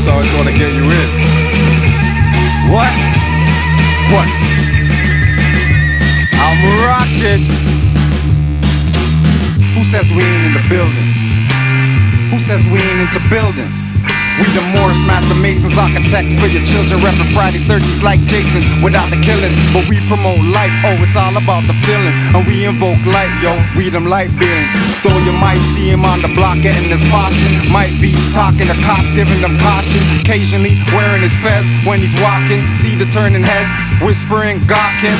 always want to get you in. What? What? I'm rockets. Who says we ain't in the building? Who says we ain't into building? We the Moorish master masons, architects for your children, reppin' Friday 13th like Jason without the killing. But we promote life, oh, it's all about the feeling. And we invoke light, yo, we them light beings. Though you might see him on the block getting his portion, might be talking to cops, giving them caution. Occasionally wearing his fez when he's walking. See the turning heads, whispering, gawking.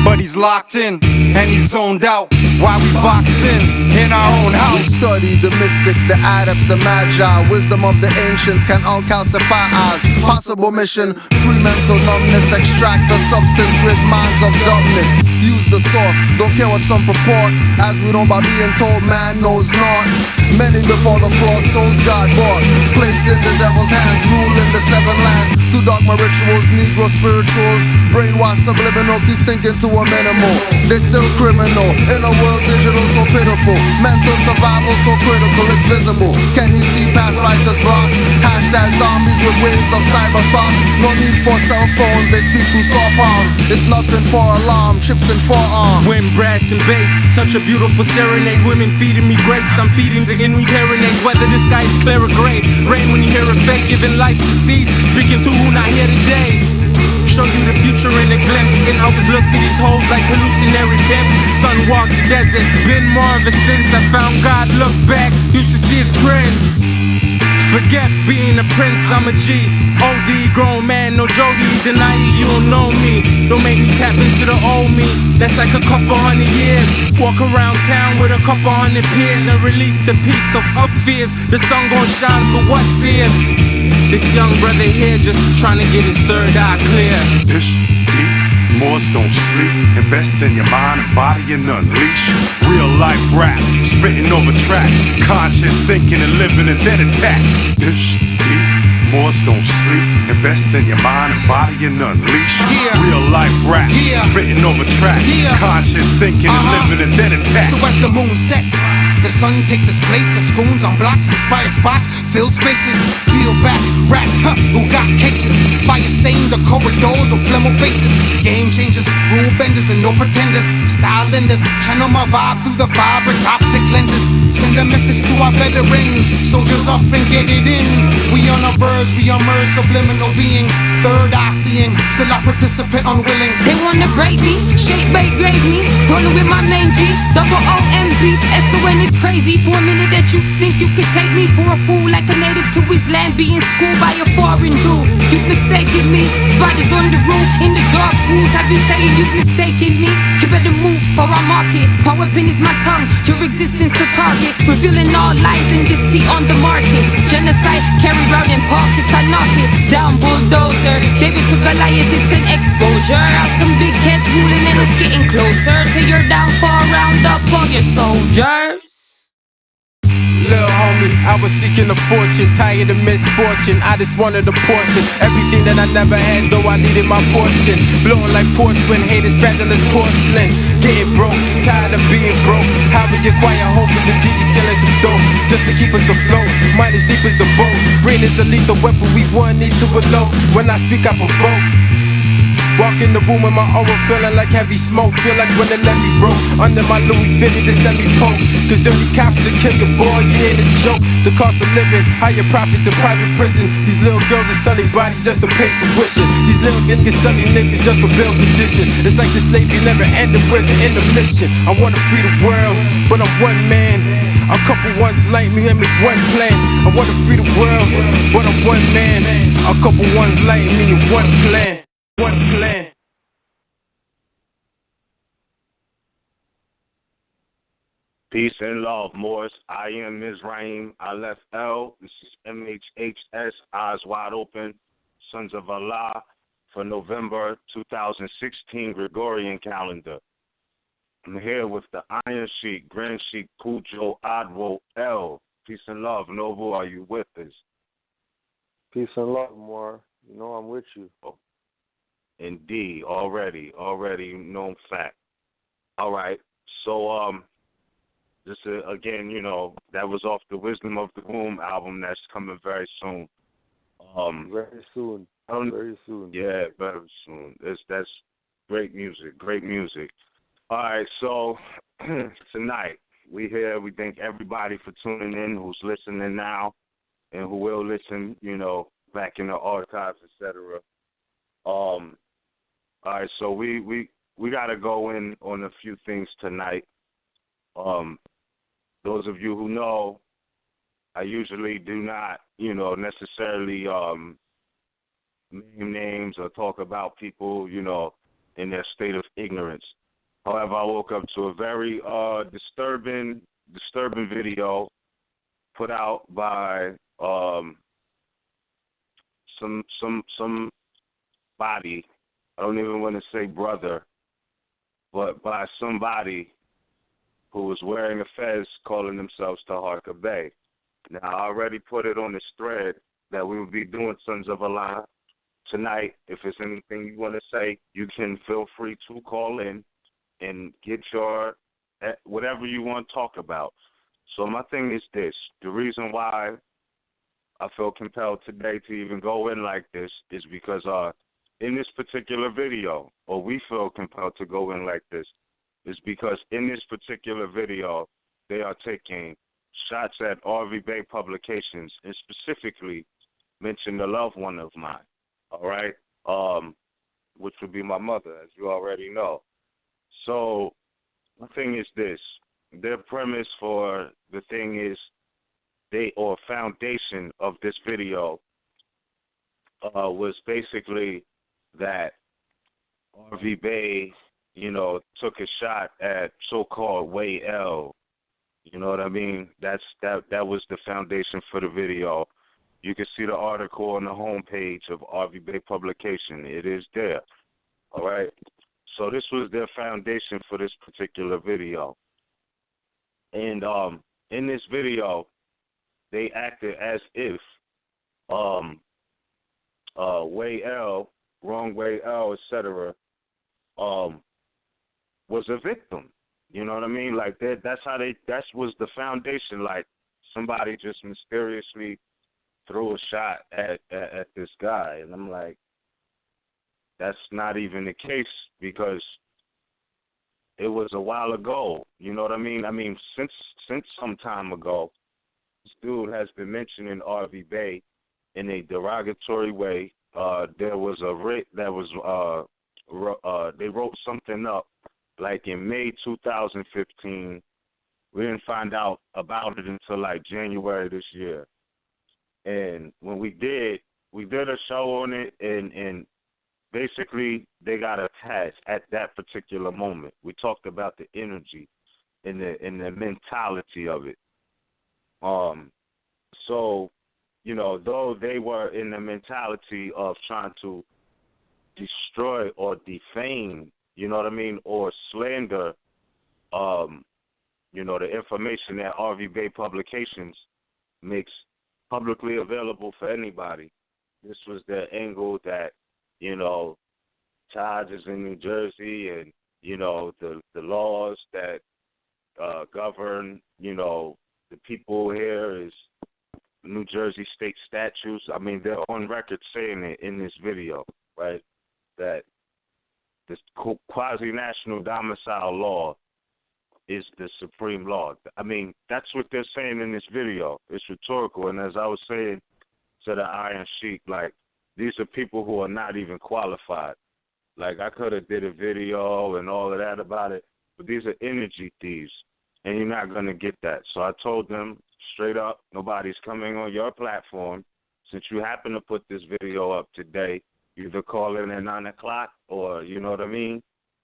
But he's locked in, and he's zoned out while we boxed in our own house. We study the mystics, the adepts, the magi. Wisdom of the ancients can uncalcify eyes. Possible mission, free mental numbness. Extract the substance, rid minds of dumbness. Use the source, don't care what some purport. As we know by being told man knows not. Many before the floor, souls got bought. Placed in the devil's hands, ruling the seven lands. To dogma rituals, negro spirituals. Brainwash subliminal, keeps thinking to a minimal. They still criminal, in a world digital so pitiful. Mental survival so critical, it's visible. Can you see past writers' blocks? Hashtag zombies with waves of cyber thoughts. No need for cell phones, they speak through saw palms. It's nothing for alarm, chips and forearms. Wind, brass and bass, such a beautiful serenade. Women feeding me grapes, I'm feeding the in these hearing-aids. Whether the sky is clear or gray, rain when you hear a fake, giving life to seeds, speaking through who not here today. Show you the future in a glimpse. Can always look to these hoes like hallucinatory pimps. Sun walked the desert, been more ever since I found God. Look back, used to see his prince. Forget being a prince, I'm a G. OD, grown man, no Jody. Deny it, you don't know me. Don't make me tap into the old me. That's like a couple hundred years. Walk around town with a couple hundred peers and release the peace of up fears. The sun gon' shine, so what tears? This young brother here just trying to get his third eye clear. Dish deep, Moors don't sleep. Invest in your mind and body and unleash. Real life rap, spitting over tracks. Conscious thinking and living and then attack. Dish deep, Moors don't sleep. Invest in your mind and body and unleash. Real life rap, spitting over tracks. Conscious thinking and living and then attack. So as the moon sets, the sun takes its place at schools on blocks, inspired spots, filled spaces. Peel back, rats, who got cases? Fire stain the corridors of flemo faces. Game changers, rule benders and no pretenders. Style lenders, channel my vibe through the vibrant optic lenses. Send a message to our veterans, soldiers up and get it in. We on our verge, we emerge subliminal beings. Third eye seeing, still I participate unwilling. They wanna break me, shape, bait, grade me. Rolling with my main G, double O-M-B. S-O-N is crazy for a minute that you think you could take me for a fool. Like a native to his land, being schooled by a foreign dude. You've mistaken me, spiders on the roof. In the dark tools, I've been saying you've mistaken me. You better move or I'll mark it. My weapon is my tongue, your existence to target. Revealing all lies and deceit on the market. Genocide carried round in pockets, I knock it down, bulldozer. David to Goliath, it's an exposure. Out some big cats ruling and it's getting closer to your downfall. Round up all your soldiers. Little homie, I was seeking a fortune, tired of misfortune. I just wanted a portion, everything that I never had, though I needed my portion. Blowing like porcelain, haters fragile as porcelain. Getting broke, tired of being broke. How we acquire hope is the DJ skilling some dope, just to keep us afloat. Mind as deep as the boat, brain is a lethal weapon. We one need to elope. When I speak, I provoke. Walk in the room with my aura feeling like heavy smoke. Feel like when the levee broke under my Louis fitted the semi-poke. Cause dirty cops will kill your boy, you ain't a joke. The cost of living, higher profits in private prison. These little girls are selling bodies just to pay tuition. These little niggas selling niggas just for bail condition. It's like the slavery never ended, where's the intermission? I wanna free the world, but I'm one man. A couple ones like me and make one plan. I wanna free the world, but I'm one man. A couple ones like me and one plan. One plan. Peace and love, Moors. I am Mizraim. I left L. This is MHHS, Eyes Wide Open, Sons of Allah, for November 2016 Gregorian calendar. I'm here with the Iron Sheik, Grand Sheik, Pujo, Adwo, L. Peace and love. Noble, are you with us? Peace and love, Moor. You know I'm with you. Oh. Indeed, already known fact. All right, so just again, you know, that was off the Wisdom of the Womb album that's coming very soon. Very soon. Very soon. Yeah, very soon. That's great music. Great music. All right, so tonight we here. We thank everybody for tuning in, who's listening now, and who will listen. Back in the archives, etc. All right, so we gotta go in on a few things tonight. Those of you who know, I usually do not, necessarily name names or talk about people, in their state of ignorance. However, I woke up to a very disturbing video put out by some body. I don't even want to say brother, but by somebody who was wearing a fez calling themselves Taharka Bey. Now, I already put it on this thread that we will be doing Sons of Allah tonight. If there's anything you want to say, you can feel free to call in and get your whatever you want to talk about. So my thing is this. The reason why I feel compelled today to even go in like this is because in this particular video, or we feel compelled to go in like this, is because in this particular video, they are taking shots at RV Bay Publications and specifically mention a loved one of mine, all right, which would be my mother, as you already know. So the thing is this. Their premise for the thing is foundation of this video was basically that RV Bay, took a shot at so-called Way L. You know what I mean? That was the foundation for the video. You can see the article on the homepage of RV Bay Publication. It is there. All right? So this was their foundation for this particular video. And in this video, they acted as if Way L, Wrong Way L, etc., was a victim. You know what I mean? Like that was the foundation. Like somebody just mysteriously threw a shot at this guy. And I'm like, that's not even the case because it was a while ago. You know what I mean? I mean, since some time ago, this dude has been mentioning RV Bay in a derogatory way. There was a writ that was they wrote something up like in May 2015. We didn't find out about it until like January this year. And when we did a show on it, and basically they got attached at that particular moment. We talked about the energy and the mentality of it. So, though they were in the mentality of trying to destroy or defame, you know what I mean, or slander, the information that RV Bay Publications makes publicly available for anybody. This was their angle that, Taj is in New Jersey and, the laws that govern, the people here is New Jersey state statutes. I mean, they're on record saying it in this video, right, that this quasi-national domicile law is the supreme law. I mean, that's what they're saying in this video. It's rhetorical. And as I was saying to the Iron Sheik, like, these are people who are not even qualified. Like, I could have did a video and all of that about it, but these are energy thieves, and you're not going to get that. So I told them straight up, nobody's coming on your platform. Since you happen to put this video up today, either call in at 9 o'clock or, you know what I mean?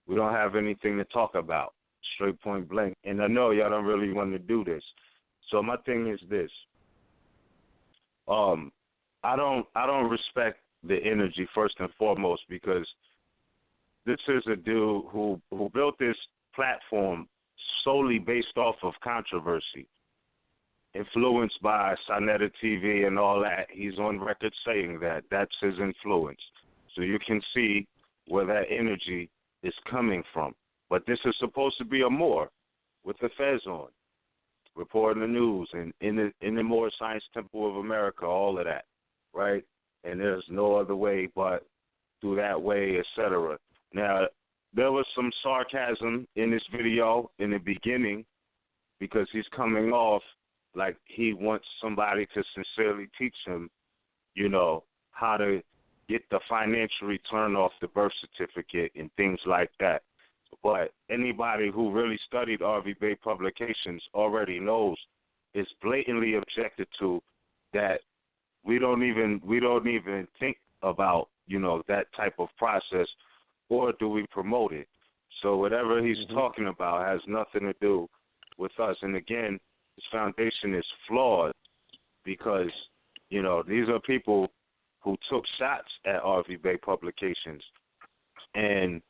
We don't have anything to talk about, straight point blank. And I know y'all don't really want to do this. So my thing is this. I don't respect the energy first and foremost because this is a dude who built this platform solely based off of controversy, influenced by Sonetta TV and all that. He's on record saying that. That's his influence. So you can see where that energy is coming from. But this is supposed to be a Moor with the fez on, reporting the news and in the Moorish Science Temple of America, all of that, right? and there's no other way but through that way, etc. Now, there was some sarcasm in this video in the beginning because he's coming off like he wants somebody to sincerely teach him, you know, how to get the financial return off the birth certificate and things like that. But anybody who really studied RV Bay publications already knows it's blatantly objected to that we don't even think about, you know, that type of process, or do we promote it? So whatever he's talking about has nothing to do with us. And again, his foundation is flawed because, you know, these are people who took shots at RV Bay publications, and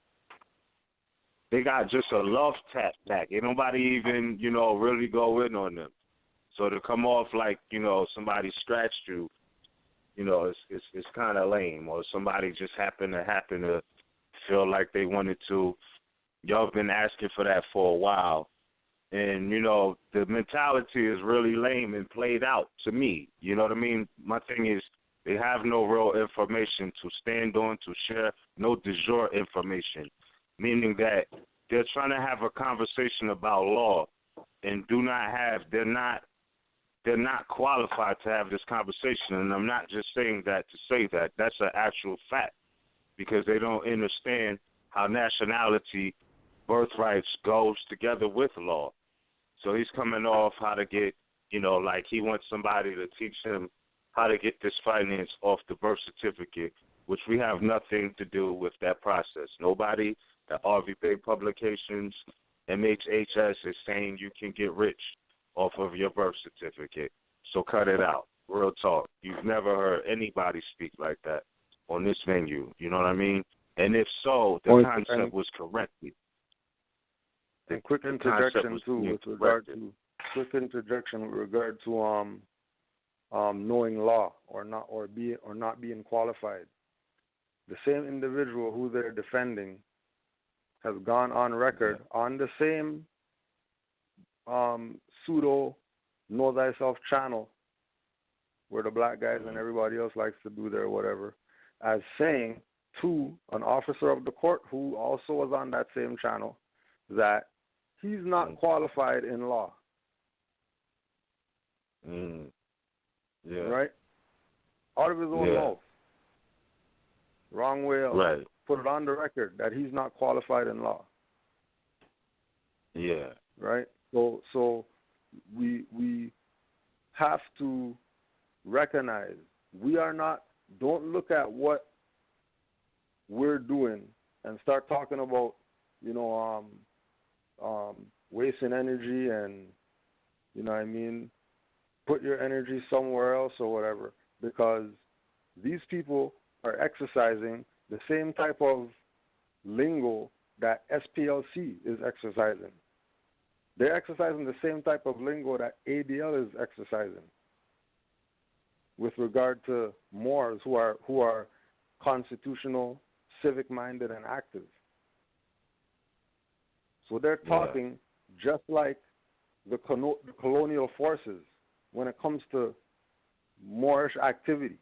they got just a love tap back. Ain't nobody even, you know, really go in on them. So to come off like, you know, somebody scratched you, you know, it's kind of lame. Or somebody just happened to feel like they wanted to. Y'all been asking for that for a while. And, you know, the mentality is really lame and played out to me. You know what I mean? My thing is they have no real information to stand on, to share, no de jure information, meaning that they're trying to have a conversation about law and they're not qualified to have this conversation. And I'm not just saying that to say that. That's an actual fact because they don't understand how nationality, birthrights goes together with law. So he's coming off how to get, you know, like he wants somebody to teach him how to get this finance off the birth certificate, which we have nothing to do with that process. Nobody at RV Bay Publications, MHHS is saying you can get rich off of your birth certificate. So cut it out. Real talk. You've never heard anybody speak like that on this venue. You know what I mean? And if so, the concept was corrected. And quick interjection too with regard to knowing law or not being qualified. The same individual who they're defending has gone on record on the same pseudo Know Thyself channel where the black guys and everybody else likes to do their whatever, as saying to an officer of the court who also was on that same channel that he's not qualified in law. Yeah. Right? Out of his own mouth. Wrong way out. Right. Put it on the record that he's not qualified in law. Yeah. Right? So we have to recognize don't look at what we're doing and start talking about, you know, wasting energy and, you know what I mean, put your energy somewhere else or whatever, because these people are exercising the same type of lingo that SPLC is exercising. They're exercising the same type of lingo that ADL is exercising with regard to Moors who are constitutional, civic-minded, and active. So they're talking just like the colonial forces when it comes to Moorish activity.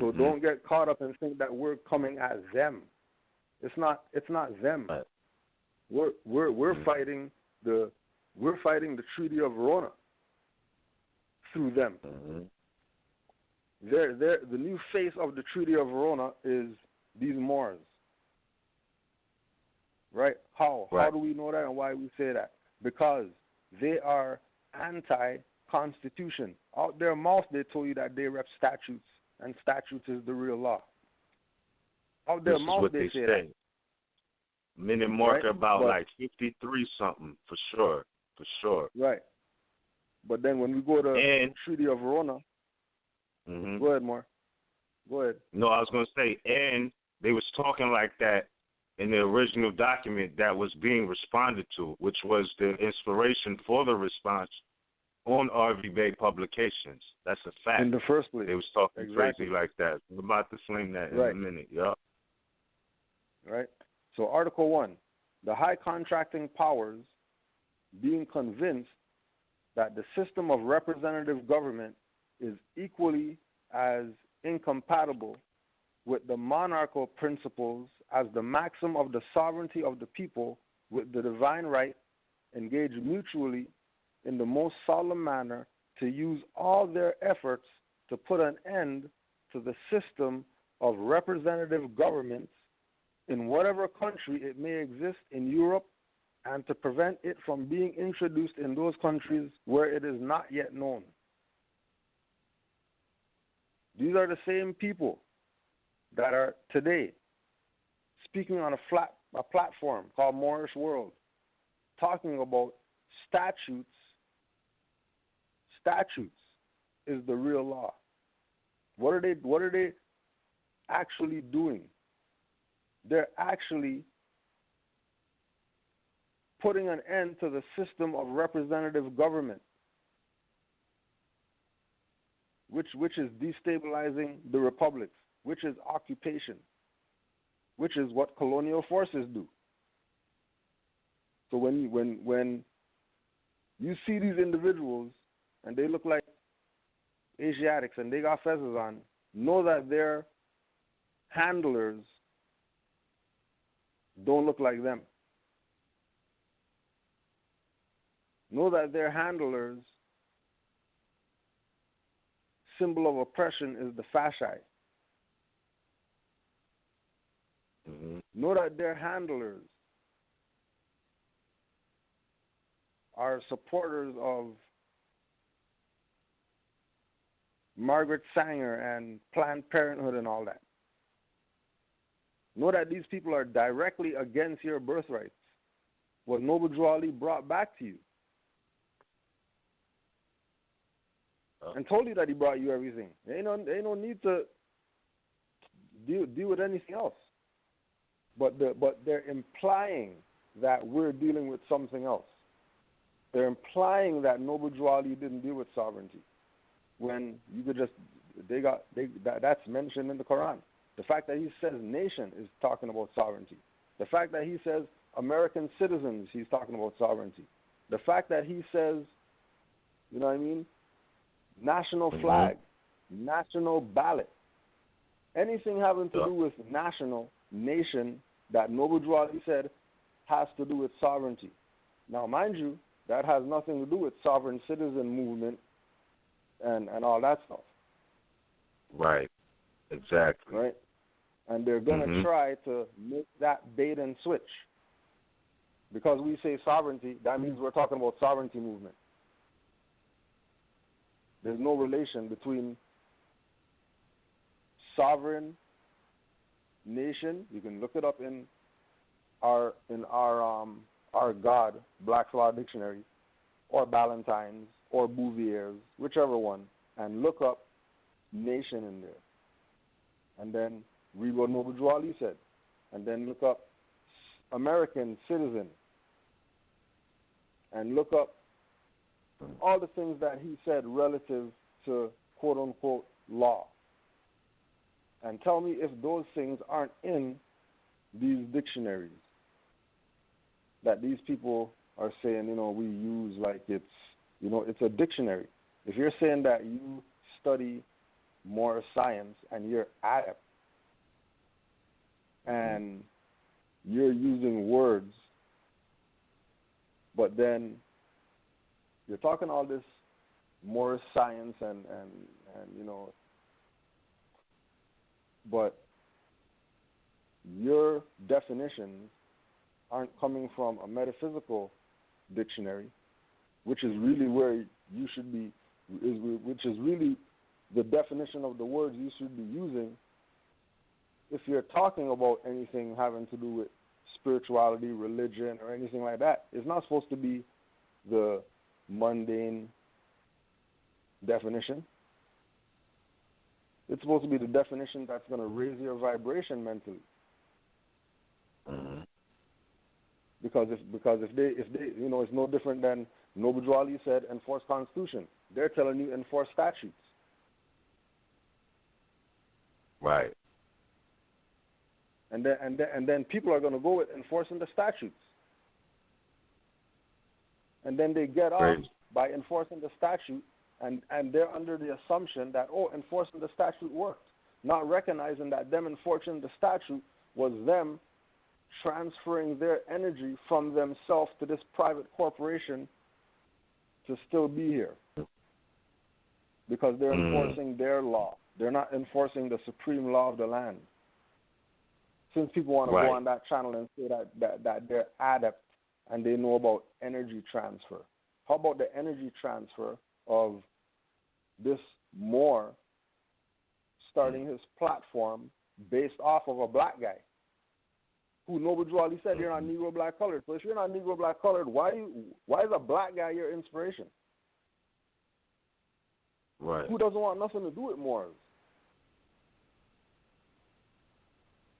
So don't get caught up and think that we're coming at them. It's not them. Right. We're fighting the Treaty of Verona through them. The new face of the Treaty of Verona is these Moors. Right? How? Right. How do we know that and why we say that? Because they are anti-constitution. Out their mouth they told you that they rep statutes, and statutes is the real law. Out their mouth they say that. Minute marker about like 53 something for sure. Right. But then when we go to Treaty of Verona, go ahead, More. Go ahead. No, I was going to say, and they was talking like that in the original document that was being responded to, which was the inspiration for the response on RV Bay Publications. That's a fact. In the first place. They was talking crazy like that. We're about to fling that in a minute. Yep. Right. So Article 1, the high contracting powers being convinced that the system of representative government is equally as incompatible with the monarchical principles as the maxim of the sovereignty of the people with the divine right, engage mutually in the most solemn manner to use all their efforts to put an end to the system of representative governments in whatever country it may exist in Europe, and to prevent it from being introduced in those countries where it is not yet known. These are the same people that are today speaking on a platform called Moorish World, talking about statutes. Statutes is the real law. What are they actually doing? They're actually putting an end to the system of representative government, which is destabilizing the republics, which is occupation, which is what colonial forces do. So when you see these individuals and they look like Asiatics and they got fezzes on, know that their handlers don't look like them. Know that their handlers' symbol of oppression is the fasci. Mm-hmm. Know that their handlers are supporters of Margaret Sanger and Planned Parenthood and all that. Know that these people are directly against your birthrights, what Noble Drew Ali brought back to you. And told you that he brought you everything. There ain't no need to deal with anything else. But they're implying that we're dealing with something else. They're implying that Noble Drew Ali didn't deal with sovereignty, when you could just that's mentioned in the Quran. The fact that he says nation is talking about sovereignty. The fact that he says American citizens, he's talking about sovereignty. The fact that he says, you know what I mean, national flag, national ballot, anything having to do with national, nation, that Noble Drew Ali said has to do with sovereignty. Now, mind you, that has nothing to do with sovereign citizen movement and all that stuff. Right. Exactly. Right? And they're going to try to make that bait and switch. Because we say sovereignty, that means we're talking about sovereignty movement. There's no relation between sovereign nation. You can look it up in our God Black's Law Dictionary, or Ballantyne's, or Bouvier's, whichever one, and look up nation in there. And then read what Noble Drew Ali said. And then look up American citizen. And look up all the things that he said relative to quote-unquote law. And tell me if those things aren't in these dictionaries that these people are saying, we use like it's a dictionary. If you're saying that you study more science and you're adept and you're using words, but then you're talking all this more science and but your definitions aren't coming from a metaphysical dictionary, which is really where you should be, which is really the definition of the words you should be using. If you're talking about anything having to do with spirituality, religion, or anything like that, it's not supposed to be the mundane definition. It's supposed to be the definition that's going to raise your vibration mentally. Because if they it's no different than Noble Drew Ali said, enforce Constitution. They're telling you enforce statutes. Right. And then people are going to go with enforcing the statutes. And then they get off by enforcing the statute, And they're under the assumption that, enforcing the statute worked, not recognizing that them enforcing the statute was them transferring their energy from themselves to this private corporation to still be here. Because they're enforcing their law. They're not enforcing the supreme law of the land. Since people want to go on that channel and say that they're adept and they know about energy transfer. How about the energy transfer of this Moor starting his platform based off of a black guy who Noble Drew Ali said you're not Negro black colored. So if you're not Negro black colored, why is a black guy your inspiration? Right. Who doesn't want nothing to do with Moors?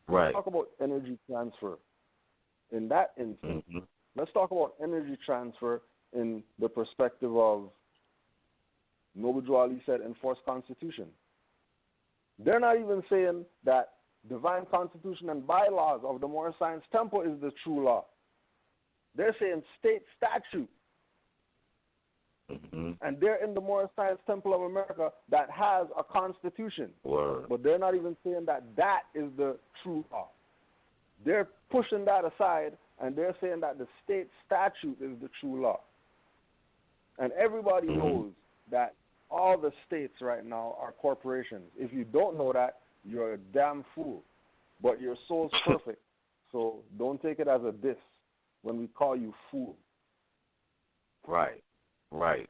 Right. Let's talk about energy transfer. In that instance, let's talk about energy transfer in the perspective of Noble Drew Ali said enforce Constitution. They're not even saying that divine constitution and bylaws of the Moorish Science Temple is the true law. They're saying state statute. And they're in the Moorish Science Temple of America that has a constitution. Word. But they're not even saying that that is the true law. They're pushing that aside, and they're saying that the state statute is the true law. And everybody knows that all the states right now are corporations. If you don't know that, you're a damn fool. But your soul's perfect, so don't take it as a diss when we call you fool. Right. Right.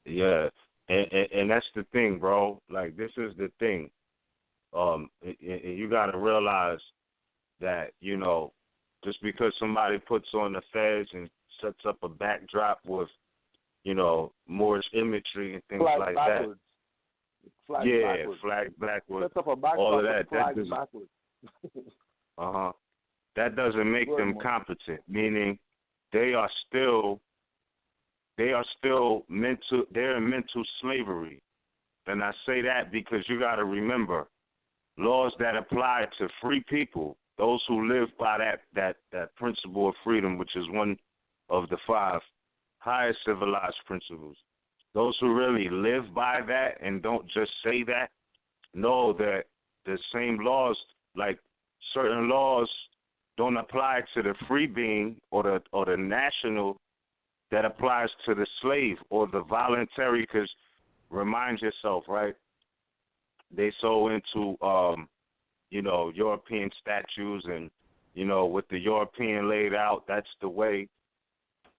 Yeah. And that's the thing, bro. Like, this is the thing. And you got to realize that, you know, just because somebody puts on the feds and sets up a backdrop with, you know, Moorish imagery and things flag like backwards. that. Flag backwards. Flag backwards. Sets up a backdrop all of with that. flag That backwards. that doesn't make Good them one. competent. Meaning, they are still mental. They're in mental slavery, and I say that because you got to remember, laws that apply to free people, those who live by that principle of freedom, which is one of the 5 highest civilized principles. Those who really live by that and don't just say that, know that the same laws, like certain laws, don't apply to the free being or the national, that applies to the slave or the voluntary. Because remind yourself, right? They so into you know, European statues, and you know, with the European laid out, that's the way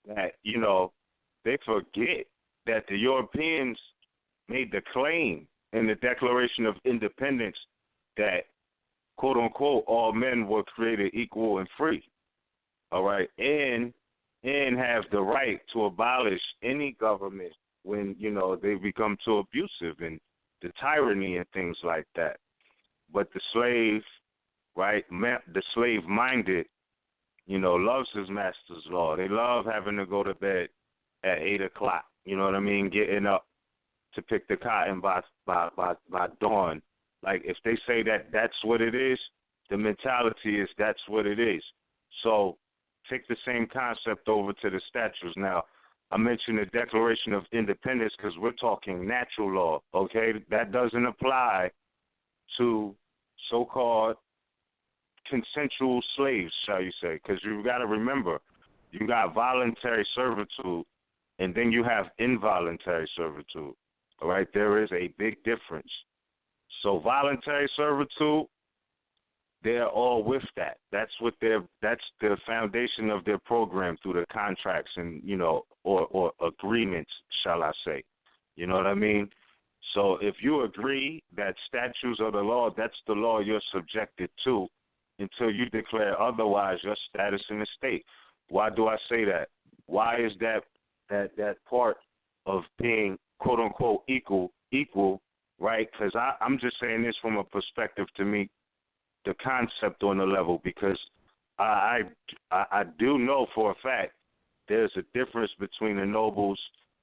that, you know, they forget that the Europeans made the claim in the Declaration of Independence that, quote unquote, all men were created equal and free. All right, and have the right to abolish any government when, you know, they become too abusive and the tyranny and things like that. But the slave, right, the slave-minded, you know, loves his master's law. They love having to go to bed at 8 o'clock. You know what I mean? Getting up to pick the cotton by dawn. Like, if they say that that's what it is, the mentality is that's what it is. So take the same concept over to the statutes. Now, I mentioned the Declaration of Independence because we're talking natural law, okay? That doesn't apply to so-called consensual slaves, shall you say, because you've got to remember, you got voluntary servitude, and then you have involuntary servitude, all right? There is a big difference. So voluntary servitude, they're all with that. That's the foundation of their program through the contracts and, you know, or agreements, shall I say. You know what I mean? So if you agree that statutes are the law, that's the law you're subjected to until you declare otherwise your status in the state. Why do I say that? Why is that part of being, quote unquote, equal, right? Because I'm just saying this from a perspective to me, the concept on the level, because I do know for a fact there's a difference between the nobles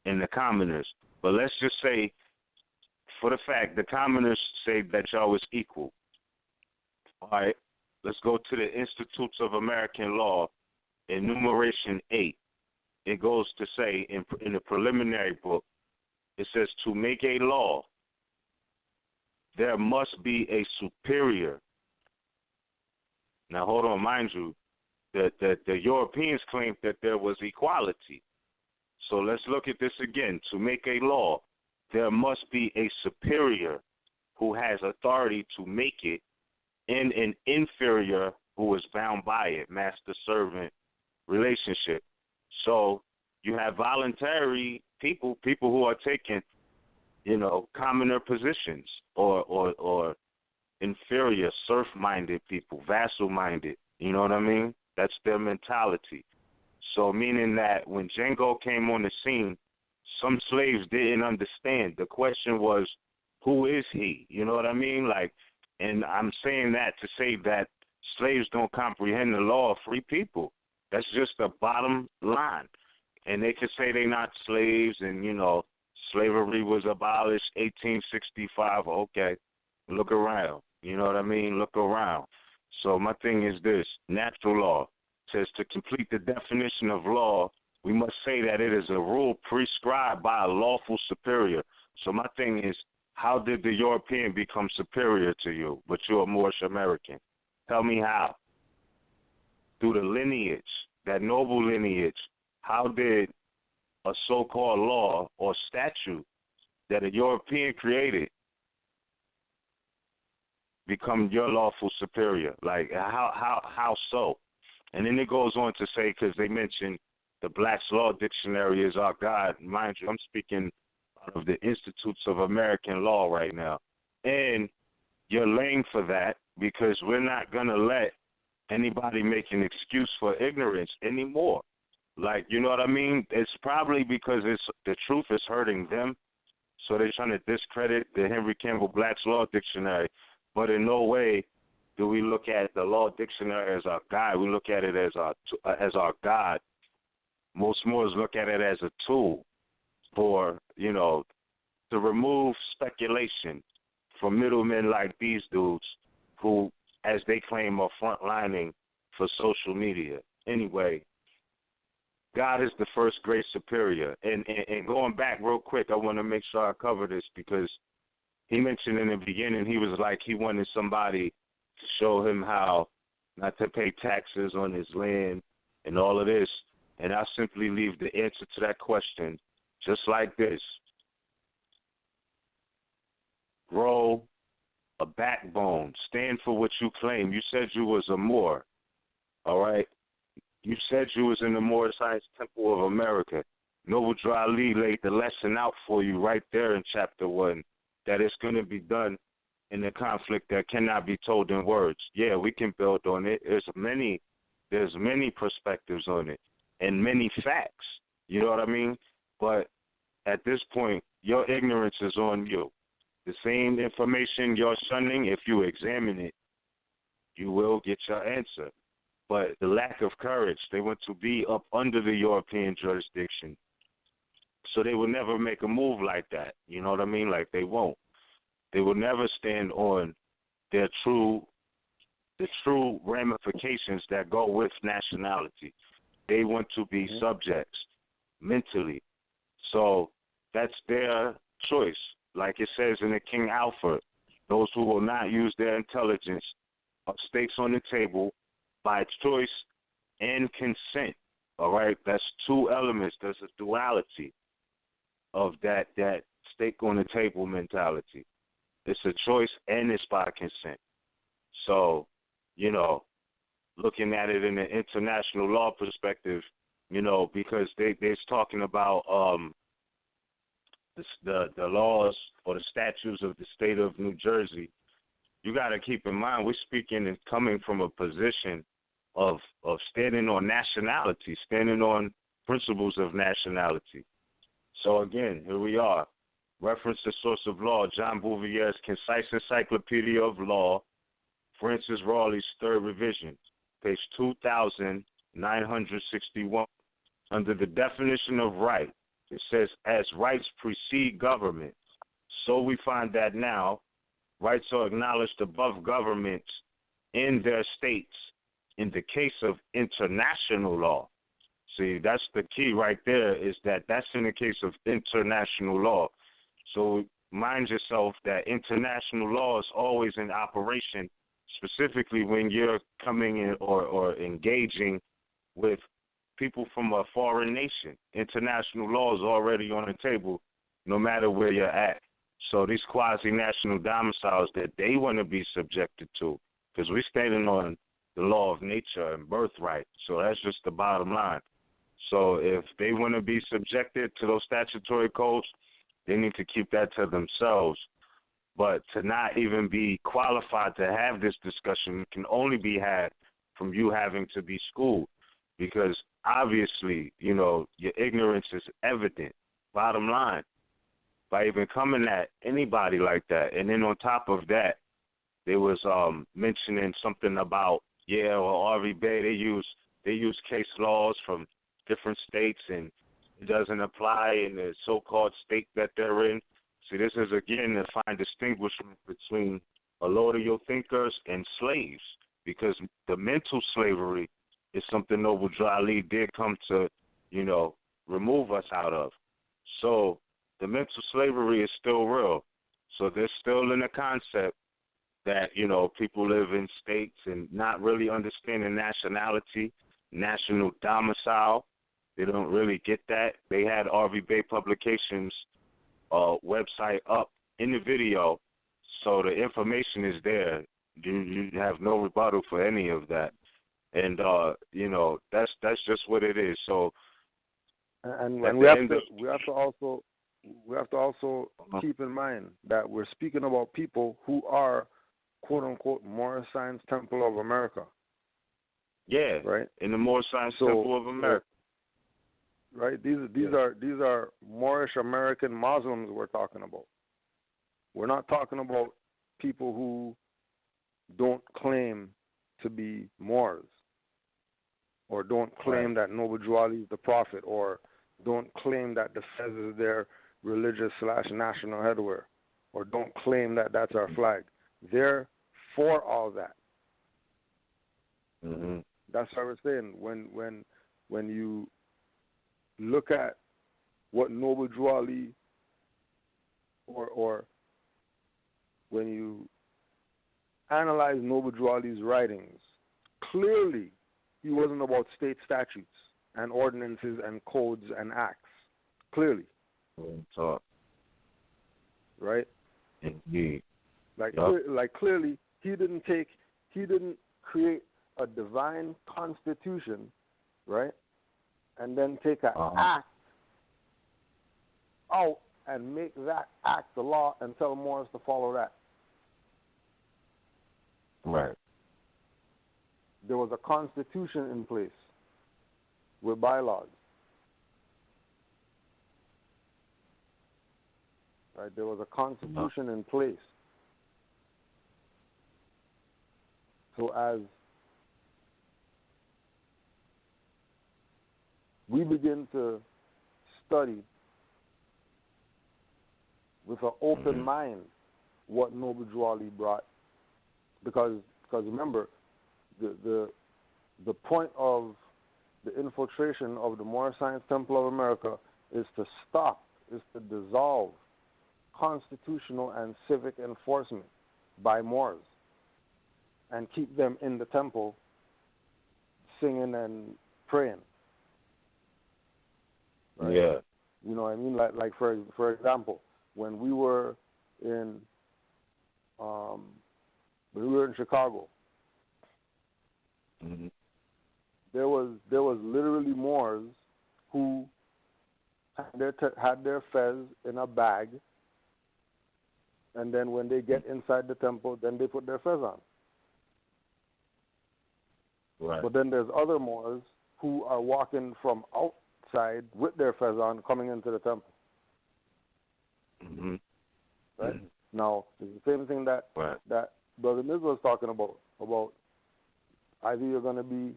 and the commoners. But let's just say, for the fact, the commoners say that y'all was equal. All right, let's go to the Institutes of American Law, enumeration 8. It goes to say in the preliminary book, it says to make a law, there must be a superior. Now, hold on, mind you, that the Europeans claimed that there was equality. So let's look at this again. To make a law, there must be a superior who has authority to make it, and an inferior who is bound by it, master-servant relationship. So you have voluntary people who are taking, commoner positions, or inferior, serf-minded people, vassal-minded. You know what I mean? That's their mentality. So meaning that when Django came on the scene, some slaves didn't understand. The question was, who is he? You know what I mean? And I'm saying that to say that slaves don't comprehend the law of free people. That's just the bottom line. And they could say they're not slaves and, slavery was abolished 1865. Okay, look around. You know what I mean? Look around. So my thing is this. Natural law says to complete the definition of law, we must say that it is a rule prescribed by a lawful superior. So my thing is, how did the European become superior to you, but you're a Moorish American? Tell me how. Through the lineage, that noble lineage, how did a so-called law or statute that a European created become your lawful superior? How so? And then it goes on to say, because they mentioned the Black's Law Dictionary is our God. Mind you, I'm speaking out of the Institutes of American Law right now. And you're lame for that because we're not going to let anybody make an excuse for ignorance anymore. You know what I mean? It's probably because the truth is hurting them, so they're trying to discredit the Henry Campbell Black's Law Dictionary. But in no way do we look at the Law Dictionary as our guide. We look at it as our God. Most Moors look at it as a tool for, to remove speculation from middlemen like these dudes who, as they claim, are frontlining for social media. Anyway, God is the first great superior. And going back real quick, I want to make sure I cover this because he mentioned in the beginning he wanted somebody to show him how not to pay taxes on his land and all of this. And I'll simply leave the answer to that question just like this. Grow a backbone. Stand for what you claim. You said you was a Moor, all right? You said you was in the Moorish Science Temple of America. Noble Drew Ali laid the lesson out for you right there in Chapter 1, that it's going to be done in a conflict that cannot be told in words. Yeah, we can build on it. There's many perspectives on it and many facts. You know what I mean? But at this point, your ignorance is on you. The same information you're shunning, if you examine it, you will get your answer. But the lack of courage, they want to be up under the European jurisdiction. So they will never make a move like that. You know what I mean? They won't. They will never stand on the true ramifications that go with nationality. They want to be subjects mentally. So that's their choice. Like it says in the King Alfred, those who will not use their intelligence are stakes on the table by choice and consent. All right? That's two elements. There's a duality of that stake on the table mentality. It's a choice and it's by consent. So, looking at it in an international law perspective, because they're talking about the laws or the statutes of the state of New Jersey. You got to keep in mind, we're speaking and coming from a position of standing on nationality, standing on principles of nationality. So again, here we are. Reference the source of law, John Bouvier's Concise Encyclopedia of Law, Francis Rawley's third revision, page 2961. Under the definition of right, it says, as rights precede government, so we find that now rights are acknowledged above governments in their states in the case of international law. See, that's the key right there, is that that's in the case of international law. So mind yourself that international law is always in operation, specifically when you're coming in or engaging with people from a foreign nation. International law is already on the table, no matter where you're at. So these quasi-national domiciles that they want to be subjected to, because we're standing on the law of nature and birthright. So that's just the bottom line. So if they want to be subjected to those statutory codes, they need to keep that to themselves. But to not even be qualified to have this discussion can only be had from you having to be schooled, because obviously, you know, your ignorance is evident, bottom line, by even coming at anybody like that. And then on top of that, they was mentioning something about, RV Bay, they use case laws from different states, and it doesn't apply in the so-called state that they're in. See, this is, again, to find distinguishment between a load of your thinkers and slaves, because the mental slavery is something Noble Drew Ali did come to, remove us out of. So the mental slavery is still real. So they're still in the concept that, people live in states and not really understanding nationality, national domicile. They don't really get that. They had RV Bay Publications website up in the video, so the information is there. You have no rebuttal for any of that. And, that's just what it is. So, and we have to also keep in mind that we're speaking about people who are, quote unquote, Moorish Science Temple of America. Yeah, right. In the Moorish Science Temple of America. Right. These are Moorish American Muslims we're talking about. We're not talking about people who don't claim to be Moors, or don't claim that Noble Drew Ali is the prophet, or don't claim that the fez is their religious / national headwear, or don't claim that that's our flag. They're for all that. Mm-hmm. That's what we're saying. When you look at what Noble Drew Ali, or when you analyze Noble Drew Ali's writings, clearly he wasn't about state statutes and ordinances and codes and acts. Clearly. Right? Indeed. Clearly he didn't create a divine constitution, right? And then take an act out and make that act the law and tell Moors to follow that. Right. There was a constitution in place with bylaws. Right? There was a constitution in place. So as we begin to study with an open mind what Noble Drew Ali brought, because remember, the point of the infiltration of the Moorish Science Temple of America is to dissolve constitutional and civic enforcement by Moors and keep them in the temple singing and praying. Right? Yeah. You know what I mean? Like for example, when we were in Chicago, there was literally Moors who had their fez in a bag, and then when they get inside the temple, then they put their fez on. Right. But then there's other Moors who are walking from outside with their fez on, coming into the temple. Mm-hmm. Right? Mm-hmm. Now, it's the same thing that Brother Miz was talking about either you're going to be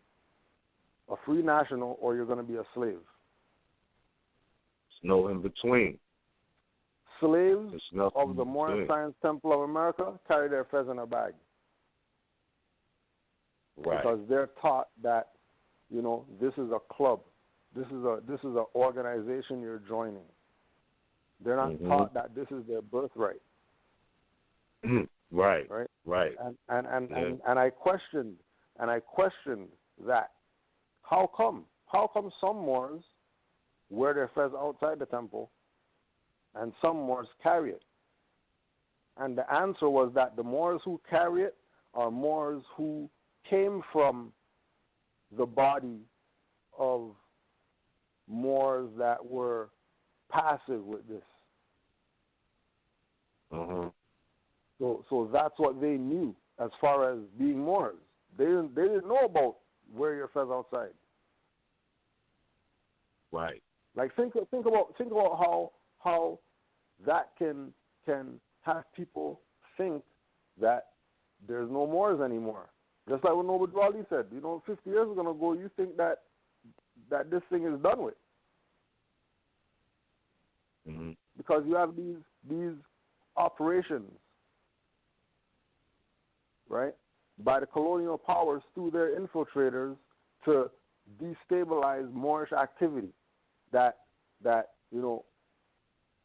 a free national or you're going to be a slave. There's no in between. Slaves of the Moorish Science Temple of America carry their fez in a bag. Right. Because they're taught that, this is a club. This is an organization you're joining. They're not taught that this is their birthright. Right. Right. Right. And I questioned that. How come some Moors wear their fez outside the temple and some Moors carry it? And the answer was that the Moors who carry it are Moors who came from the body of Moors that were passive with this. So that's what they knew as far as being Moors. They didn't know about wear your fez outside. Right. Like think about how that can have people think that there's no Moors anymore. Just like what Noble Dwali said, 50 years ago, you think that this thing is done with. Because you have these operations, right, by the colonial powers through their infiltrators to destabilize Moorish activity. That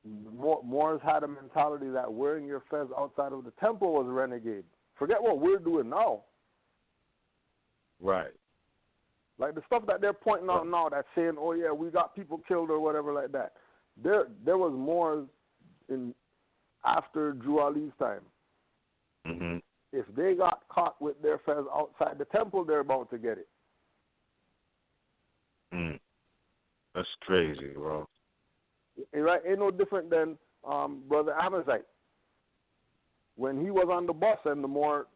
Moors had a mentality that wearing your fez outside of the temple was renegade. Forget what we're doing now. Right. Like the stuff that they're pointing out now, that's saying, "Oh yeah, we got people killed" or whatever like that. There was Moors after Drew Ali's time. If they got caught with their fez outside the temple, they're about to get it. That's crazy, bro. Right? Ain't no different than Brother Amazite. When he was on the bus and the Moor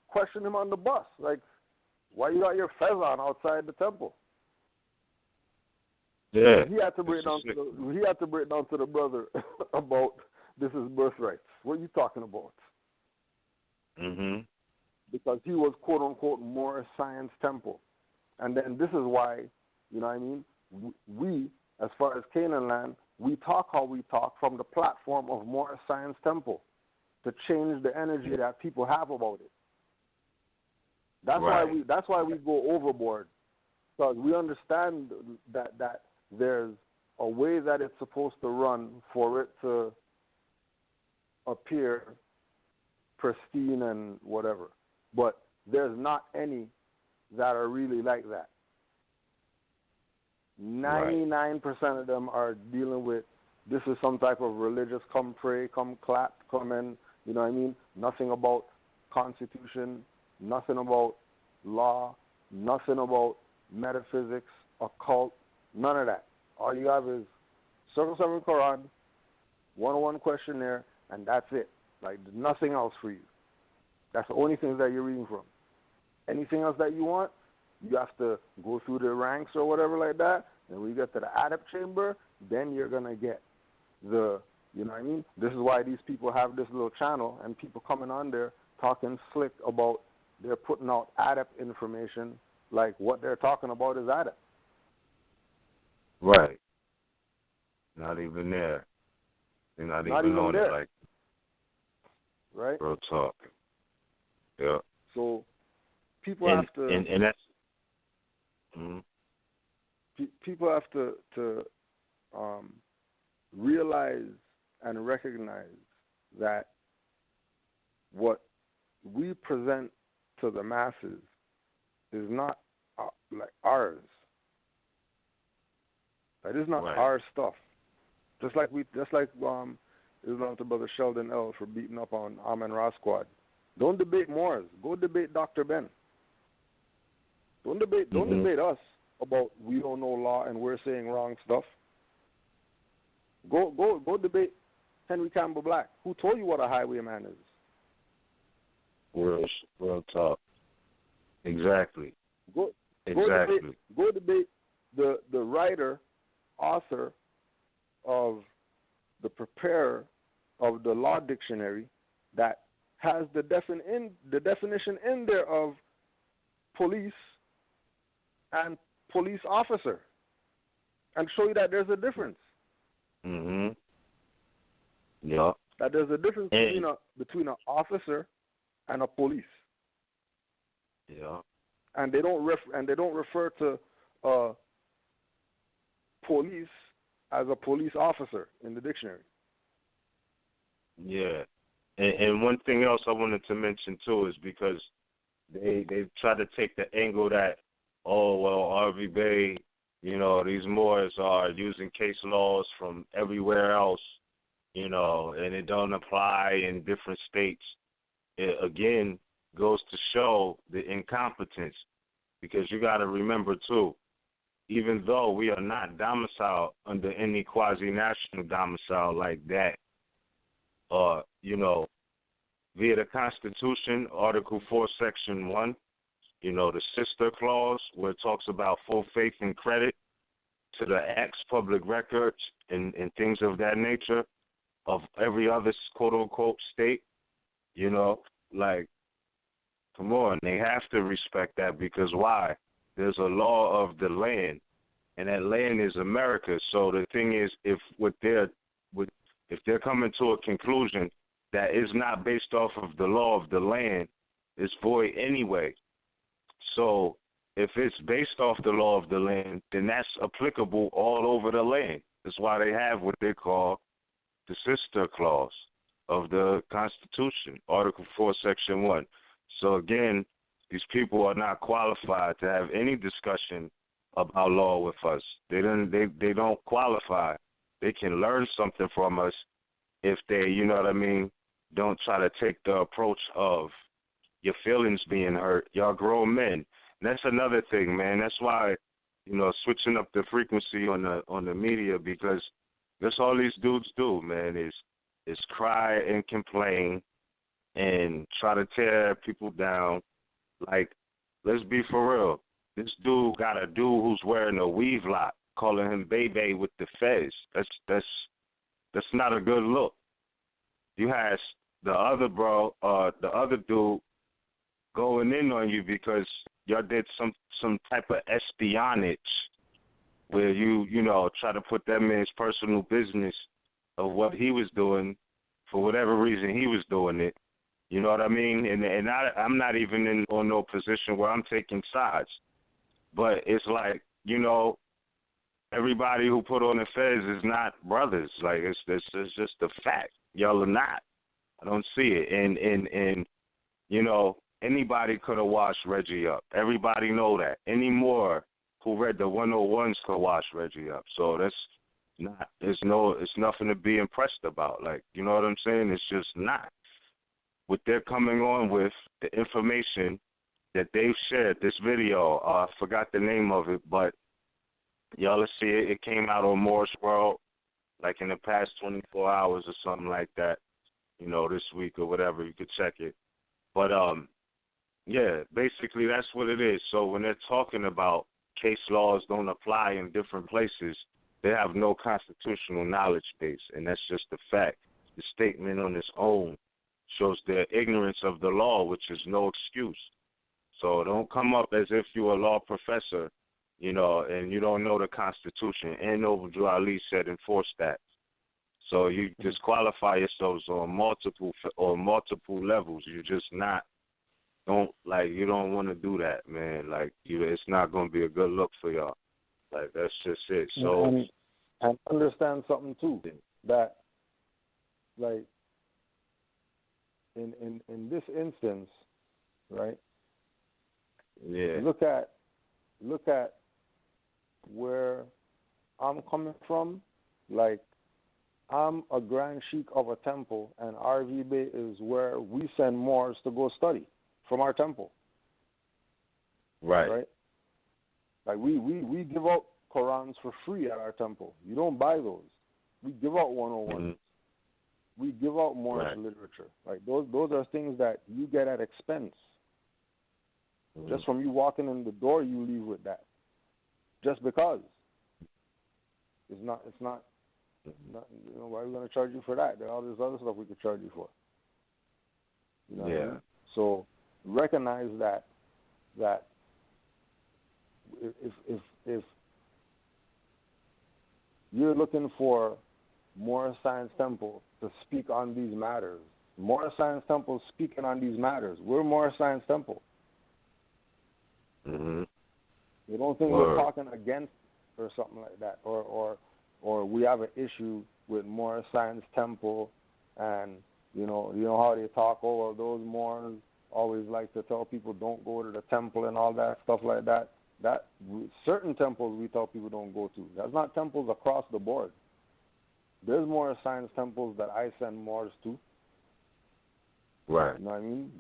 questioned him on the bus, like, why you got your fez on outside the temple? Yeah. He had to break down to the brother about this is birthrights. What are you talking about? Because he was quote unquote Moorish Science Temple. And then this is why, we, as far as Canaanland, we talk how we talk from the platform of Moorish Science Temple to change the energy that people have about it. That's why we go overboard, because we understand that there's a way that it's supposed to run for it to appear pristine and whatever. But there's not any that are really like that. 99% of them are dealing with this is some type of religious come pray, come clap, come in, nothing about constitution, nothing about law, nothing about metaphysics, occult, none of that. All you have is Circle 7 Quran, 101 questionnaire, and that's it. Like, nothing else for you. That's the only things that you're reading from. Anything else that you want, you have to go through the ranks or whatever like that, and when you get to the adept chamber, then you're going to get the, This is why these people have this little channel and people coming on there talking slick about they're putting out adept information, like what they're talking about is adept. Right. Not even there. They're not even on there. it, like, right? Real talk. Yeah. So people have to. And that's. People have to realize and recognize that what we present to the masses is not like ours. That is not our stuff. Just like Islam to Brother Sheldon L for beating up on Amen Ra Squad. Don't debate Moors. Go debate Dr. Ben. Don't debate us about we don't know law and we're saying wrong stuff. Go debate Henry Campbell Black, who told you what a highwayman is. Real talk. Exactly. Go debate the writer, author of the preparer of the law dictionary that has the definition in there of police and police officer, and show you that there's a difference. Yeah. That there's a difference between an officer and a police. Yeah. And they don't refer to police as a police officer in the dictionary. Yeah. And one thing else I wanted to mention too is because they try to take the angle that, oh well, RV Bay, you know, these Moors are using case laws from everywhere else, you know, and it don't apply in different states. It again goes to show the incompetence, because you got to remember too, even though we are not domiciled under any quasi-national domicile like that, you know, via the Constitution, Article 4, Section 1, you know, the sister clause where it talks about full faith and credit to the acts, public records, and things of that nature of every other quote-unquote state, you know, like, come on, they have to respect that, because why? There's a law of the land, and that land is America. So the thing is, if they're coming to a conclusion that is not based off of the law of the land, it's void anyway. So if it's based off the law of the land, then that's applicable all over the land. That's why they have what they call the sister clause of the Constitution, Article 4, Section 1. So again, these people are not qualified to have any discussion about law with us. They don't qualify. They can learn something from us if they, you know what I mean, don't try to take the approach of your feelings being hurt. Y'all grown men. And that's another thing, man. That's why, you know, switching up the frequency on the media, because that's all these dudes do, man, is cry and complain and try to tear people down. Like, let's be for real. This dude got a dude who's wearing a weave lock, calling him Bebe with the fez. That's not a good look. You had the other dude going in on you because y'all did some type of espionage where you know, try to put that man's personal business of what he was doing for whatever reason he was doing it. You know what I mean? And I'm not even on no position where I'm taking sides. But it's like, you know, everybody who put on the fez is not brothers. Like, it's just a fact. Y'all are not. I don't see it. And you know, anybody could have washed Reggie up. Everybody know that. Any more who read the 101s could wash Reggie up. So it's nothing to be impressed about. Like, you know what I'm saying? It's just not. What they're coming on with, the information that they've shared, this video, I forgot the name of it, but y'all will see it. It came out on Moorish World, like in the past 24 hours or something like that, you know, this week or whatever. You could check it. But, yeah, basically that's what it is. So when they're talking about case laws don't apply in different places, they have no constitutional knowledge base, and that's just a fact. The statement on its own shows their ignorance of the law, which is no excuse. So don't come up as if you're a law professor, you know, and you don't know the Constitution. And Noble Ali said enforce that. So you disqualify yourselves on multiple levels. You're just not, you don't want to do that, man. Like, it's not going to be a good look for y'all. Like, that's just it. So, and understand something too, that, like, in this instance, right? Yeah. Look at where I'm coming from. Like, I'm a Grand Sheik of a temple, and RV Bay is where we send Moors to go study from our temple. Right. Like, we give out Qurans for free at our temple. You don't buy those. We give out 101. Mm-hmm. We give out Moorish literature. Like, those are things that you get at expense. Mm-hmm. Just from you walking in the door, you leave with that. Just because. It's not, you know, why are we going to charge you for that? There's all this other stuff we could charge you for. You know what I mean? So recognize that if you're looking for Moorish Science Temple to speak on these matters, Moorish Science Temple speaking on these matters, we're Moorish Science Temple. Mm-hmm. You don't think we're talking against or something like that, or or we have an issue with Moorish Science Temple, and you know how they talk. Oh, well, those Moors always like to tell people don't go to the temple and all that stuff like that. That certain temples we tell people don't go to. That's not temples across the board. There's Moorish Science temples that I send Moors to. Right. You know what I mean?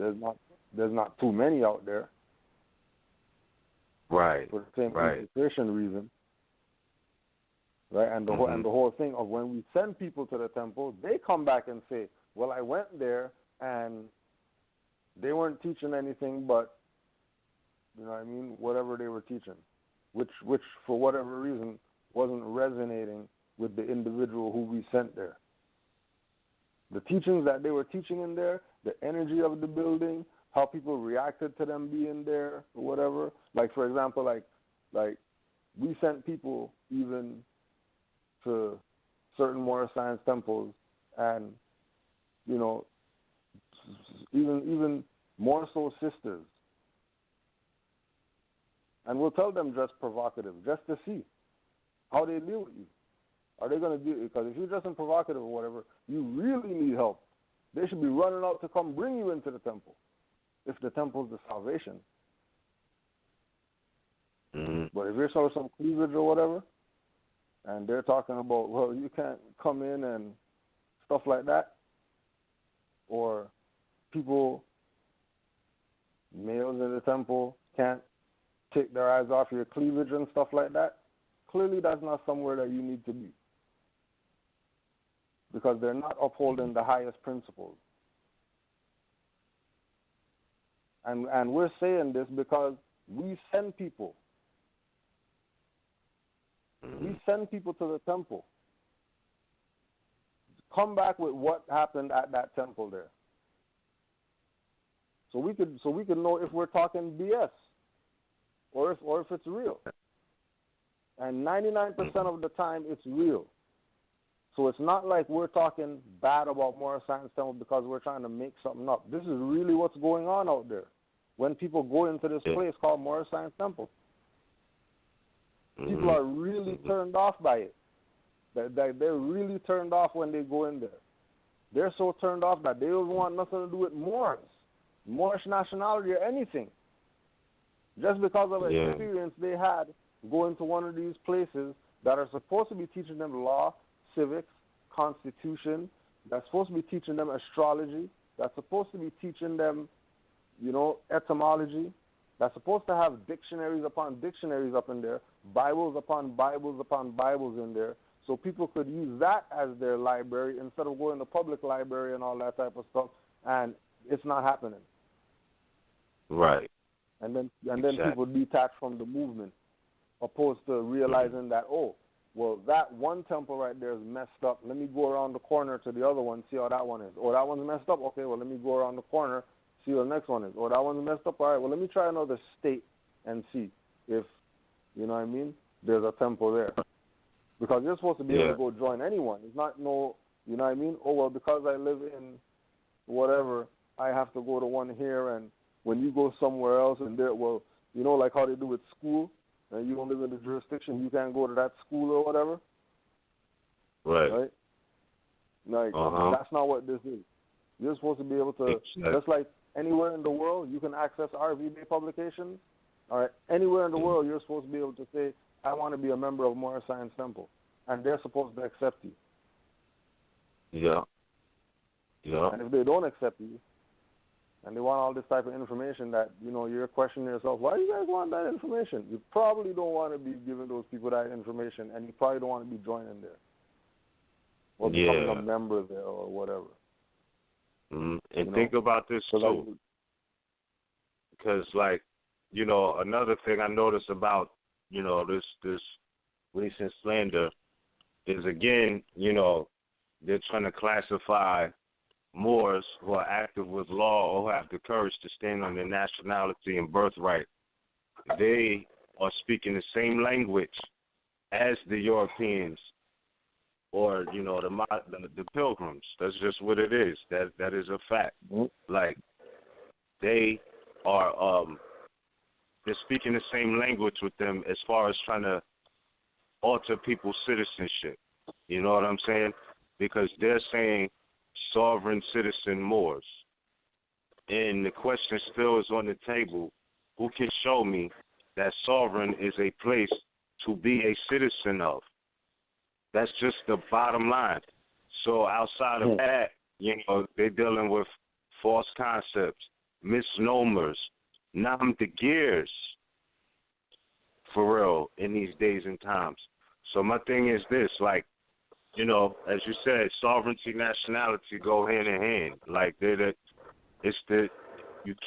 There's not too many out there. Right. For the same Right. infiltration reason. Right? And the whole thing of when we send people to the temple, they come back and say, well, I went there and they weren't teaching anything but, you know what I mean, whatever they were teaching, which for whatever reason wasn't resonating with the individual who we sent there. The teachings that they were teaching in there, the energy of the building, how people reacted to them being there or whatever. Like, for example, like we sent people even to certain Moorish Science temples, and, you know, even more so sisters. And we'll tell them just provocative, just to see how they deal with you. Are they going to do it? Because if you're dressing provocative or whatever, you really need help. They should be running out to come bring you into the temple, if the temple's the salvation. Mm-hmm. But if you're showing some cleavage or whatever, and they're talking about, well, you can't come in and stuff like that, or people, males in the temple, can't take their eyes off your cleavage and stuff like that, clearly that's not somewhere that you need to be, because they're not upholding the highest principles. And we're saying this because we send people. We send people to the temple. Come back with what happened at that temple there. So we could know if we're talking BS or if it's real. And 99% of the time it's real. So it's not like we're talking bad about Moorish Science Temple because we're trying to make something up. This is really what's going on out there when people go into this place called Moorish Science Temple. People are really turned off by it. They're really turned off when they go in there. They're so turned off that they don't want nothing to do with Moors, Moorish nationality or anything. Just because of an experience they had going to one of these places that are supposed to be teaching them law, civics, constitution, that's supposed to be teaching them astrology, that's supposed to be teaching them, you know, etymology, that's supposed to have dictionaries upon dictionaries up in there, Bibles upon Bibles upon Bibles in there, so people could use that as their library instead of going to public library and all that type of stuff, and it's not happening. Right. And then people detach from the movement, opposed to realizing that, oh, well, that one temple right there is messed up. Let me go around the corner to the other one, see how that one is. Oh, that one's messed up? Okay, well, let me go around the corner, see what the next one is. Oh, that one's messed up? All right, well, let me try another state and see if, you know what I mean, there's a temple there. Because you're supposed to be able to go join anyone. It's not no, you know what I mean? Oh, well, because I live in whatever, I have to go to one here, and when you go somewhere else and there, well, you know, like how they do with school, and you don't live in the jurisdiction, you can't go to that school or whatever. Right. Like, that's not what this is. You're supposed to be able to, just like anywhere in the world, you can access RVD publications. All right, anywhere in the world, you're supposed to be able to say, I want to be a member of Moorish Science Temple, and they're supposed to accept you. Yeah. And if they don't accept you, and they want all this type of information that, you know, you're questioning yourself, why do you guys want that information? You probably don't want to be giving those people that information, and you probably don't want to be joining there or becoming a member there or whatever. And think about this, too. Because, like, you know, another thing I noticed about, you know, this recent slander is, again, you know, they're trying to classify Moors who are active with law or who have the courage to stand on their nationality and birthright. They are speaking the same language as the Europeans or, you know, the Pilgrims. That's just what it is. That is a fact. Like, they are they're speaking the same language with them as far as trying to alter people's citizenship. You know what I'm saying? Because they're saying sovereign citizen Moors. And the question still is on the table, who can show me that sovereign is a place to be a citizen of? That's just the bottom line. So outside of that, you know, they're dealing with false concepts, misnomers, nam the gears, for real, in these days and times. So my thing is this, like, you know, as you said, sovereignty, nationality go hand in hand. Like, you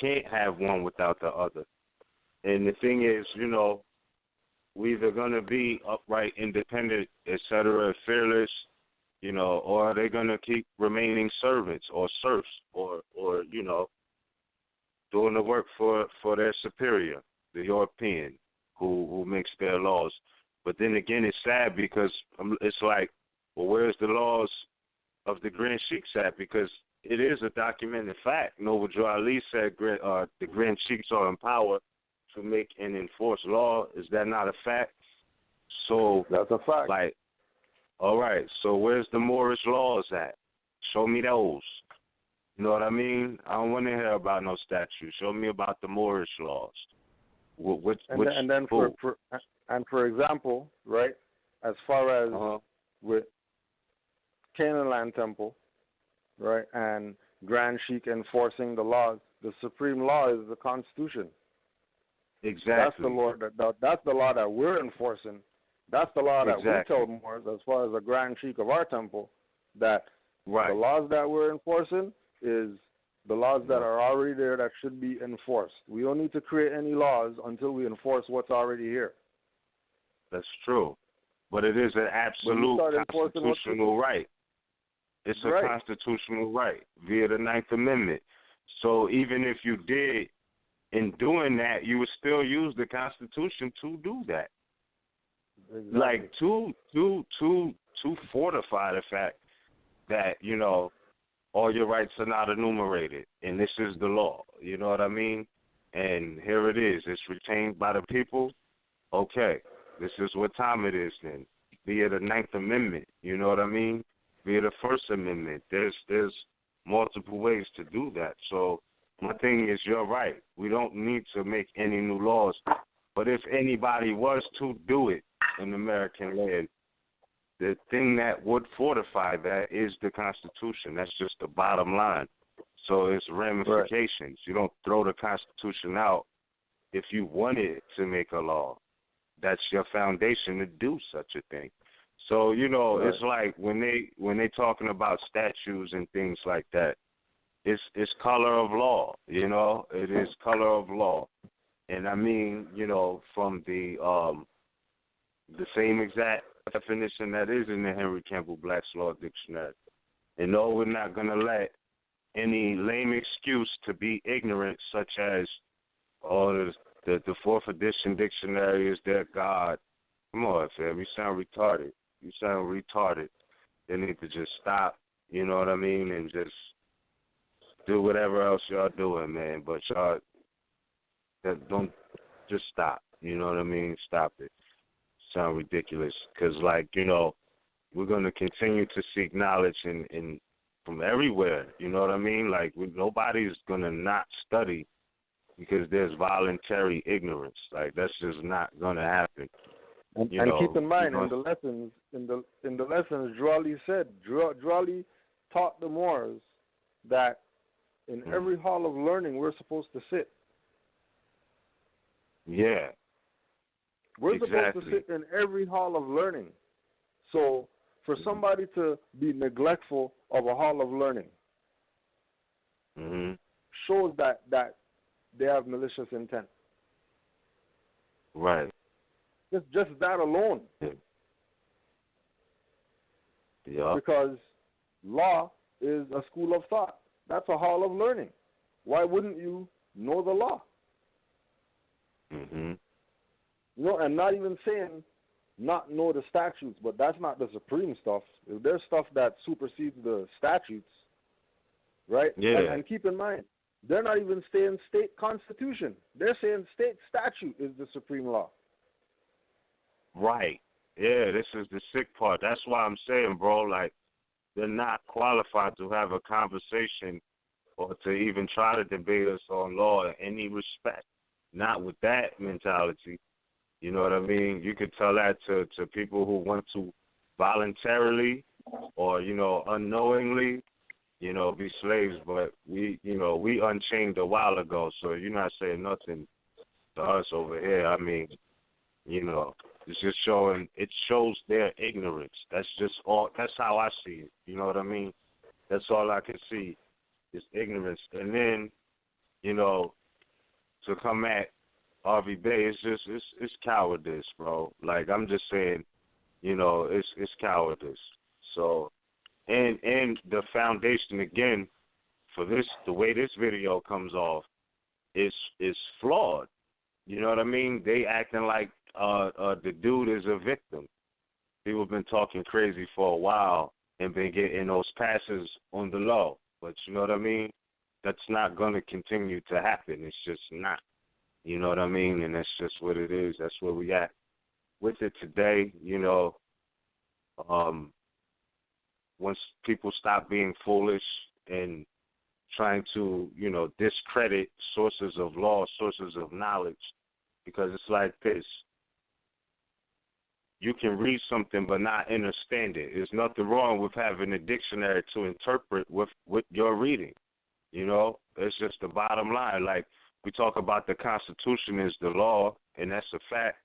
can't have one without the other. And the thing is, you know, we either going to be upright, independent, etc., fearless, you know, or are they going to keep remaining servants or serfs or you know, doing the work for their superior, the European, who makes their laws. But then again, it's sad because it's like, well, where's the laws of the Grand Sheiks at? Because it is a documented fact. Noble Drew Ali said the Grand Sheiks are in power to make and enforce law. Is that not a fact? So that's a fact. Like, all right, so where's the Moorish laws at? Show me those. You know what I mean? I don't want to hear about no statues. Show me about the Moorish laws. For example, right, as far as with Canaanland Temple, right, and Grand Sheik enforcing the laws, the supreme law is the Constitution. Exactly. That's the law that's the law that we're enforcing. That's the law that we tell Moors, as far as the Grand Sheik of our temple, that the laws that we're enforcing is the laws that are already there that should be enforced. We don't need to create any laws until we enforce what's already here. That's true. But it is an absolute constitutional right. It's a constitutional right via the Ninth Amendment. So even if you did, in doing that, you would still use the Constitution to do that. Exactly. Like to fortify the fact that, you know, all your rights are not enumerated, and this is the law. You know what I mean? And here it is. It's retained by the people. Okay, this is what time it is then. Via the Ninth Amendment, you know what I mean? Via the First Amendment. There's multiple ways to do that. So my thing is, you're right. We don't need to make any new laws. But if anybody was to do it in American land, the thing that would fortify that is the Constitution. That's just the bottom line. So it's ramifications. Right. You don't throw the Constitution out if you wanted to make a law. That's your foundation to do such a thing. So, you know, It's like when they talking about statues and things like that, it's color of law, you know. It is color of law. And I mean, you know, from the same exact definition that is in the Henry Campbell Black's Law Dictionary. And no, we're not going to let any lame excuse to be ignorant, such as, the fourth edition dictionary is their God. Come on, fam, you sound retarded. You sound retarded. They need to just stop, you know what I mean, and just do whatever else y'all doing, man. But y'all, don't just stop. You know what I mean? Stop it. Sound ridiculous. Because, like, you know, we're going to continue to seek knowledge in from everywhere. You know what I mean? Like, nobody's going to not study because there's voluntary ignorance. Like, that's just not going to happen. And keep in mind, in the lessons, Drew Ali said, Drew Ali taught the Moors that in every hall of learning we're supposed to sit. Yeah. We're supposed to sit in every hall of learning. So for somebody to be neglectful of a hall of learning shows that they have malicious intent. Right. Just that alone. Yeah. Because law is a school of thought. That's a hall of learning. Why wouldn't you know the law? Mm-hmm. You know, and not even saying not know the statutes, but that's not the supreme stuff. If there's stuff that supersedes the statutes, right? Yeah. And keep in mind, they're not even saying state constitution. They're saying state statute is the supreme law. Right. Yeah, this is the sick part. That's why I'm saying, bro, like, they're not qualified to have a conversation or to even try to debate us on law in any respect. Not with that mentality. You know what I mean? You could tell that to people who want to voluntarily or, unknowingly, be slaves, but we unchained a while ago, so you're not saying nothing to us over here. I mean, it's just it shows their ignorance. That's just all, that's how I see it. You know what I mean? That's all I can see is ignorance. And then, to come at Harvey Bay, it's cowardice, bro. Like, I'm just saying, it's cowardice. So, and the foundation, again, for this, the way this video comes off is flawed. You know what I mean? They acting like the dude is a victim. People have been talking crazy for a while and been getting those passes on the low. But you know what I mean? That's not going to continue to happen. It's just not. You know what I mean? And that's just what it is. That's where we at with it today. Once people stop being foolish and trying to, discredit sources of law, sources of knowledge, because it's like this. You can read something but not understand it. There's nothing wrong with having a dictionary to interpret what you're reading. It's just the bottom line. Like, we talk about the Constitution is the law, and that's a fact.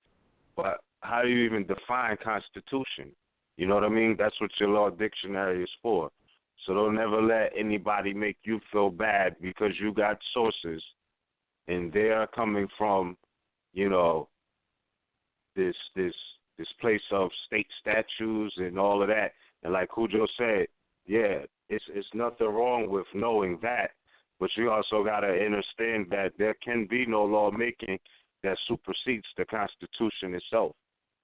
But how do you even define Constitution? You know what I mean? That's what your law dictionary is for. So don't never let anybody make you feel bad because you got sources, and they are coming from, this place of state statutes and all of that. And like Cujo said, yeah, it's nothing wrong with knowing that, but you also got to understand that there can be no lawmaking that supersedes the Constitution itself.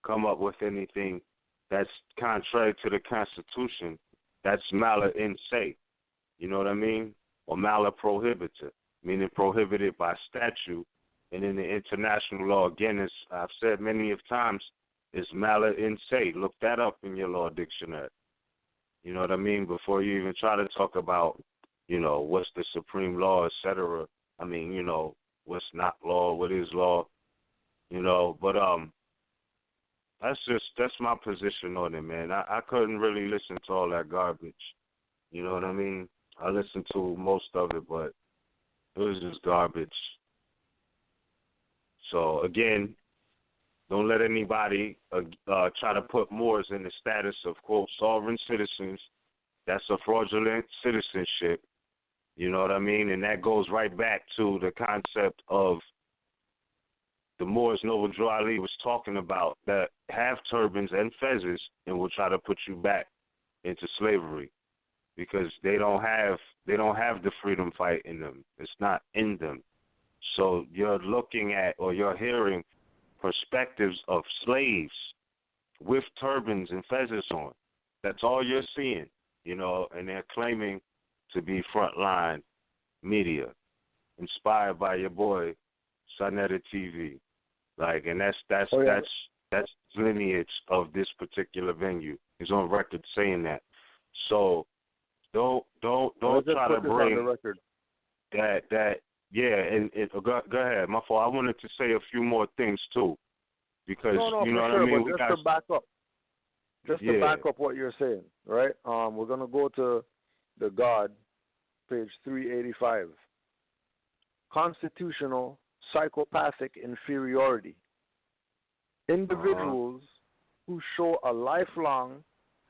Come up with anything that's contrary to the Constitution, that's mala in se. You know what I mean? Or mala prohibited, meaning prohibited by statute. And in the international law, again, as I've said many of times, is mala in se. Look that up in your law dictionary. You know what I mean? Before you even try to talk about, what's the supreme law, et cetera. I mean, what's not law, what is law, but that's my position on it, man. I couldn't really listen to all that garbage. You know what I mean? I listened to most of it, but it was just garbage. So, again, don't let anybody try to put Moors in the status of, quote, sovereign citizens. That's a fraudulent citizenship. You know what I mean? And that goes right back to the concept of the Moors Noble Drew Ali was talking about, that have turbans and fezzes and will try to put you back into slavery because they don't have the freedom fight in them. It's not in them. So you're looking at or you're hearing perspectives of slaves with turbans and fezzes on. That's all you're seeing, and they're claiming to be frontline media, inspired by your boy, Sonetta TV. Like, and that's lineage of this particular venue. He's on record saying that. So don't try to bring that. Yeah, and go ahead. My fault. I wanted to say a few more things too, because you know what I mean. Just to back up, to back up what you're saying, right? We're gonna go to the God, page 385. Constitutional psychopathic inferiority. Individuals who show a lifelong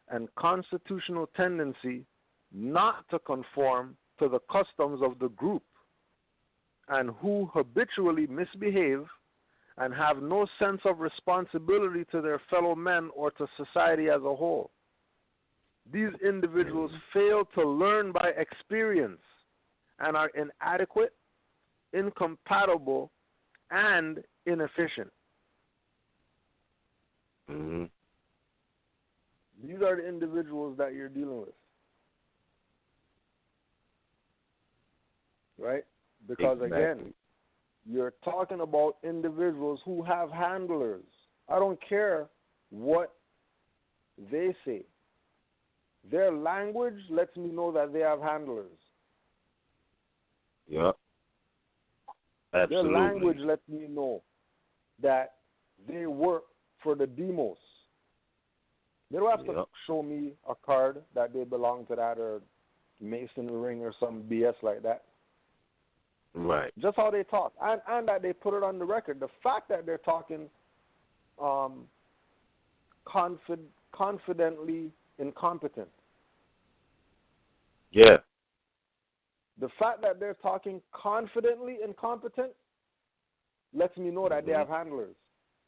and constitutional tendency not to conform to the customs of the group, and who habitually misbehave and have no sense of responsibility to their fellow men or to society as a whole. These individuals fail to learn by experience and are inadequate, incompatible, and inefficient. Mm-hmm. These are the individuals that you're dealing with. Right? Because again, you're talking about individuals who have handlers. I don't care what they say. Their language lets me know that they have handlers. Yep. Absolutely. Their language lets me know that they work for the demos. They don't have to show me a card that they belong to that or Mason ring or some BS like that. Right. Just how they talk. And that they put it on the record. The fact that they're talking confidently incompetent. Yeah. The fact that they're talking confidently incompetent lets me know that they have handlers.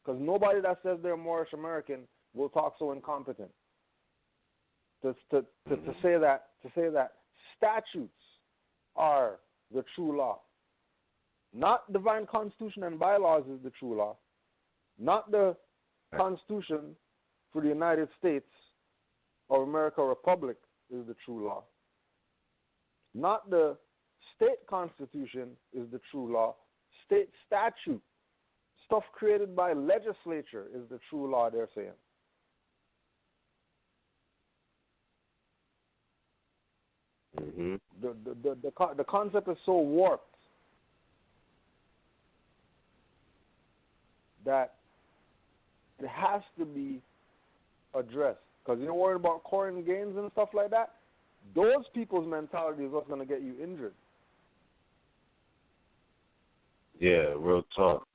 Because nobody that says they're Moorish American will talk so incompetent. To say that statutes are the true law. Not divine constitution and bylaws is the true law. Not the Constitution for the United States of America Republic is the true law. Not the state constitution is the true law. State statute, stuff created by legislature, is the true law, they're saying. Mm-hmm. The concept is so warped that it has to be addressed. Because you're worried about coin gains and stuff like that. Those people's mentality is what's going to get you injured. Yeah, real talk.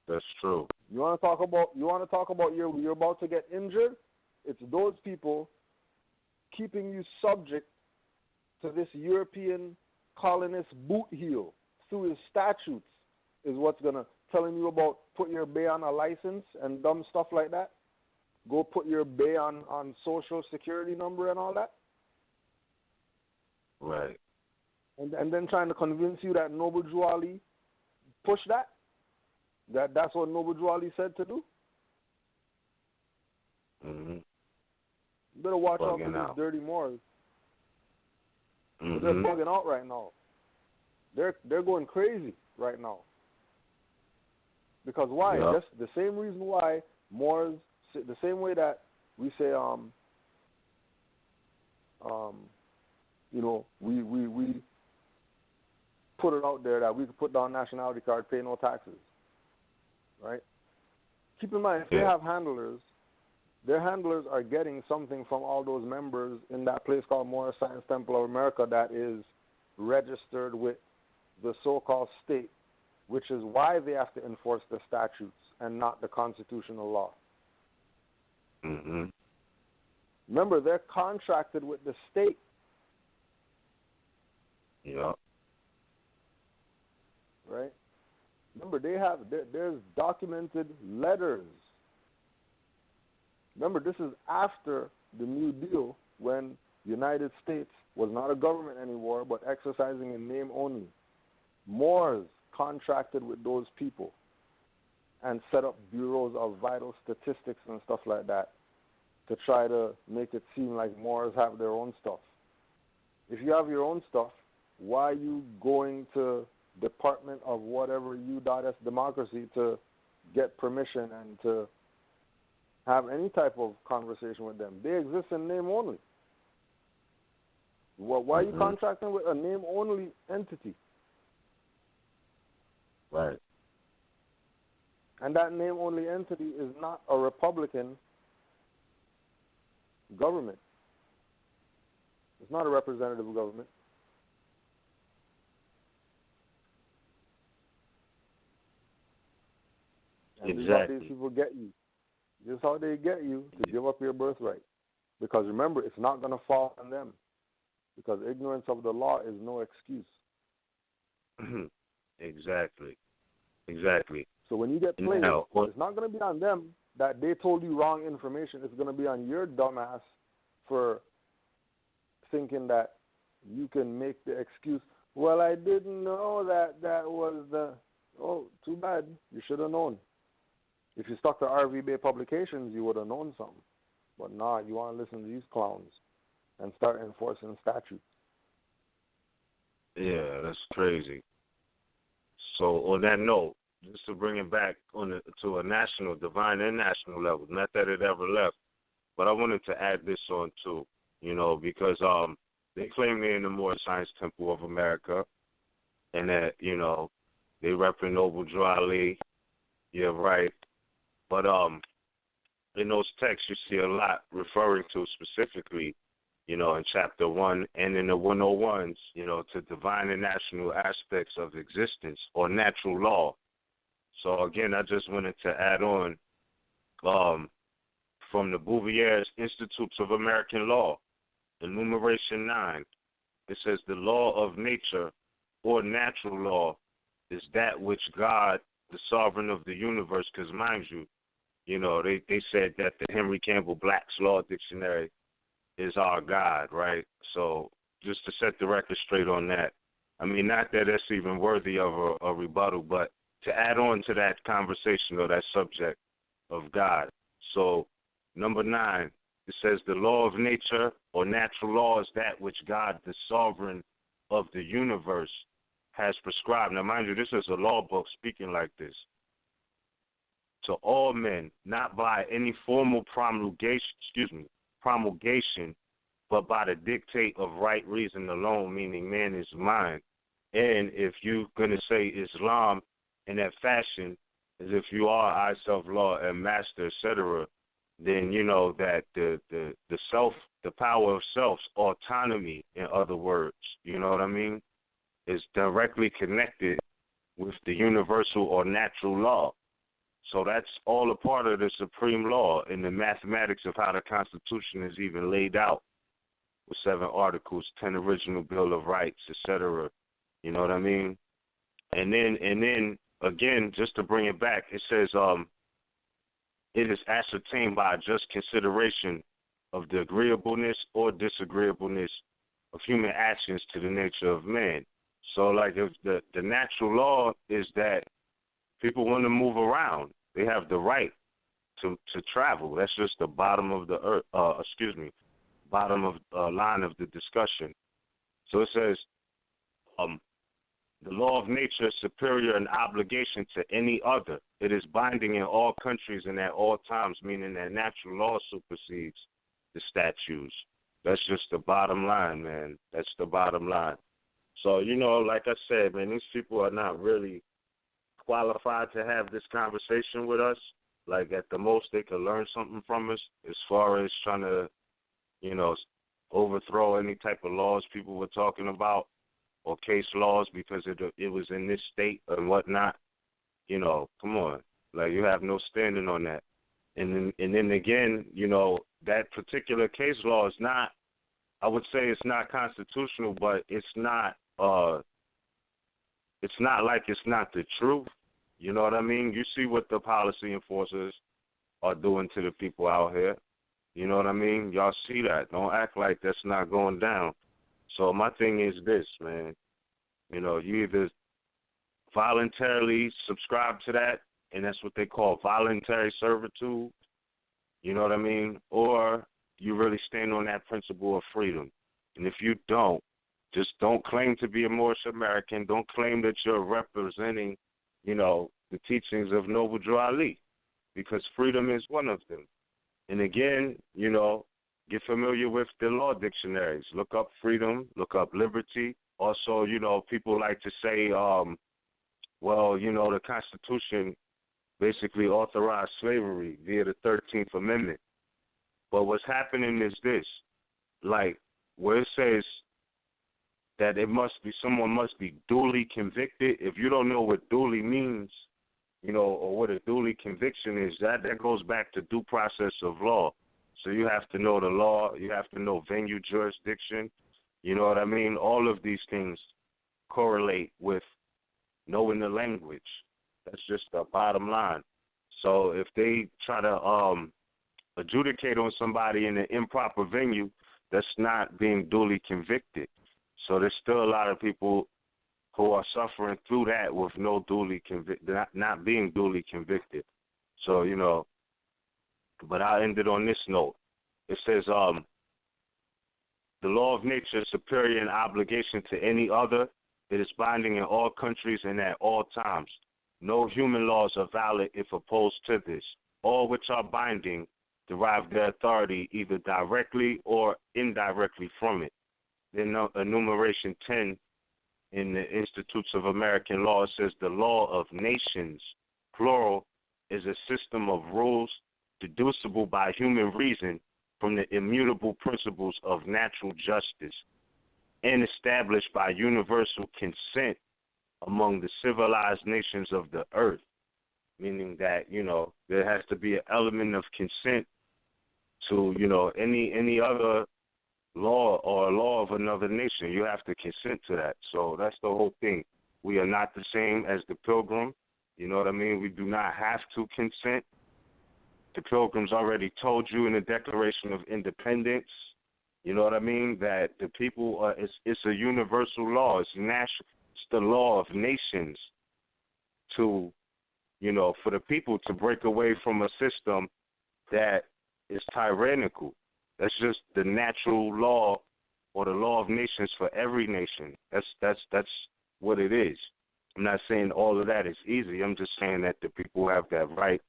That's true. You want to talk about you're about to get injured? It's those people keeping you subject to this European colonist boot heel through his statutes is what's going to telling you about put your bay on a license and dumb stuff like that. Go put your bay on social security number and all that. Right. And then trying to convince you that Noble Drew Ali pushed that. That's what Noble Drew Ali said to do. Mm-hmm. You better watch out for Bugging these dirty Moors. Mm-hmm. They're bugging out right now. They're going crazy right now. Because why? Yep. Just the same reason why Moors, the same way that we say, we put it out there that we could put down nationality card, pay no taxes, right? Keep in mind, if they have handlers, their handlers are getting something from all those members in that place called Moorish Science Temple of America that is registered with the so-called state, which is why they have to enforce the statutes and not the constitutional law. Mm-hmm. Remember, they're contracted with the state. Yeah. Right? Remember, there's documented letters. Remember, this is after the New Deal when the United States was not a government anymore, but exercising in name only. Moors contracted with those people and set up bureaus of vital statistics and stuff like that to try to make it seem like Moors have their own stuff. If you have your own stuff, why are you going to Department of whatever U.S. democracy to get permission and to have any type of conversation with them? They exist in name only. Why are you contracting with a name only entity? Right. And that name only entity is not a Republican government. It's not a representative government. And exactly. This is how these people get you. This is how they get you to give up your birthright. Because remember, it's not going to fall on them. Because ignorance of the law is no excuse. Exactly. So when you get played, it's not going to be on them that they told you wrong information. It's going to be on your dumbass for thinking that you can make the excuse, well, I didn't know that was the... Oh, too bad. You should have known. If you stuck to RV Bay Publications, you would have known something. But nah, you want to listen to these clowns and start enforcing statutes. Yeah, that's crazy. So on that note, just to bring it back to a national, divine and national level, not that it ever left, But I wanted to add this on too, because they claim they're in the Moorish Science Temple of America, and that they repping Noble Drew Ali. Yeah, right. But in those texts, you see a lot referring to specifically, in chapter 1 and in the 101s, to divine and national aspects of existence or natural law. So again, I just wanted to add on from the Bouvier's Institutes of American Law, enumeration 9. It says the law of nature or natural law is that which God, the sovereign of the universe, because mind you, they said that the Henry Campbell Black's Law Dictionary is our God, right? So just to set the record straight on that. I mean, not that it's even worthy of a rebuttal, but to add on to that conversation or that subject of God. So number 9, it says the law of nature or natural law is that which God, the sovereign of the universe, has prescribed. Now, mind you, this is a law book speaking like this. To all men, not by any formal promulgation, but by the dictate of right reason alone, meaning man is mind. And if you're going to say Islam in that fashion, as if you are I, self-law, and master, etc., then you know that the self, the power of self's autonomy, in other words, you know what I mean, is directly connected with the universal or natural law. So that's all a part of the supreme law in the mathematics of how the Constitution is even laid out, with 7 articles, 10 original Bill of Rights, etc. You know what I mean? And then again, just to bring it back, it says it is ascertained by just consideration of the agreeableness or disagreeableness of human actions to the nature of man. So, like, if the natural law is that people want to move around, they have the right to travel. That's just the bottom of the earth. Bottom of line of the discussion. So it says, the law of nature is superior in obligation to any other. It is binding in all countries and at all times, meaning that natural law supersedes the statutes. That's just the bottom line, man. That's the bottom line. So, like I said, man, these people are not really qualified to have this conversation with us. Like, at the most, they could learn something from us as far as trying to, overthrow any type of laws people were talking about or case laws because it was in this state and whatnot. Come on. Like, you have no standing on that. And then again, that particular case law is not, I would say it's not constitutional, but it's not like it's not the truth. You know what I mean? You see what the policy enforcers are doing to the people out here. You know what I mean? Y'all see that. Don't act like that's not going down. So my thing is this, man. You either voluntarily subscribe to that, and that's what they call voluntary servitude. You know what I mean? Or you really stand on that principle of freedom. And if you don't, just don't claim to be a Moorish American. Don't claim that you're representing, the teachings of Noble Drew Ali, because freedom is one of them. And again, get familiar with the law dictionaries. Look up freedom, look up liberty. Also, people like to say, the Constitution basically authorized slavery via the 13th Amendment. But what's happening is this, like, where it says that someone must be duly convicted. If you don't know what duly means, or what a duly conviction is, that goes back to due process of law. So you have to know the law, you have to know venue jurisdiction, you know what I mean? All of these things correlate with knowing the language. That's just the bottom line. So if they try to adjudicate on somebody in an improper venue, that's not being duly convicted. So there's still a lot of people who are suffering through that with no duly not being duly convicted. So, but I'll end it on this note. It says, the law of nature is superior in obligation to any other. It is binding in all countries and at all times. No human laws are valid if opposed to this. All which are binding derive their authority either directly or indirectly from it. Then enumeration 10 in the Institutes of American Law says the law of nations, plural, is a system of rules deducible by human reason from the immutable principles of natural justice and established by universal consent among the civilized nations of the earth, meaning that, there has to be an element of consent to, any other law or a law of another nation. You have to consent to that. So that's the whole thing. We are not the same as the Pilgrim. You know what I mean? We do not have to consent. The Pilgrims already told you in the Declaration of Independence, you know what I mean, that the people, it's a universal law. It's national. It's the law of nations to, for the people to break away from a system that is tyrannical. That's just the natural law or the law of nations for every nation. That's what it is. I'm not saying all of that is easy. I'm just saying that the people have that right.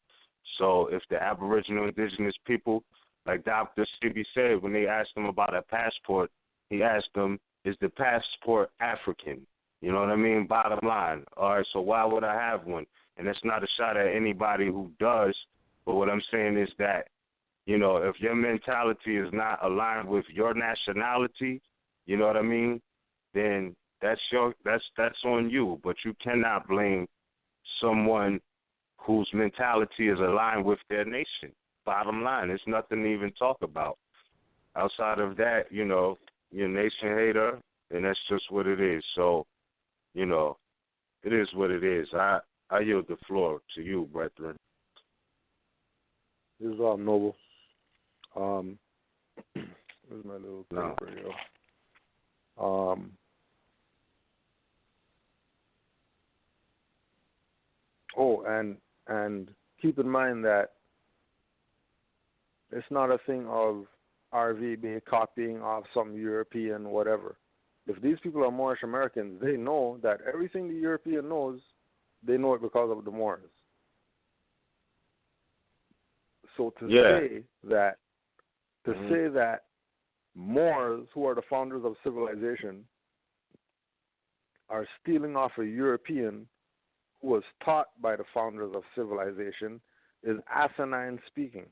So if the Aboriginal indigenous people, like Dr. Sebi said, when they asked him about a passport, he asked them, is the passport African? You know what I mean? Bottom line. All right, so why would I have one? And that's not a shot at anybody who does, but what I'm saying is that, if your mentality is not aligned with your nationality, you know what I mean, then that's on you. But you cannot blame someone whose mentality is aligned with their nation. Bottom line, it's nothing to even talk about. Outside of that, you're a nation hater, and that's just what it is. So, it is what it is. I yield the floor to you, brethren. This is Noble. Where's my little paper, yo? And keep in mind that it's not a thing of RVB copying off some European whatever. If these people are Moorish Americans, they know that everything the European knows, they know it because of the Moors. So to say that Moors, who are the founders of civilization, are stealing off a European who was taught by the founders of civilization is asinine speaking.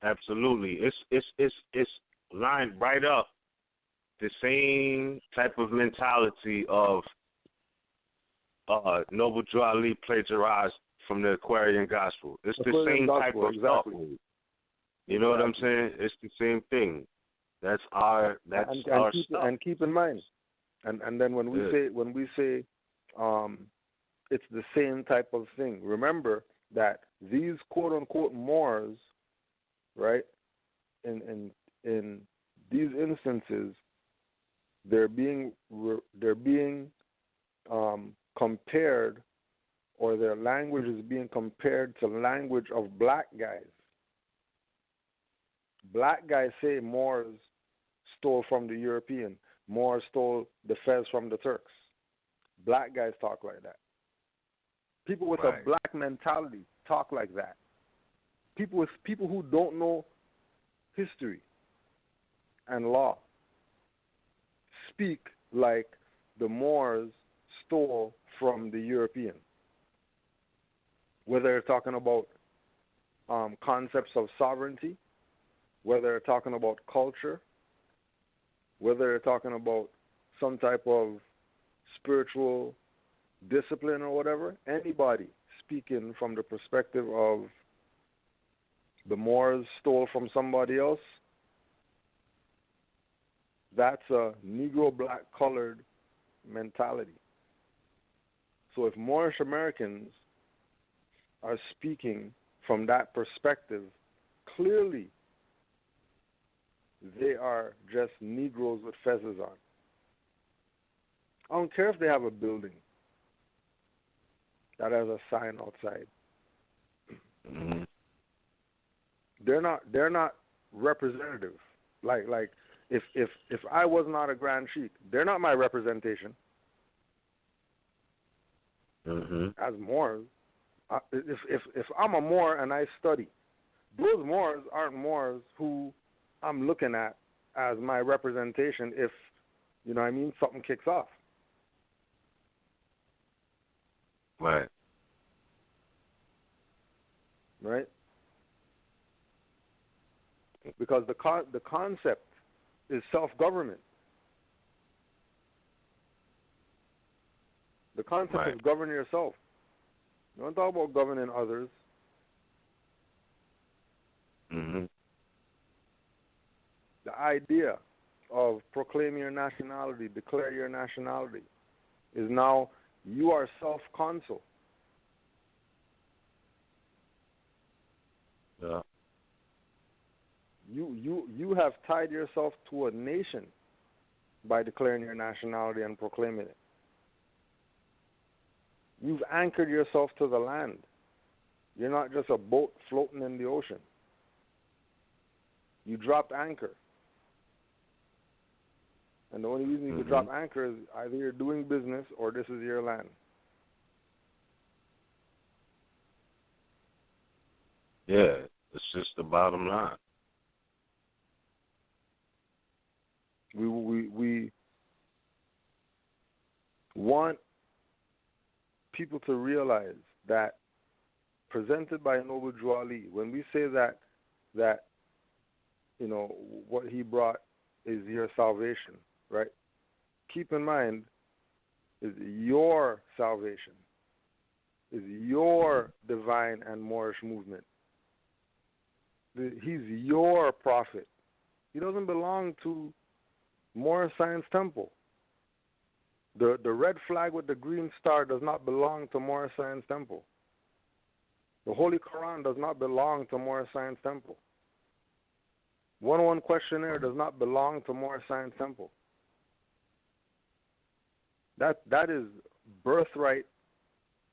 Absolutely. It's lined right up the same type of mentality of Noble Drew Ali plagiarized from the Aquarian Gospel. It's the same type of stuff. You know what I'm saying? It's the same thing. That's our stuff. And keep in mind, and then when we say it's the same type of thing, remember that these quote unquote Moors, right? In these instances, they're being compared, or their language is being compared to language of black guys. Black guys say Moors stole from the European. Moors stole the fez from the Turks. Black guys talk like that. People with a black mentality talk like that. People who don't know history and law speak like the Moors stole from the European. Whether they're talking about concepts of sovereignty, whether they're talking about culture, whether they're talking about some type of spiritual discipline or whatever, anybody speaking from the perspective of the Moors stole from somebody else, that's a Negro black colored mentality. So if Moorish Americans are speaking from that perspective, clearly they are just Negroes with fezzes on. I don't care if they have a building that has a sign outside. Mm-hmm. They're not representative. Like if I was not a Grand Sheik, they're not my representation. Mm-hmm. As Moors, if I'm a Moor and I study, those Moors aren't Moors who I'm looking at as my representation if, you know what I mean, something kicks off. Right. Right? Because the concept is self-government. The concept is govern yourself. Don't talk about governing others. Mm-hmm. The idea of proclaim your nationality, declare your nationality, is now you are self-consul. Yeah. You have tied yourself to a nation by declaring your nationality and proclaiming it. You've anchored yourself to the land. You're not just a boat floating in the ocean. You dropped anchor. And the only reason you could drop anchor is either you're doing business or this is your land. Yeah, it's just the bottom line. We want people to realize that, presented by Noble Drew Ali, when we say that you know what he brought is your salvation, right? Keep in mind, is your salvation, is your divine and Moorish movement. He's your prophet. He doesn't belong to Moorish Science Temple. The red flag with the green star does not belong to Moorish Science Temple. The Holy Quran does not belong to Moorish Science Temple. 101 questionnaire does not belong to Moorish Science Temple. That is birthright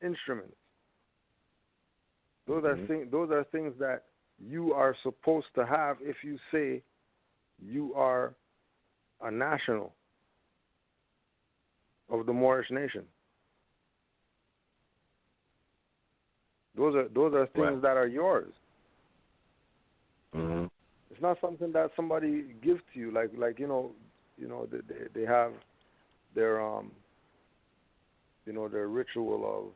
instruments. Those are things that you are supposed to have if you say you are a national of the Moorish nation. Those are things that are yours. Mm-hmm. It's not something that somebody gives to you. Like they have their their ritual of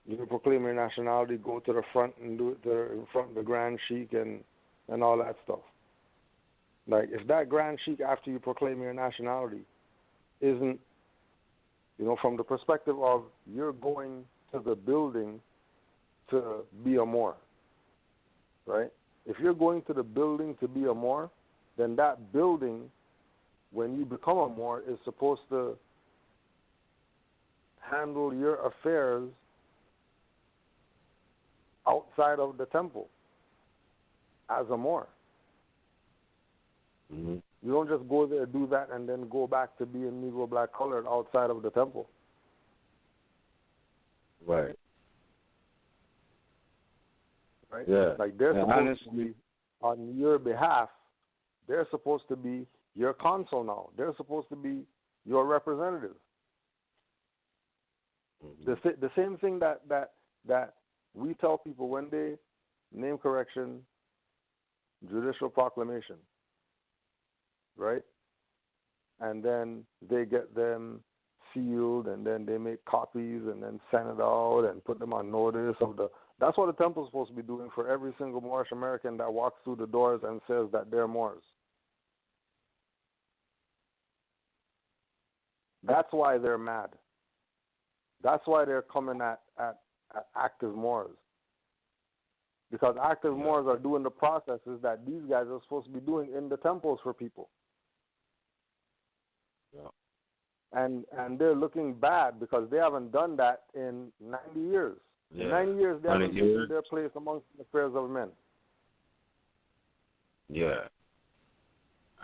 you proclaim your nationality, go to the front and do it in front of the Grand Sheikh and all that stuff. Like, if that Grand Sheikh, after you proclaim your nationality, isn't, from the perspective of you're going to the building to be a Moor, right? If you're going to the building to be a Moor, then that building, when you become a Moor, is supposed to handle your affairs outside of the temple as a Moor. Mm-hmm. You don't just go there, do that, and then go back to being Negro black colored outside of the temple. Right. Right? Yeah. Like, they're and supposed honestly, to be, on your behalf, they're supposed to be your consul now. They're supposed to be your representative. mm-hmm. The same thing that we tell people when they name correction, judicial proclamation, right? And then they get them sealed, and then they make copies and then send it out and put them on notice of the. That's what the temple's supposed to be doing for every single Moorish American that walks through the doors and says that they're Moors. That's why they're mad. That's why they're coming at active Moors. Because active Moors are doing the processes that these guys are supposed to be doing in the temples for people. Yeah. And they're looking bad because they haven't done that in 90 years. Yeah. In 90 years, they haven't taken their place amongst the affairs of men. Yeah.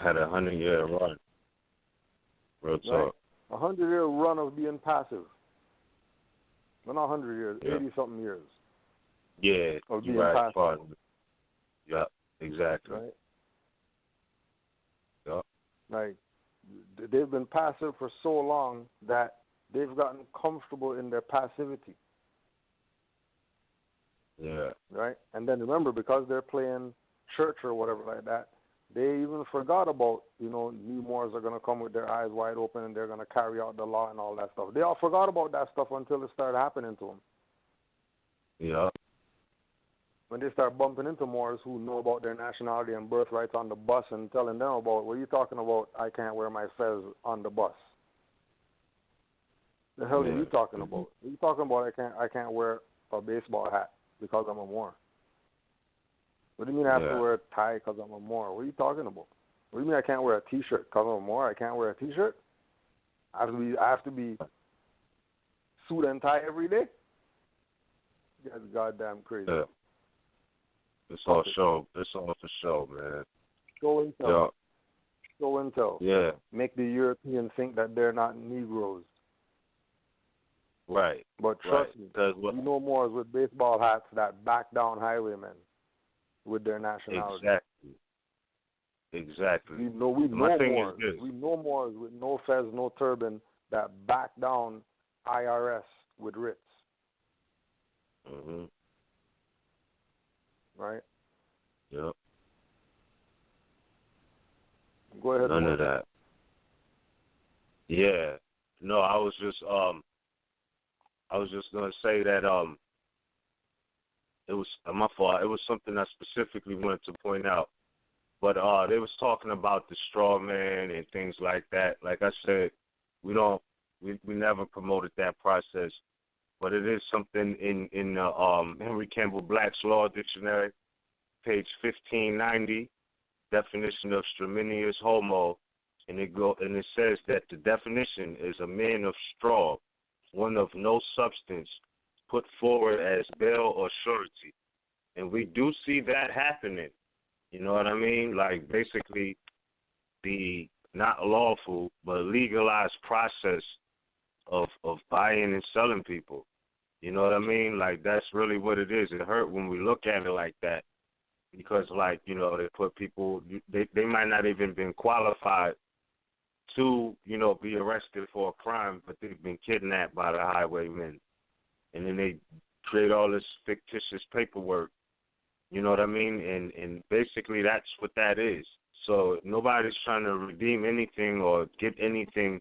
Had a 100-year run. Real talk. Right? 100-year run of being passive. Well, not 100 years, Yeah. 80-something years. Yeah. Of being You're right. passive. Yeah. Exactly. Right? Yeah. Like, they've been passive for so long that they've gotten comfortable in their passivity. Yeah. Right? And then remember, because they're playing church or whatever like that, they even forgot about, new Moors are going to come with their eyes wide open and they're going to carry out the law and all that stuff. They all forgot about that stuff until it started happening to them. Yeah. When they start bumping into Moors who know about their nationality and birthrights on the bus and telling them about, what are you talking about, I can't wear my fez on the bus? The hell are you talking about? What are you talking about I can't wear a baseball hat because I'm a Moor? What do you mean I have to wear a tie because I'm a Moor? What are you talking about? What do you mean I can't wear a T-shirt because I'm a Moor? I can't wear a T-shirt? I have to be suit and tie every day? That's goddamn crazy. Yeah. It's all show. It's all for show, man. Show and tell. Yeah. Show and tell. Yeah. Make the European think that they're not Negroes. Right. But trust me, you know Moors with baseball hats that back down highwaymen with their nationality. Exactly. We know Moors. We know Moors with no fez, no turban that back down IRS with writs. Mhm. Right? Yep. Go ahead. None of that. Yeah. No, I was just gonna say that it was my fault. It was something I specifically wanted to point out. But they was talking about the straw man and things like that. Like I said, we never promoted that process. But it is something in Henry Campbell Black's Law Dictionary, page 1590, definition of stramineus homo, and it says that the definition is a man of straw, one of no substance, put forward as bail or surety. And we do see that happening. You know what I mean? Like basically the not lawful but legalized process of buying and selling people. You know what I mean? Like that's really what it is. It hurt when we look at it like that. Because like, they put people they might not even been qualified to, be arrested for a crime, but they've been kidnapped by the highwaymen. And then they create all this fictitious paperwork. You know what I mean? And basically that's what that is. So nobody's trying to redeem anything or get anything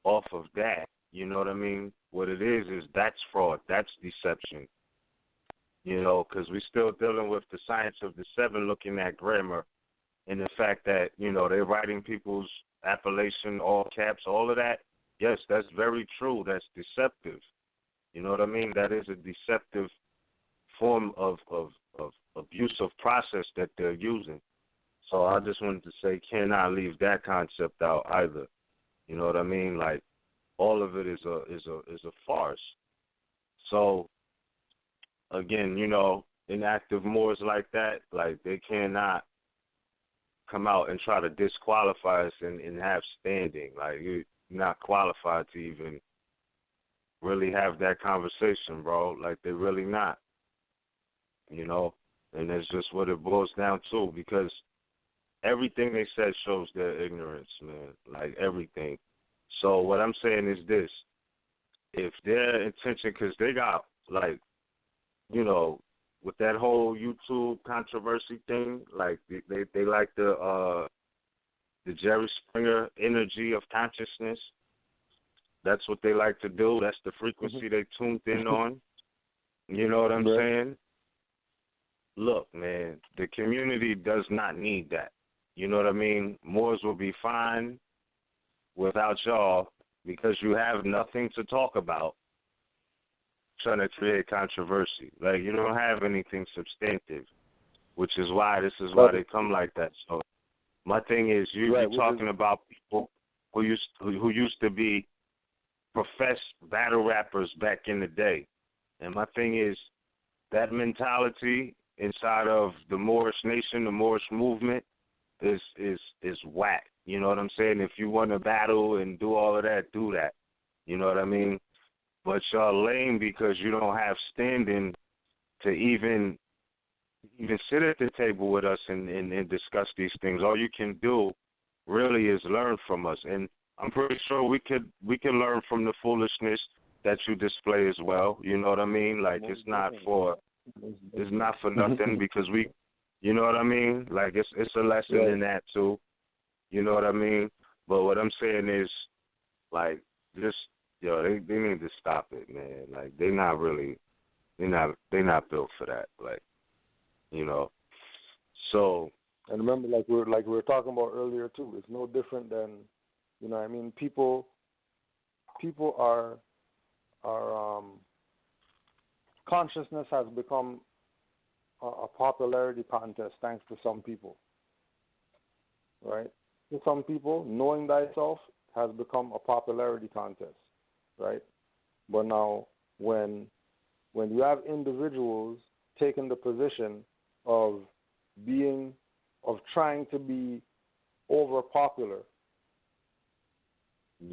off of that. You know what I mean? What it is that's fraud. That's deception. Because we're still dealing with the science of the seven, looking at grammar and the fact that, they're writing people's appellation, all caps, all of that. Yes, that's very true. That's deceptive. You know what I mean? That is a deceptive form of abusive process that they're using. So I just wanted to say, cannot leave that concept out either. You know what I mean? Like, all of it is a farce. So, again, inactive Moors like that, like they cannot come out and try to disqualify us and have standing. Like you're not qualified to even really have that conversation, bro. Like they're really not. And that's just what it boils down to, because everything they said shows their ignorance, man. Like everything. So what I'm saying is this: if their intention, because they got like, with that whole YouTube controversy thing, like they like the Jerry Springer energy of consciousness. That's what they like to do. That's the frequency they tuned in on. You know what I'm saying? Look, man, the community does not need that. You know what I mean? Moors will be fine without y'all because you have nothing to talk about trying to create controversy. Like, you don't have anything substantive, which is why they come like that. So my thing is, you're talking about people who used to be professed battle rappers back in the day. And my thing is, that mentality inside of the Moorish nation, the Moorish movement, is whack. You know what I'm saying? If you want to battle and do all of that, do that. You know what I mean? But y'all lame because you don't have standing to even sit at the table with us and discuss these things. All you can do really is learn from us. And I'm pretty sure we can learn from the foolishness that you display as well. You know what I mean? Like it's not for nothing because we, you know what I mean? Like it's a lesson in that too. You know what I mean? But what I'm saying is, like, just they need to stop it, man. Like they're not built for that. Like, you know. So. And remember, like we were talking about earlier too, it's no different than, you know what I mean, people are consciousness has become a popularity contest thanks to some people. Right? To some people, knowing thyself has become a popularity contest, right? But now when you have individuals taking the position of trying to be over popular,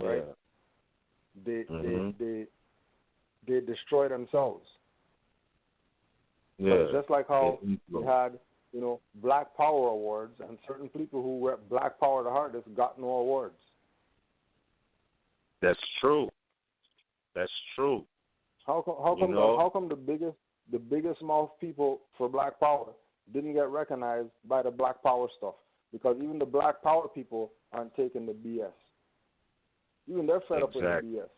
right? They destroy themselves. Yeah. But just like how we had, you know, Black Power awards, and certain people who were Black Power the hardest got no awards. That's true. How come the biggest mouth people for Black Power didn't get recognized by the Black Power stuff? Because even the Black Power people aren't taking the BS. Even they're fed up with the BS.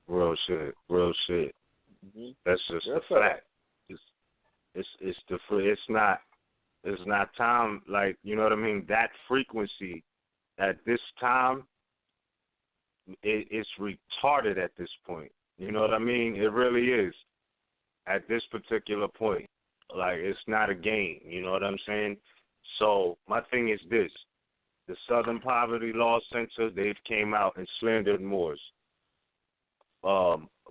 Real shit. Mm-hmm. That's just a fact. It's not time, like, you know what I mean? That frequency at this time, it's retarded at this point. You know what I mean? It really is at this particular point. Like, it's not a game. You know what I'm saying? So my thing is this. The Southern Poverty Law Center, they've came out and slandered Moors.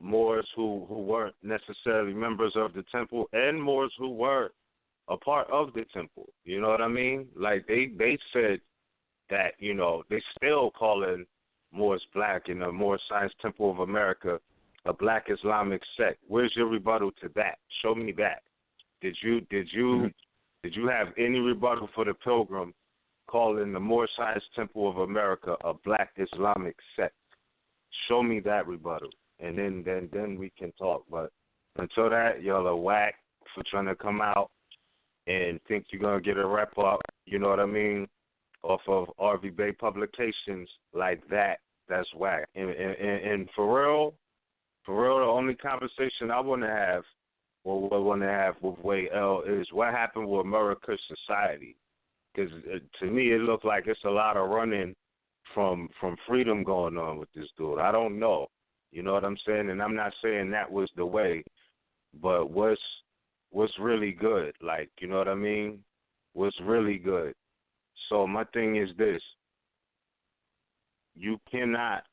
Moors who weren't necessarily members of the temple, and Moors who were a part of the temple. You know what I mean? Like they said that, you know, they still calling Moors black in the Moorish Science Temple of America a black Islamic sect. Where's your rebuttal to that? Show me that. Did you have any rebuttal for the Pilgrim calling the Moorish Science Temple of America a black Islamic sect? Show me that rebuttal, and then we can talk. But until that, y'all are whack for trying to come out and think you're going to get a rep up, you know what I mean, off of RV Bay Publications like that. That's whack. And for real, the only conversation I want to have, or what I want to have with Way L, is what happened with America's society. Because to me, it looked like it's a lot of running from freedom going on with this dude. I don't know. You know what I'm saying? And I'm not saying that was the way, but what's really good? Like, you know what I mean? What's really good? So my thing is this. You cannot,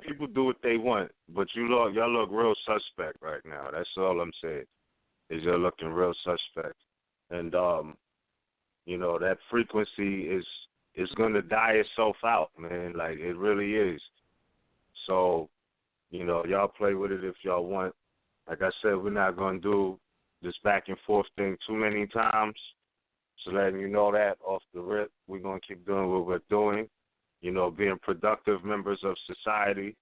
people do what they want, but y'all look real suspect right now. That's all I'm saying, is you're looking real suspect. And, you know, that frequency is going to die itself out, man. Like, it really is. So, you know, y'all play with it if y'all want. Like I said, we're not going to do this back and forth thing too many times. So letting you know that off the rip, we're going to keep doing what we're doing, you know, being productive members of society.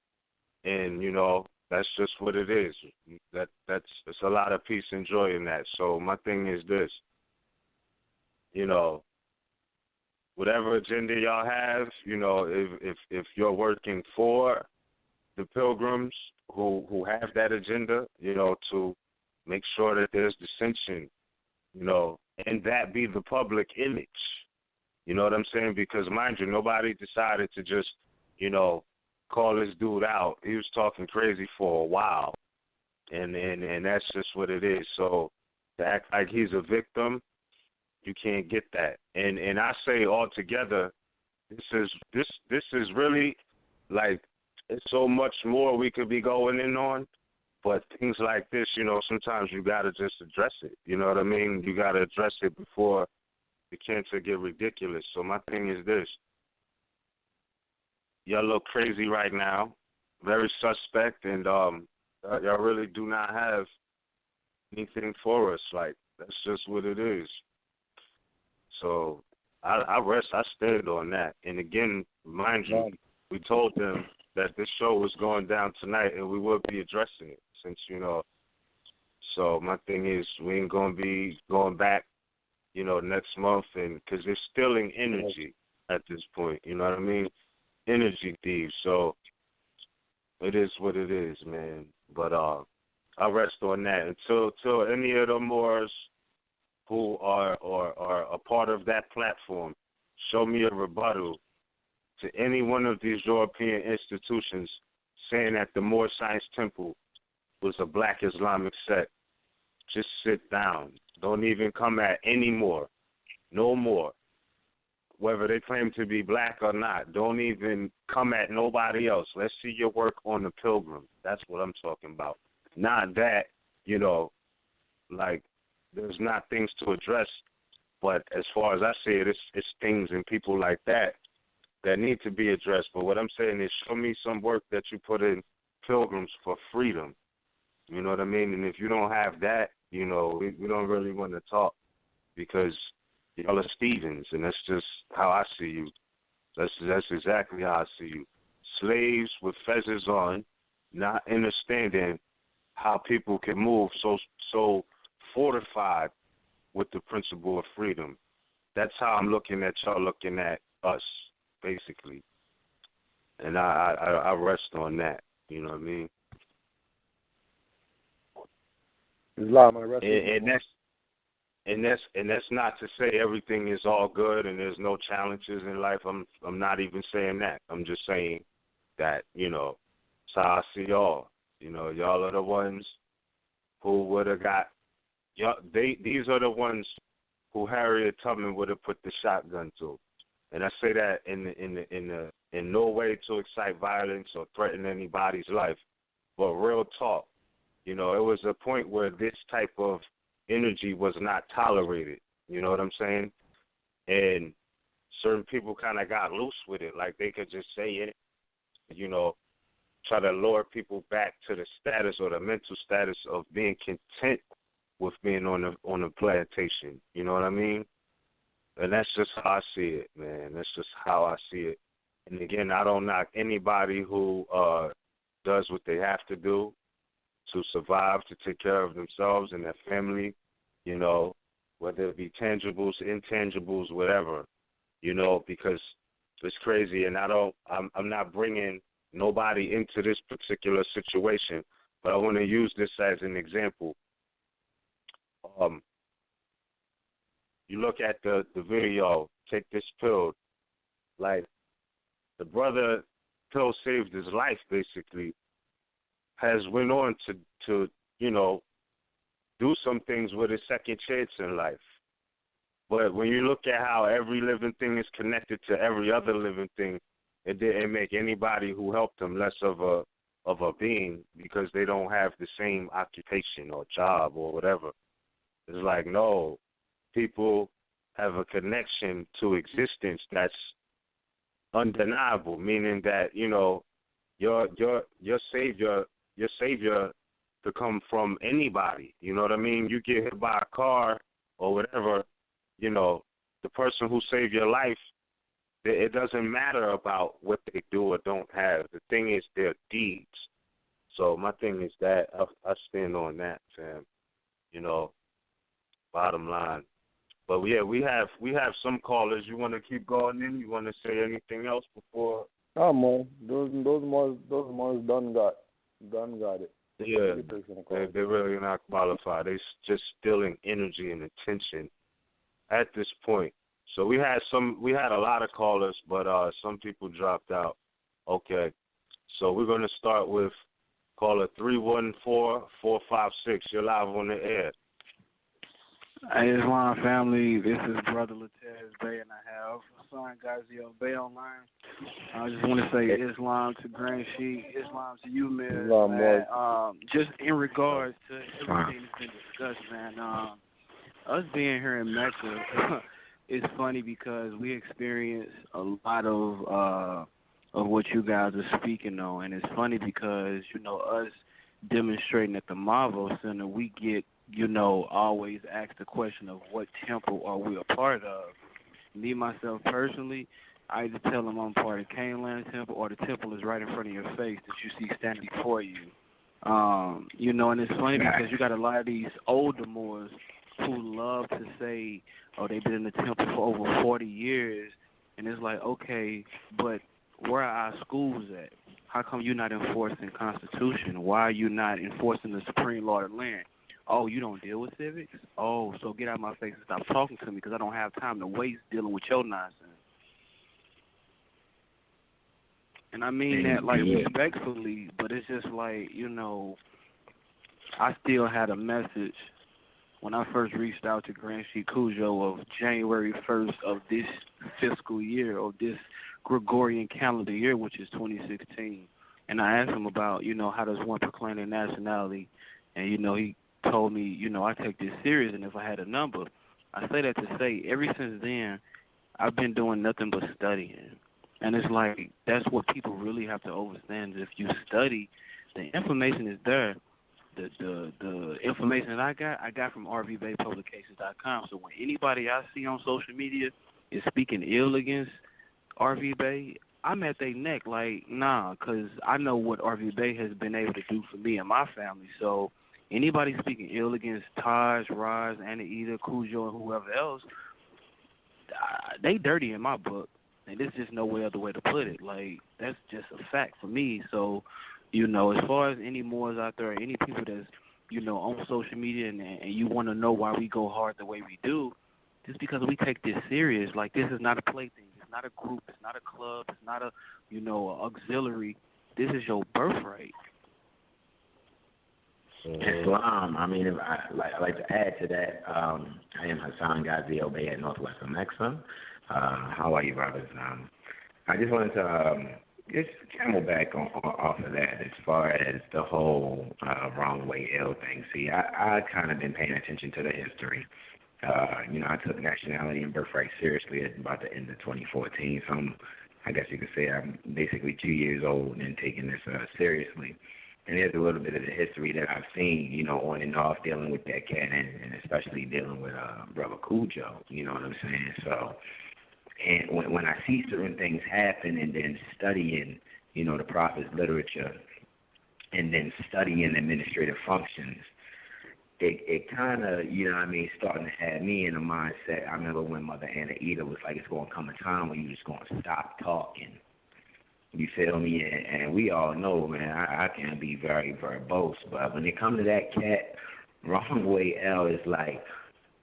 And, you know, that's just what it is. It's a lot of peace and joy in that. So my thing is this, you know, whatever agenda y'all have, you know, if you're working for the Pilgrims who have that agenda, you know, to make sure that there's dissension, you know, and that be the public image. You know what I'm saying? Because, mind you, nobody decided to just, you know, call this dude out. He was talking crazy for a while, and that's just what it is. So to act like he's a victim, you can't get that. And I say altogether, this is really, like, it's so much more we could be going in on. But things like this, you know, sometimes you got to just address it. You know what I mean? You got to address it before the cancer get ridiculous. So my thing is this. Y'all look crazy right now, very suspect, and y'all really do not have anything for us. Like, that's just what it is. So I rest. I stand on that. And again, mind you, we told them that this show was going down tonight, and we will be addressing it. Since so my thing is, we ain't gonna be going back, next month, and because they're stealing energy at this point. You know what I mean? Energy thieves. So it is what it is, man. But I rest on that until any of the Moors who are a part of that platform show me a rebuttal to any one of these European institutions saying that the Moor Science Temple was a black Islamic sect. Just sit down. Don't even come at any more. No more. Whether they claim to be black or not, don't even come at nobody else. Let's see your work on the Pilgrim. That's what I'm talking about. Not that, like there's not things to address, but as far as I see it, it's things and people like that need to be addressed. But what I'm saying is, show me some work that you put in Pilgrims for Freedom. You know what I mean? And if you don't have that, we don't really want to talk, because y'all are Stevens, and that's just how I see you. That's exactly how I see you. Slaves with feathers on, not understanding how people can move so fortified with the principle of freedom. That's how I'm looking at y'all looking at us, basically. And I rest on that. You know what I mean? Islam, I rest. And that's not to say everything is all good and there's no challenges in life. I'm not even saying that. I'm just saying that, it's how I see y'all. Y'all are the ones who would have got these are the ones who Harriet Tubman would have put the shotgun to. And I say that in no way to excite violence or threaten anybody's life, but real talk. It was a point where this type of energy was not tolerated. You know what I'm saying? And certain people kind of got loose with it, like they could just say it, try to lure people back to the status or the mental status of being content with being on the plantation. You know what I mean? And that's just how I see it, man. That's just how I see it. And again, I don't knock anybody who does what they have to do to survive, to take care of themselves and their family, whether it be tangibles, intangibles, whatever, because it's crazy. And I'm not bringing nobody into this particular situation, but I want to use this as an example. You look at the video, Take This Pill, like the brother Pill saved his life, basically, has went on to do some things with a second chance in life. But when you look at how every living thing is connected to every other living thing, it didn't make anybody who helped him less of a being, because they don't have the same occupation or job or whatever. It's like, no, people have a connection to existence that's undeniable, meaning that, your savior could come from anybody. You know what I mean? You get hit by a car or whatever, the person who saved your life, it doesn't matter about what they do or don't have. The thing is their deeds. So my thing is that I stand on that, fam. Bottom line. But yeah, we have some callers. You want to keep going in? You want to say anything else before? Oh man, those more done got it. Yeah, they're really not qualified. They just stealing energy and attention at this point. So we had a lot of callers, but some people dropped out. Okay, so we're gonna start with caller 314-456. You're live on the air. Hey, Islam family, this is Brother Latez Bay, and I have son Gazio Bay online. I just want to say Islam to Grand Sheik, Islam to you, man. Just in regards to everything that's been discussed, man, us being here in Mecca, it's funny because we experience a lot of what you guys are speaking on, and it's funny because, us demonstrating at the Marvel Center, we get always ask the question of what temple are we a part of. Me, myself, personally, I either tell them I'm part of Canaanland Temple or the temple is right in front of your face that you see standing before you. You know, and it's funny because you got a lot of these older Moors who love to say, oh, they've been in the temple for over 40 years. And it's like, okay, but where are our schools at? How come you're not enforcing the Constitution? Why are you not enforcing the supreme law of the land? Oh, you don't deal with civics? Oh, so get out of my face and stop talking to me because I don't have time to waste dealing with your nonsense. And I mean that, like, respectfully, but it's just like, you know, I still had a message when I first reached out to Grand Sheik Cujo of January 1st of this fiscal year, or this Gregorian calendar year, which is 2016. And I asked him about, you know, how does one proclaim their nationality? And, you know, he told me, you know, I take this serious, and if I had a number. I say that to say, ever since then, I've been doing nothing but studying. And it's like, that's what people really have to understand. If you study, the information is there. The information that I got from rvbaypublications.com. So when anybody I see on social media is speaking ill against RV Bay, I'm at their neck like, nah, because I know what RV Bay has been able to do for me and my family. So anybody speaking ill against Taj, Roz, Anita, Cujo, and whoever else, they dirty in my book. And there's just no other way to put it. Like, that's just a fact for me. So, you know, as far as any Moors out there, any people that's, you know, on social media and you want to know why we go hard the way we do, just because we take this serious. Like, this is not a plaything. It's not a group. It's not a club. It's not a, you know, a auxiliary. This is your birthright. Islam, I mean, if I'd like to add to that, I am Hassan Ghazi Obey at Northwestern Mexa. How are you, brothers? I just wanted to just camel back off of that as far as the whole wrong way ill thing. See, I kind of been paying attention to the history. You know, I took nationality and birthright seriously at about the end of 2014. So I guess you could say I'm basically 2 years old and taking this seriously. And there's a little bit of the history that I've seen, you know, on and off dealing with that cat and especially dealing with Brother Cujo, you know what I'm saying? So, and when I see certain things happen and then studying, you know, the Prophet's literature and then studying administrative functions, it kind of, you know what I mean, starting to have me in a mindset. I remember when Mother Anita was like, it's going to come a time when you're just going to stop talking. You feel me? And we all know, man, I can be very verbose, but when it comes to that cat, wrong way L is like,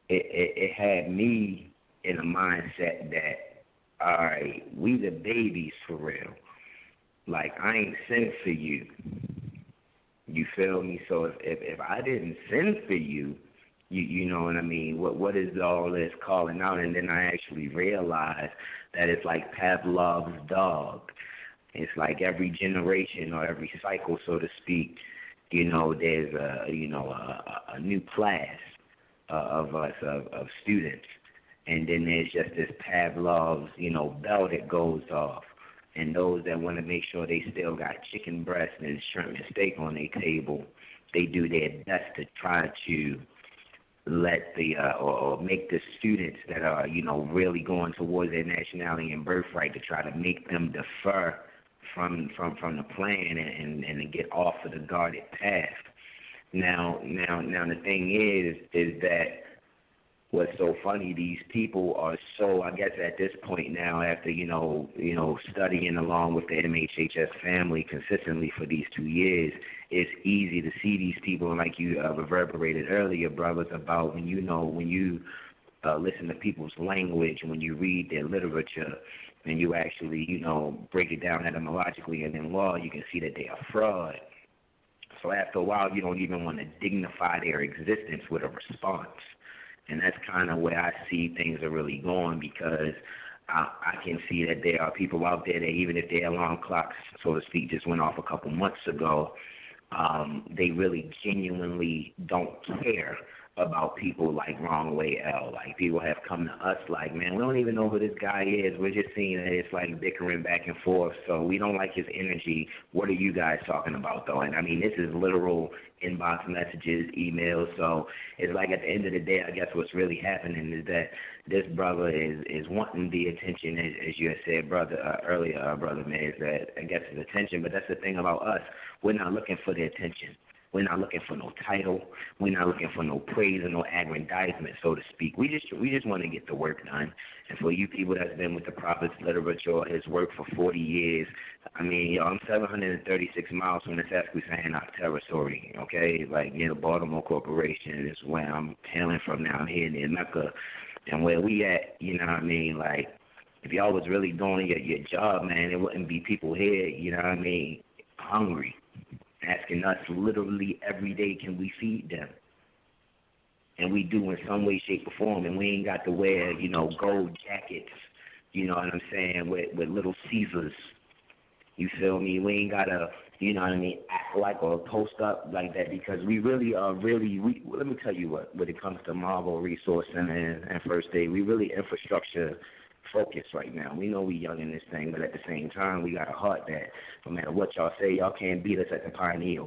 it had me in a mindset that, all right, we the babies for real. Like, I ain't sent for you. You feel me? So if I didn't send for you, you know what I mean? What is all this calling out? And then I actually realized that it's like Pavlov's dog. It's like every generation or every cycle, so to speak, you know, there's a new class of us, of students. And then there's just this Pavlov's, you know, bell that goes off. And those that want to make sure they still got chicken breast and shrimp and steak on their table, they do their best to try to let or make the students that are, you know, really going towards their nationality and birthright to try to make them defer from the plan and to get off of the guarded path. Now the thing is that what's so funny, these people are so, I guess at this point now, after, you know, studying along with the MHHS family consistently for these 2 years, it's easy to see these people, like you reverberated earlier, brothers, about when you listen to people's language, when you read their literature, and you actually, you know, break it down etymologically and in law, you can see that they are fraud. So after a while, you don't even want to dignify their existence with a response. And that's kind of where I see things are really going, because I can see that there are people out there that even if their alarm clocks, so to speak, just went off a couple months ago, they really genuinely don't care about people like Wrong Way L. Like, people have come to us like, man, we don't even know who this guy is. We're just seeing that it's like bickering back and forth, so we don't like his energy. What are you guys talking about, though? And I mean, this is literal inbox messages, emails. So it's like, at the end of the day, I guess what's really happening is that this brother is wanting the attention, as you had said, brother, earlier, brother man, is that I guess his attention. But that's the thing about us. We're not looking for the attention. We're not looking for no title. We're not looking for no praise or no aggrandizement, so to speak. We just want to get the work done. And for you people that's been with the Prophet's literature, his work for 40 years, I mean, yo, I'm 736 miles from the Susquehanna territory, okay? Like, near the Baltimore Corporation is where I'm hailing from now, here near Mecca. And where we at, you know what I mean? Like, if y'all was really doing your job, man, there wouldn't be people here, you know what I mean, hungry, asking us literally every day, can we feed them? And we do in some way, shape, or form. And we ain't got to wear, you know, gold jackets, you know what I'm saying, with little Caesars. You feel me? We ain't got to, you know what I mean, act like or post up like that, because we really are let me tell you what, when it comes to Marvel Resource Center and First Aid, we really infrastructure focused right now. We know we young in this thing, but at the same time, we got a heart that no matter what y'all say, y'all can't beat us at the Pioneer.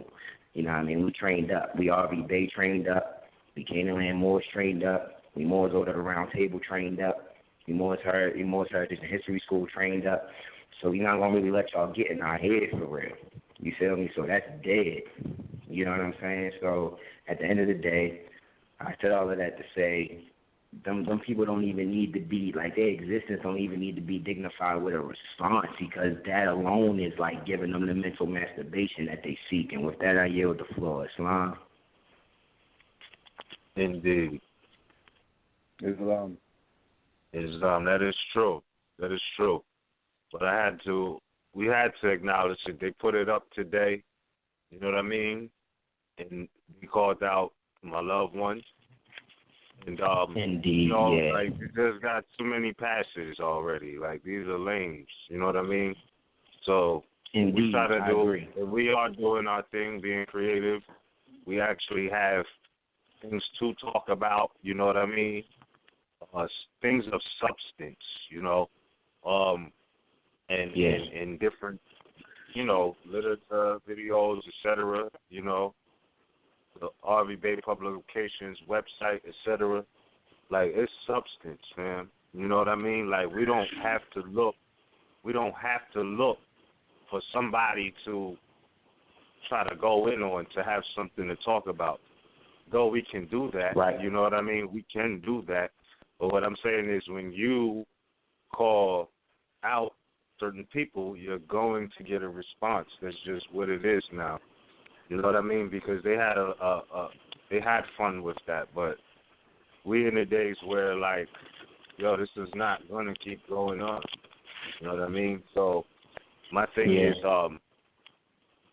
You know what I mean? We trained up. We RV Bay trained up. We Canaanland Moorish trained up. We Moors over the Round Table trained up. We Moors Heritage and History School trained up. So we're not going to really let y'all get in our head for real. You feel me? So that's dead. You know what I'm saying? So at the end of the day, I said all of that to say, them people don't even need to be, like, their existence don't even need to be dignified with a response, because that alone is like giving them the mental masturbation that they seek. And with that, I yield the floor. Islam. Indeed. Islam. That is true. That is true. But we had to acknowledge it. They put it up today, you know what I mean? And we called out my loved ones. And, Indeed, you know, yeah. like, we just got too many passes already. Like, these are lames, you know what I mean? So, Indeed, we try to I do, agree. if we are doing our thing, being creative, we actually have things to talk about, you know what I mean? Things of substance, you know, and different, you know, literature, videos, etc., you know, the RV Bay Publications website, etc. Like, it's substance, man. You know what I mean? Like, we don't have to look for somebody to try to go in on to have something to talk about. Though we can do that, right. You know what I mean? We can do that. But what I'm saying is, when you call out certain people, you're going to get a response. That's just what it is now. You know what I mean? Because they had they had fun with that, but we in the days where, like, yo, this is not going to keep going on. You know what I mean? So my thing is,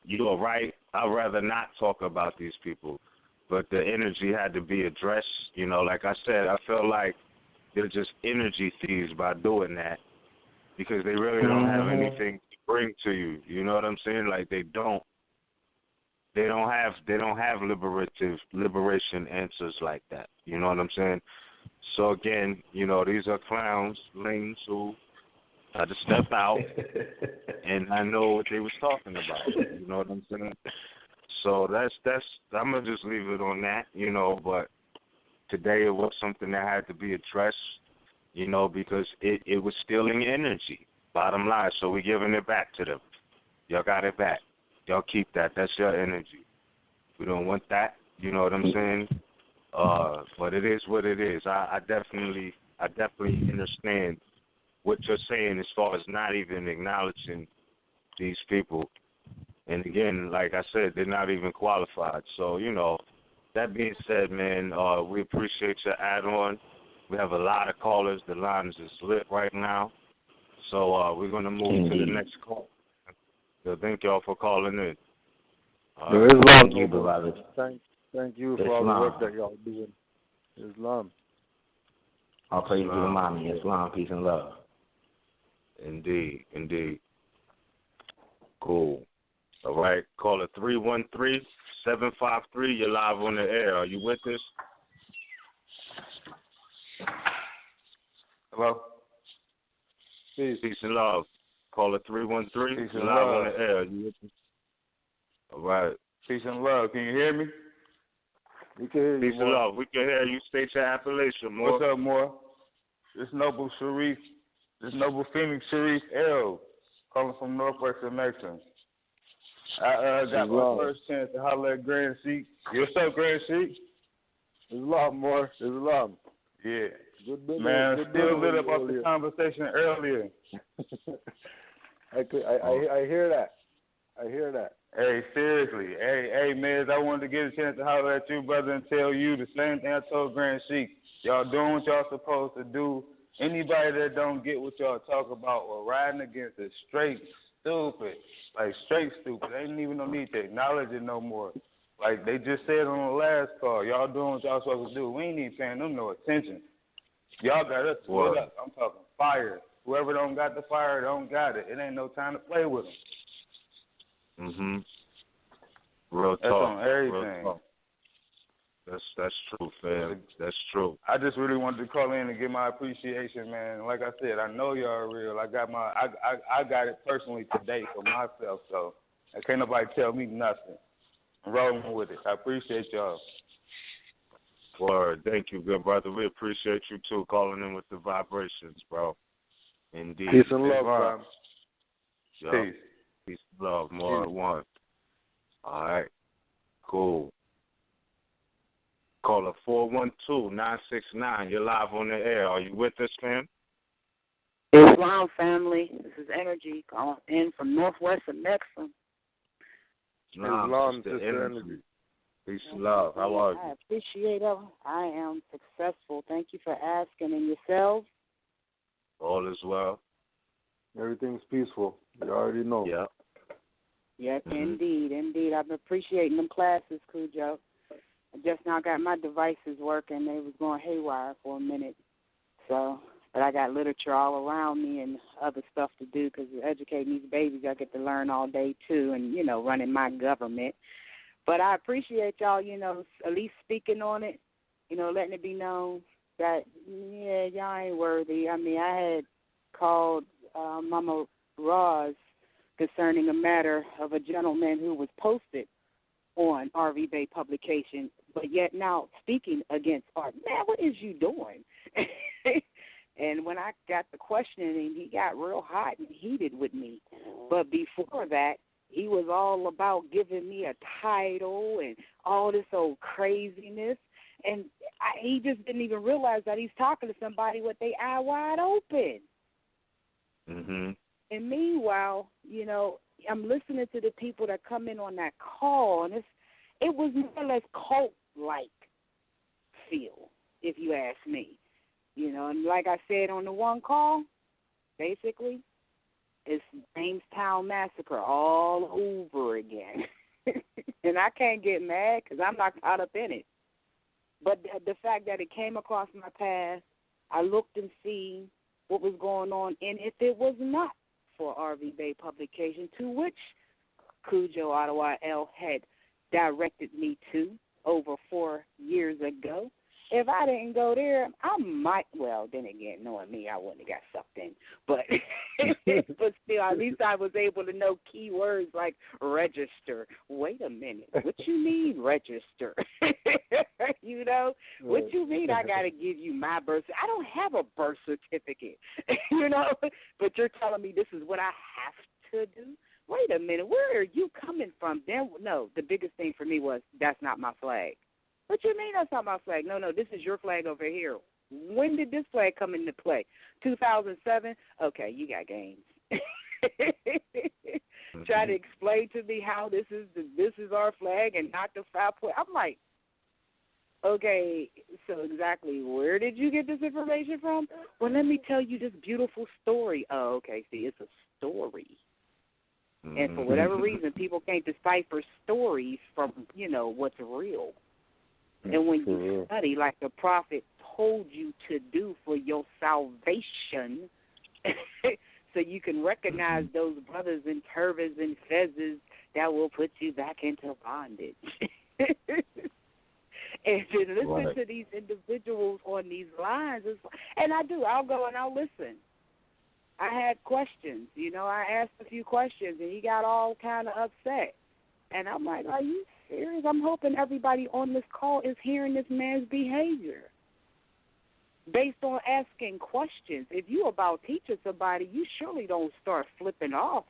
you're right. I'd rather not talk about these people, but the energy had to be addressed. You know, like I said, I felt like they're just energy thieves by doing that, because they really don't have anything to bring to you. You know what I'm saying? Like, they don't have liberation answers like that. You know what I'm saying? So again, you know, these are clowns, lames who had to step out, and I know what they was talking about. You know what I'm saying? So that's I'm gonna just leave it on that, you know. But today it was something that had to be addressed, you know, because it was stealing energy. Bottom line. So we're giving it back to them. Y'all got it back. Y'all keep that. That's your energy. We don't want that. You know what I'm saying? But it is what it is. I definitely understand what you're saying as far as not even acknowledging these people. And again, like I said, they're not even qualified. So, you know, that being said, man, we appreciate your add-on. We have a lot of callers. The lines is lit right now. So we're going to move to the next call. So thank y'all for calling in. Islam, you, beloved. Thank you for all the work that y'all doing. Islam. All praise to the mommy. Islam, peace and love. Indeed. Cool. All right. Caller 313-753. You're live on the air. Are you with us? Hello? Peace and love. Caller 313. Peace You're and live love. on the air. You with me? All right. Peace and love. Can you hear me? We can hear you, Peace and Moore. love. We can hear you. State your appellation, Moore. What's up, Moore? This Noble Phoenix Sharif L. calling from Northwestern Mexican. I got my first chance to holler at Grand Sheik. What's up, Grand Sheik? There's a lot more. There's a lot. Yeah. Good Man, good still lit dinner up off the earlier. conversation earlier. I hear that. I hear that. Hey, seriously. Hey, Miz, I wanted to get a chance to holler at you, brother, and tell you the same thing I told Grand Sheik. Y'all doing what y'all supposed to do. Anybody that don't get what y'all talk about or riding against is straight stupid. Like, straight stupid. They ain't even no need to acknowledge it no more. Like they just said on the last call, y'all doing what y'all supposed to do. We ain't even paying them no attention. Y'all got us split up. I'm talking fire. Whoever don't got the fire don't got it. It ain't no time to play with them. Real That's talk. on everything. Real talk. That's true, fam. That's true. I just really wanted to call in and give my appreciation, man. Like I said, I know y'all are real. I got it personally today for myself, so can't nobody tell me nothing. I'm rolling with it. I appreciate y'all. Word. Thank you, good brother. We appreciate you too calling in with the vibrations, bro. Indeed. Peace and love, fam. Peace. Peace and love. More at once. All right. Cool. Caller 412-969. You're live on the air. Are you with us, fam? Islam family. This is Energy calling in from Northwest of Mexico. Islam, Sister Energy. Peace and love. How are you? I appreciate it. I am successful. Thank you for asking. And yourselves? All is well. Everything's peaceful. You already know. Yeah. Yes, indeed. I've been appreciating them classes, Cujo. I just now got my devices working. They was going haywire for a minute. So, but I got literature all around me and other stuff to do because educating these babies, I get to learn all day too and, running my government. But I appreciate y'all, at least speaking on it, letting it be known that, y'all ain't worthy. I mean, I had called Mama Roz concerning a matter of a gentleman who was posted on RV Bay publication, but yet now speaking against art. Man, what is you doing? And when I got the questioning, he got real hot and heated with me. But before that, he was all about giving me a title and all this old craziness. And he just didn't even realize that he's talking to somebody with their eye wide open. And meanwhile, I'm listening to the people that come in on that call, and it was more or less cult-like feel, if you ask me. And like I said on the one call, basically, it's Jamestown Massacre all over again. And I can't get mad because I'm not caught up in it. But the fact that it came across my path, I looked and seen what was going on, and if it was not for RV Bay publication, to which Cujo Ottawa L had directed me to over 4 years ago, if I didn't go there, I might, well, then again, knowing me, I wouldn't have got sucked in. But but still, at least I was able to know key words like register. Wait a minute. What you mean register? What you mean I got to give you my birth certificate? I don't have a birth certificate, But you're telling me this is what I have to do? Wait a minute. Where are you coming from? Then, no, the biggest thing for me was that's not my flag. What you mean that's not my flag? No, this is your flag over here. When did this flag come into play? 2007? Okay, you got games. Try to explain to me how this is our flag and not the 5 point. I'm like, okay, so exactly where did you get this information from? Well, let me tell you this beautiful story. Oh, okay, see, it's a story. And for whatever reason, people can't decipher stories from, what's real. And when you study, like the prophet told you to do for your salvation, so you can recognize those brothers in turbans and fezzes that will put you back into bondage. and to listen to these individuals on these lines. And I do. I'll go and I'll listen. I had questions. I asked a few questions, and he got all kind of upset. And I'm like, are you serious? I'm hoping everybody on this call is hearing this man's behavior based on asking questions. If you about teaching somebody, you surely don't start flipping off,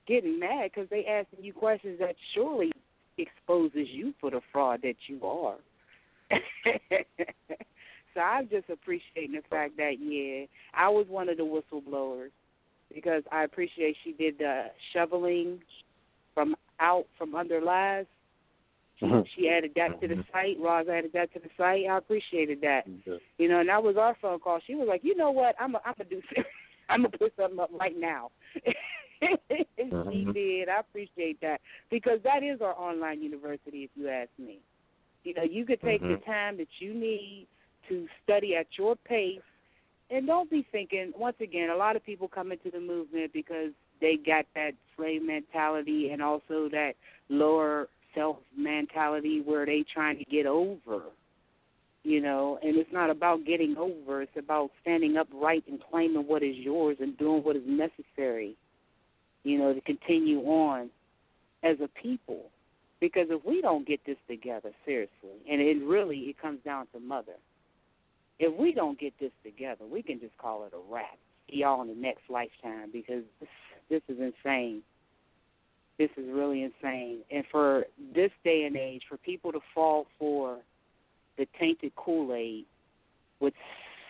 getting mad because they asking you questions that surely exposes you for the fraud that you are. So I'm just appreciating the fact that, I was one of the whistleblowers because I appreciate she did the shoveling from under lies. She added that to the site. Roz added that to the site. I appreciated that. And that was our phone call. She was like, you know what? I'm gonna do. I'm gonna put something up right now. And she did. I appreciate that because that is our online university. If you ask me, you could take the time that you need to study at your pace, and don't be thinking. Once again, a lot of people come into the movement because they got that slave mentality and also that lower self mentality where they trying to get over, and it's not about getting over. It's about standing upright and claiming what is yours and doing what is necessary, to continue on as a people. Because if we don't get this together, seriously, and it comes down to mother, if we don't get this together, we can just call it a wrap. See y'all in the next lifetime because this is insane. This is really insane. And for this day and age, for people to fall for the tainted Kool-Aid with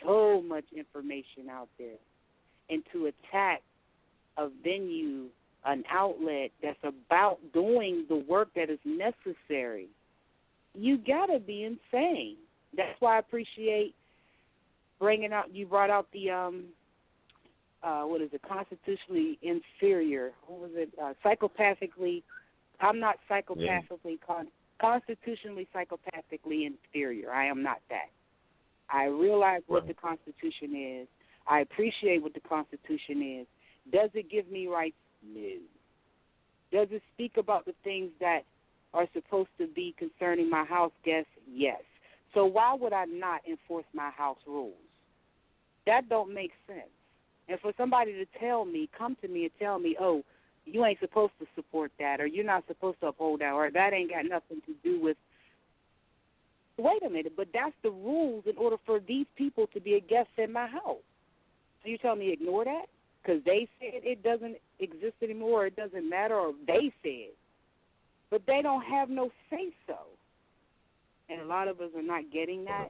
so much information out there and to attack a venue, an outlet that's about doing the work that is necessary, you got to be insane. That's why I appreciate you brought out the constitutionally inferior. What was it? Psychopathically. I'm not psychopathically, constitutionally psychopathically inferior. I am not that. I realize what the Constitution is. I appreciate what the Constitution is. Does it give me rights? No. Does it speak about the things that are supposed to be concerning my house guests? Yes. So why would I not enforce my house rules? That don't make sense. And for somebody to come to me and tell me, oh, you ain't supposed to support that, or you're not supposed to uphold that, or that ain't got nothing to do with, wait a minute, but that's the rules in order for these people to be a guest in my house. So you tell me ignore that? Because they said it doesn't exist anymore, or it doesn't matter, or they said. But they don't have no say-so. And a lot of us are not getting that.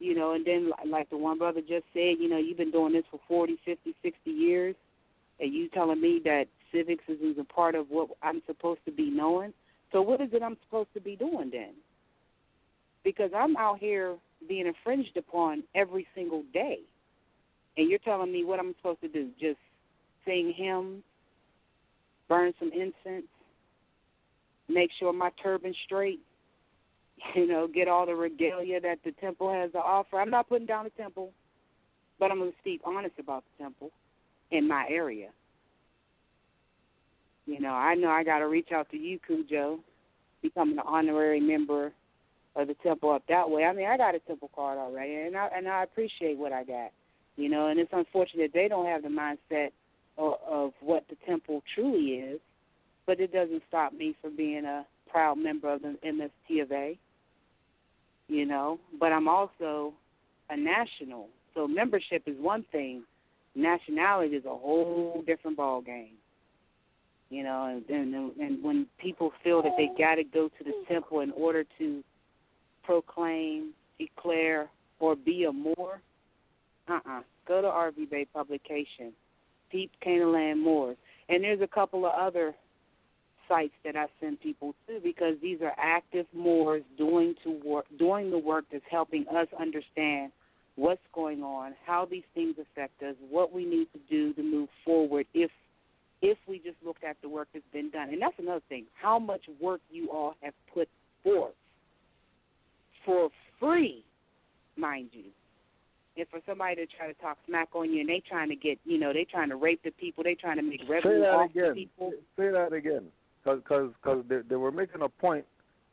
And then like the one brother just said, you've been doing this for 40, 50, 60 years, and you telling me that civics isn't a part of what I'm supposed to be knowing. So what is it I'm supposed to be doing then? Because I'm out here being infringed upon every single day. And you're telling me what I'm supposed to do, just sing hymns, burn some incense, make sure my turban's straight, get all the regalia that the temple has to offer. I'm not putting down the temple, but I'm going to speak honest about the temple in my area. I know I got to reach out to you, Cujo, becoming an honorary member of the temple up that way. I mean, I got a temple card already, and I appreciate what I got. And it's unfortunate they don't have the mindset of what the temple truly is, but it doesn't stop me from being a proud member of the MST of A. But I'm also a national. So membership is one thing. Nationality is a whole different ball game. And when people feel that they got to go to the temple in order to proclaim, declare, or be a Moor, go to RV Bay Publication, Deep Canaanland Moors. And there's a couple of other sites that I send people to because these are active Moors doing the work that's helping us understand what's going on, how these things affect us, what we need to do to move forward if we just looked at the work that's been done. And that's another thing, how much work you all have put forth for free, mind you. And for somebody to try to talk smack on you and they trying to get, they trying to rape the people, they trying to make revenue off the people. Say that again. Because they were making a point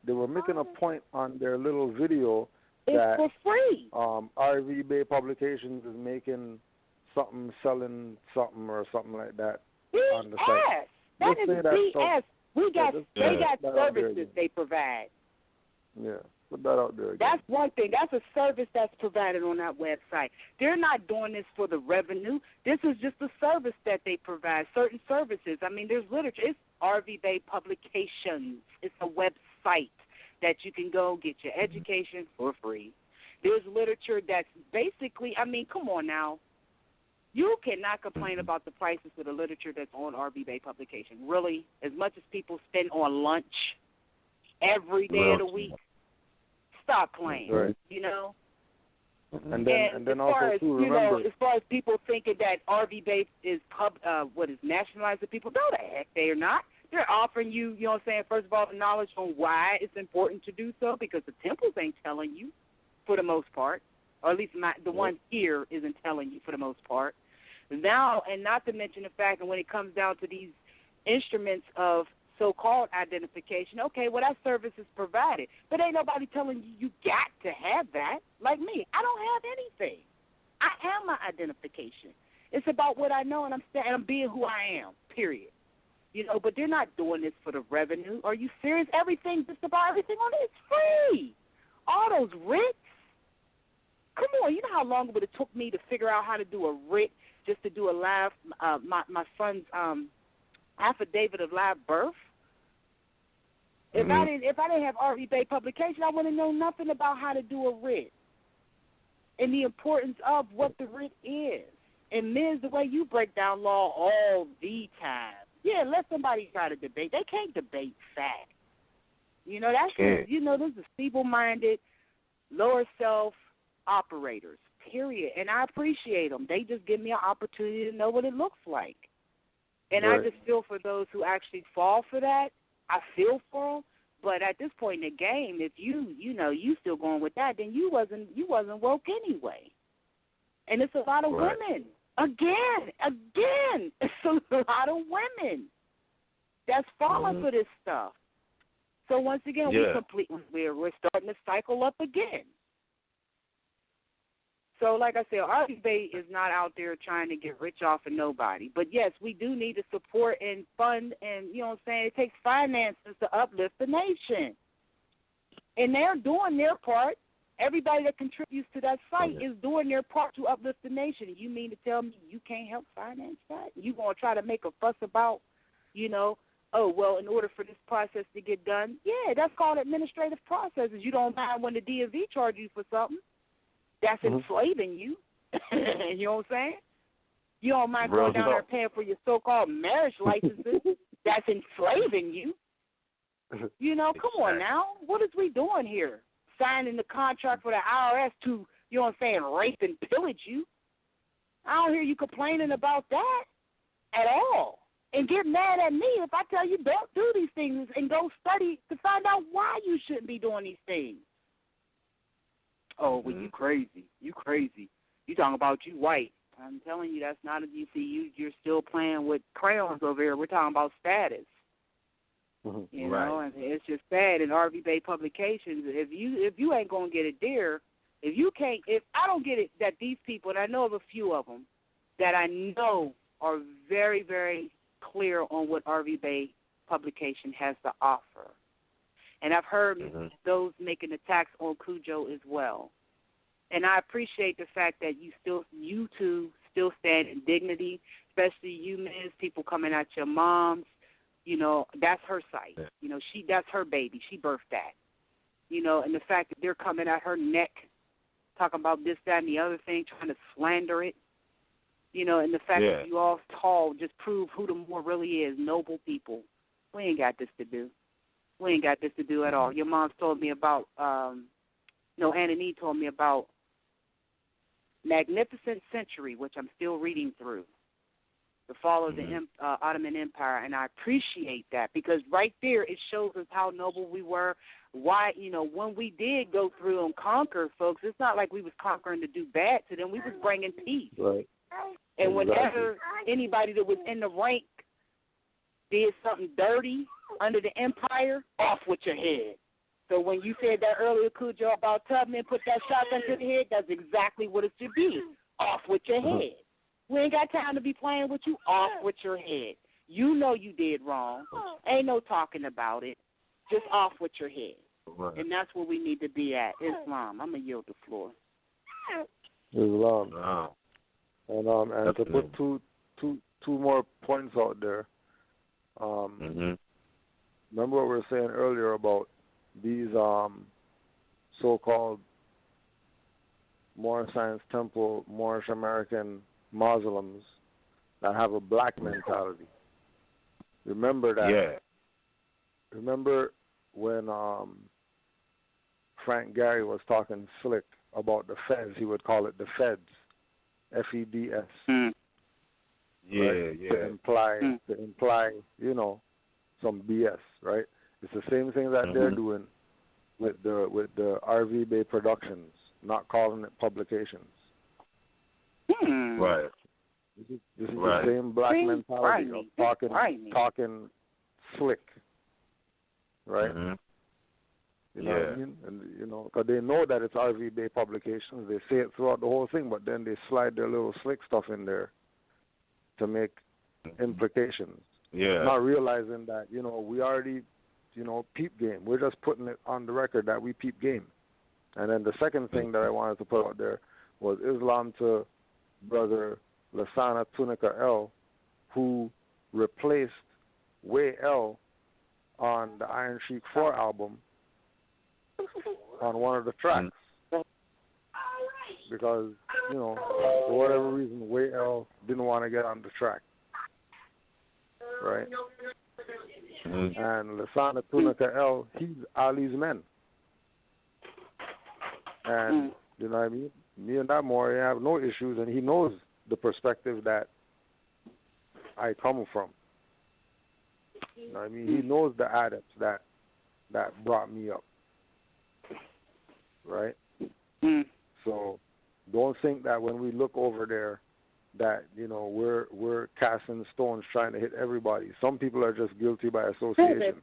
they were making a point on their little video It's that for free. RV Bay Publications is making something, selling something or something like that on the site. That Just is say that BS. They got that out there services again. they provide. Yeah, put that out there again. That's one thing. That's a service that's provided on that website. They're not doing this for the revenue. This is just a service that they provide, certain services. I mean, there's literature. It's RV Bay Publications. It's a website that you can go get your education for free. There's literature that's basically, I mean, come on now. You cannot complain about the prices of the literature that's on RV Bay Publication. Really, as much as people spend on lunch every day of the week, stop playing. Right. You know. And then as also far as, too, you know, remember, as far as people thinking that RV Bay is nationalized to people, no, the heck they are not. They're offering you, you know what I'm saying, first of all, the knowledge on why it's important to do so, because the temples ain't telling you for the most part, or at least the one here isn't telling you for the most part. Now, and not to mention the fact that when it comes down to these instruments of so-called identification, okay, well, that service is provided, but ain't nobody telling you got to have that. Like me, I don't have anything. I have my identification. It's about what I know, and I'm being who I am, period. You know, but they're not doing this for the revenue. Are you serious? Just about everything on it is free. All those writs. Come on, you know how long it would have took me to figure out how to do a writ, just to do a live, my son's affidavit of live birth? If I didn't have RV Bay Publication, I wouldn't know nothing about how to do a writ and the importance of what the writ is. And Ms., the way you break down law all the time. Yeah, let somebody try to debate. They can't debate fact. You know, that's just, you know, this is feeble-minded, lower self operators, period. And I appreciate them. They just give me an opportunity to know what it looks like. And I just feel for those who actually fall for that. I feel for them. But at this point in the game, if you still going with that, then you wasn't woke anyway. And it's a lot of women. Again, it's a lot of women that's falling for this stuff. So once again, we're starting to cycle up again. So like I said, RV Bay is not out there trying to get rich off of nobody. But yes, we do need to support and fund, and you know what I'm saying, it takes finances to uplift the nation. And they're doing their part. Everybody that contributes to that site is doing their part to uplift the nation. You mean to tell me you can't help finance that? You going to try to make a fuss about, you know, oh, well, in order for this process to get done, yeah, that's called administrative processes. You don't mind when the DMV charge you for something. That's enslaving you. You know what I'm saying? You don't mind going down there and paying for your so-called marriage licenses. That's enslaving you. You know, come on now. What is we doing here? Signing the contract for the IRS to, you know what I'm saying, rape and pillage you. I don't hear you complaining about that at all. And get mad at me if I tell you don't do these things and go study to find out why you shouldn't be doing these things. Oh, well, you crazy. You crazy. You talking about you white. I'm telling you, that's not, you see, you're still playing with crayons over here. We're talking about status. You know, and it's just sad in RV Bay Publications. If you ain't gonna get it there, if I don't get it that these people, and I know of a few of them that I know are very, very clear on what RV Bay Publication has to offer, and I've heard those making attacks on Cujo as well. And I appreciate the fact that you two still stand in dignity, especially you, Ms. People coming at your moms. You know, that's her site. You know, that's her baby. She birthed that. You know, and the fact that they're coming at her neck, talking about this, that, and the other thing, trying to slander it. You know, and the fact that you all tall just prove who the more really is, noble people. We ain't got this to do. We ain't got this to do at all. Your mom's told me about, Anna Nee told me about Magnificent Century, which I'm still reading through. The fall of the Ottoman Empire, and I appreciate that because right there it shows us how noble we were. Why, you know, when we did go through and conquer folks, it's not like we was conquering to do bad to them. We was bringing peace. Right. And whenever anybody that was in the rank did something dirty under the empire, off with your head. So when you said that earlier, Cujo, about Tubman, put that shotgun to the head, that's exactly what it should be. Off with your head. We ain't got time to be playing with you. Off with your head. You know you did wrong. Ain't no talking about it. Just off with your head. Right. And that's where we need to be at. Islam. I'm going to yield the floor. Islam. Wow. And to put two more points out there. Remember what we were saying earlier about these so-called Moorish Science Temple, Moorish American Muslims that have a black mentality. Remember that. Yeah. Remember when Frank Gary was talking slick about the feds? He would call it the feds, F-E-D-S. Yeah, right? yeah. To imply, you know, some BS, right? It's the same thing that they're doing with the RV Bay Productions, not calling it publications. Right. This is the same black mentality of talking slick, right? You know what I mean? And you know, because they know that it's RV Bay Publications, they say it throughout the whole thing, but then they slide their little slick stuff in there to make implications. Yeah. Not realizing that, you know, we already, you know, peep game. We're just putting it on the record that we peep game. And then the second thing that I wanted to put out there was Islam to Brother Lasana Tunica L, who replaced Way L on the Iron Sheik 4 album on one of the tracks. Because, you know, for whatever reason, Way L didn't want to get on the track. Right? And Lasana Tunica L, he's Ali's men. And, you know what I mean? Me and that Maury have no issues, and he knows the perspective that I come from. You know what I mean? He knows the adepts that brought me up. Right? So don't think that when we look over there that, you know, we're casting stones trying to hit everybody. Some people are just guilty by association.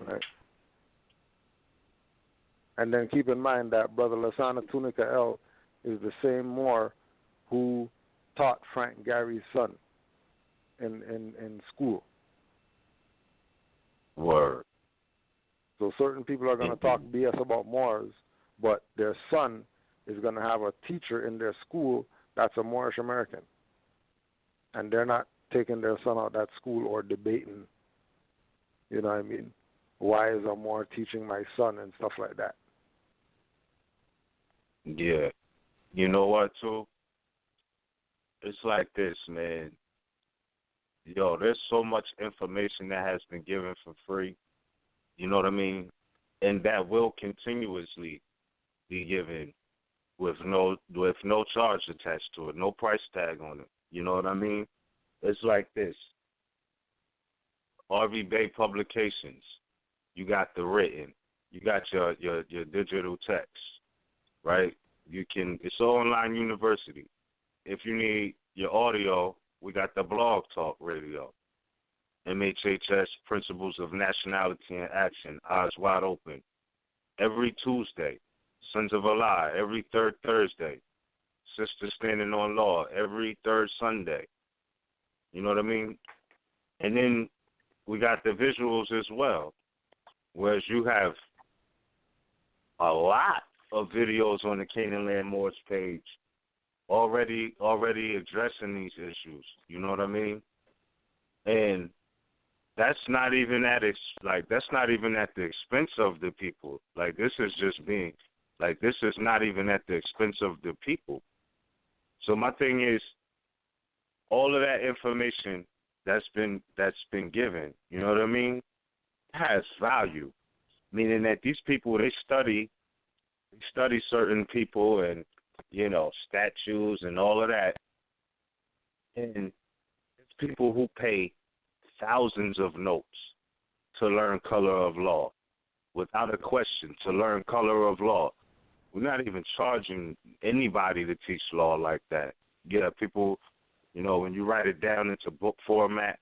Right? And then keep in mind that Brother Lasana Tunica L is the same Moor who taught Frank Gary's son in school. Word. So certain people are going to talk BS about Moors, but their son is going to have a teacher in their school that's a Moorish American. And they're not taking their son out of that school or debating, you know what I mean, why is a Moor teaching my son and stuff like that. Yeah. You know what, too? It's like this, man. Yo, there's so much information that has been given for free. You know what I mean? And that will continuously be given with no charge attached to it, no price tag on it. You know what I mean? It's like this. RV Bay Publications. You got the written. You got your digital text. Right? It's online university. If you need your audio, we got the Blog Talk Radio. MHHS Principles of Nationality and Action, Eyes Wide Open. Every Tuesday. Sons of Allah, every third Thursday. Sisters Standing on Law, every third Sunday. You know what I mean? And then we got the visuals as well. Whereas you have a lot of videos on the Canaanland Moors page already addressing these issues. You know what I mean? And that's not even at the expense of the people. Like this is not even at the expense of the people. So my thing is, all of that information that's been given, you know what I mean, has value. Meaning that these people, they study certain people and, you know, statues and all of that. And it's people who pay thousands of notes to learn color of law, without a question, to learn color of law. We're not even charging anybody to teach law like that. Yeah, people, you know, when you write it down into book format,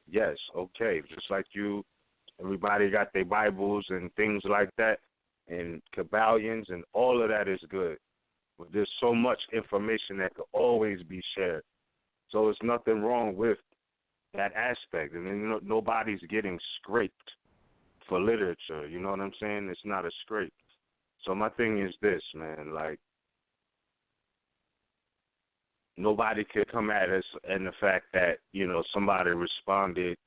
yes, okay. Just like you Everybody got their Bibles and things like that, and Kabbalions, and all of that is good. But there's so much information that could always be shared. So there's nothing wrong with that aspect. I mean, nobody's getting scraped for literature. You know what I'm saying? It's not a scrape. So my thing is this, man, like, nobody could come at us and the fact that, you know, somebody responded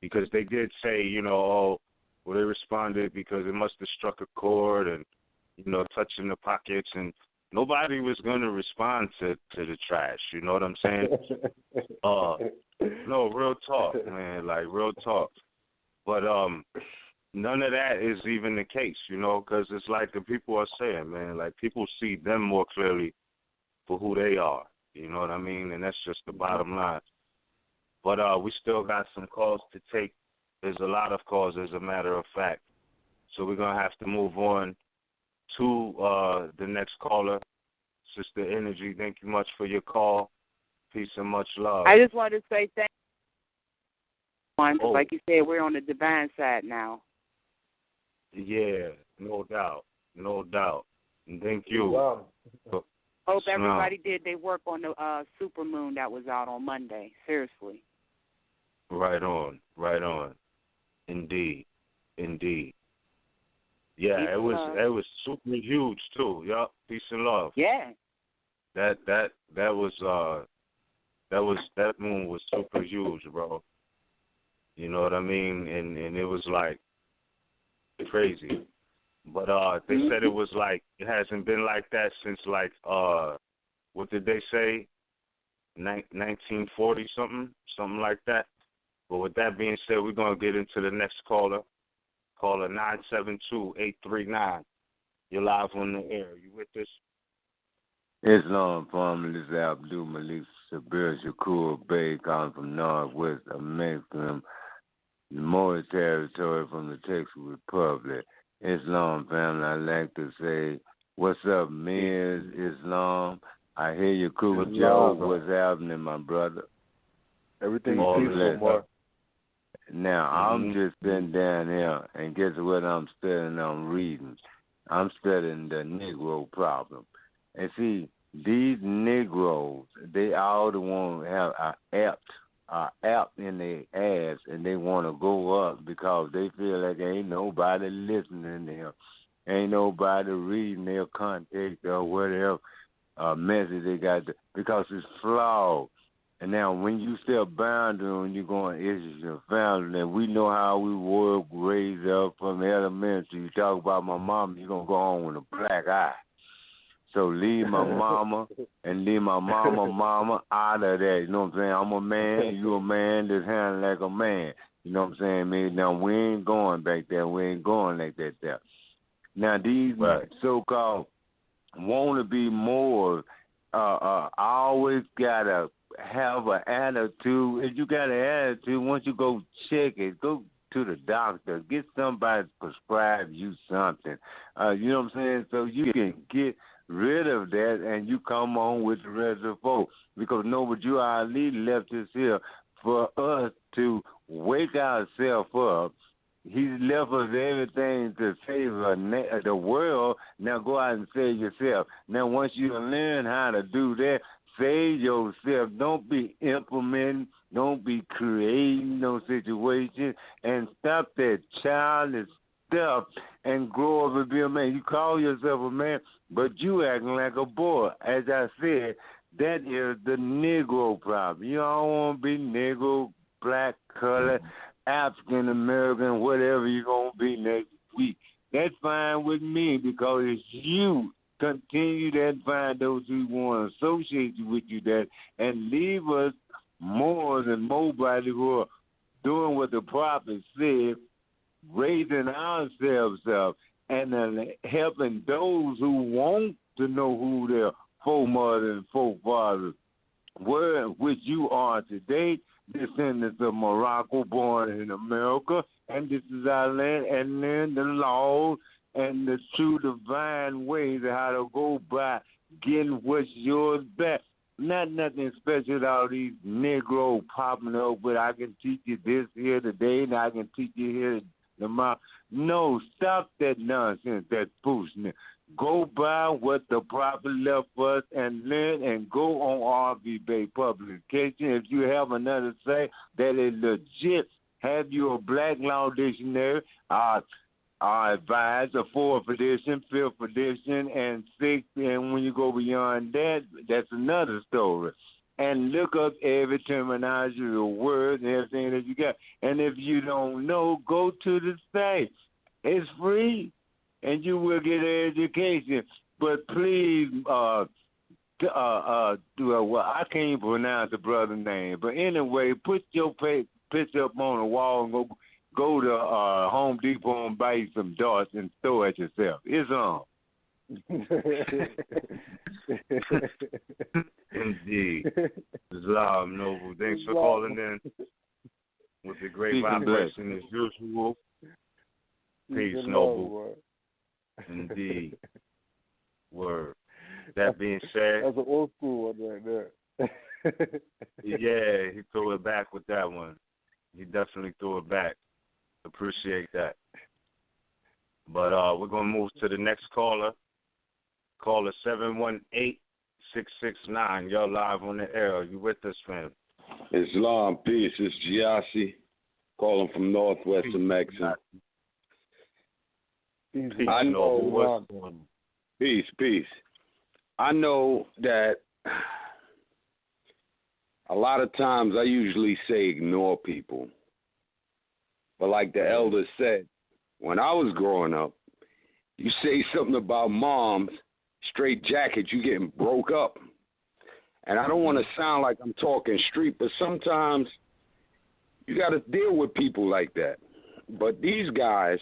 because they did say, you know, oh, well, they responded because it must have struck a chord and, you know, touching the pockets, and nobody was going to respond to the trash. You know what I'm saying? No, real talk, man, like real talk. But none of that is even the case, you know, because it's like the people are saying, man, like people see them more clearly for who they are. You know what I mean? And that's just the bottom line. But we still got some calls to take. There's a lot of calls, as a matter of fact. So we're going to have to move on to the next caller. Sister Energy, thank you much for your call. Peace and much love. I just wanted to say thank you. Like you said, we're on the divine side now. Yeah, no doubt. No doubt. And thank you. Hope everybody did their work on the supermoon that was out on Monday. Seriously. Right on. Right on. Indeed. Indeed. Yeah, Peace it was super huge too. Yup. Peace and love. Yeah. That moon was super huge, bro. You know what I mean? And it was like crazy. But they said it was like it hasn't been like that since like what did they say? 1940 something like that. But with that being said, we're gonna get into the next caller. Caller 972-839. You're live on the air. You with us? Islam family, this is Abdul Malik Sabir Shakur Bey calling from Northwest America, the Moorish territory from the Texas Republic. Islam family, I'd like to say, what's up, Ms. Islam? I hear you, cool Joe. What's happening, my brother? Everything's peaceful, Mark. Now, I'm just sitting down here, and guess what I'm studying, I'm reading. I'm studying the Negro problem. And see, these Negroes, they all the ones have apt in their ass, and they want to go up because they feel like ain't nobody listening to them. Ain't nobody reading their context or whatever message they got, because it's flawed. And now when you step boundary when you're going to issues your family, and we know how we were raised up from elementary. You talk about my mama, you're going to go on with a black eye. So leave my mama and leave my mama out of that. You know what I'm saying? I'm a man, you a man that's handling like a man. You know what I'm saying, man? Now, we ain't going back there. We ain't going like that there. Now, these so-called want to be more, always got to have an attitude. If you got an attitude, once you go check it, go to the doctor, get somebody to prescribe you something. You know what I'm saying? So you can get rid of that and you come on with the rest of the folks. Because Noble Ali left us here for us to wake ourselves up. He's left us everything to save the world. Now go out and save yourself. Now once you learn how to do that, save yourself. Don't be implementing. Don't be creating no situation. And stop that childish stuff and grow up and be a man. You call yourself a man, but you acting like a boy. As I said, that is the Negro problem. You don't want to be Negro, black, colored, African American, whatever you're going to be next week. That's fine with me because it's you. Continue that, find those who want to associate you with you that, and leave us more than nobody who are doing what the prophet said, raising ourselves up and helping those who want to know who their foremothers and forefathers were, which you are today, descendants of Morocco, born in America, and this is our land, and then the laws and the true divine ways of how to go by getting what's yours back. Not nothing special with all these Negro popping up, but I can teach you this here today, and I can teach you here Lamar. No, stop that nonsense, that foolishness. Go by what the prophet left us and learn and go on RV Bay publication. If you have another say that is legit, have you a Black Law Dictionary. I advise a 4th edition, 5th edition, and 6th. And when you go beyond that, that's another story. And look up every terminology, the words, and everything that you got. And if you don't know, go to the site. It's free, and you will get an education. But please, well, I can't pronounce the brother's name. But anyway, put your picture up on the wall and go to Home Depot and buy you some darts and throw at yourself. It's on. Indeed. Islam Noble. Thanks for calling in with the great vibration as usual. Peace, Noble. Indeed. Word. That being said. That's an old school one right there. Yeah, he threw it back with that one. He definitely threw it back. Appreciate that. But we're going to move to the next caller. Caller 718-669. You're live on the air. You with us, fam? Islam, peace. It's Giassi calling from northwest of Mexico. Peace, I know peace. I know that a lot of times I usually say ignore people. But like the elder said, when I was growing up, you say something about moms, straight jackets, you getting broke up. And I don't want to sound like I'm talking street, but sometimes you got to deal with people like that. But these guys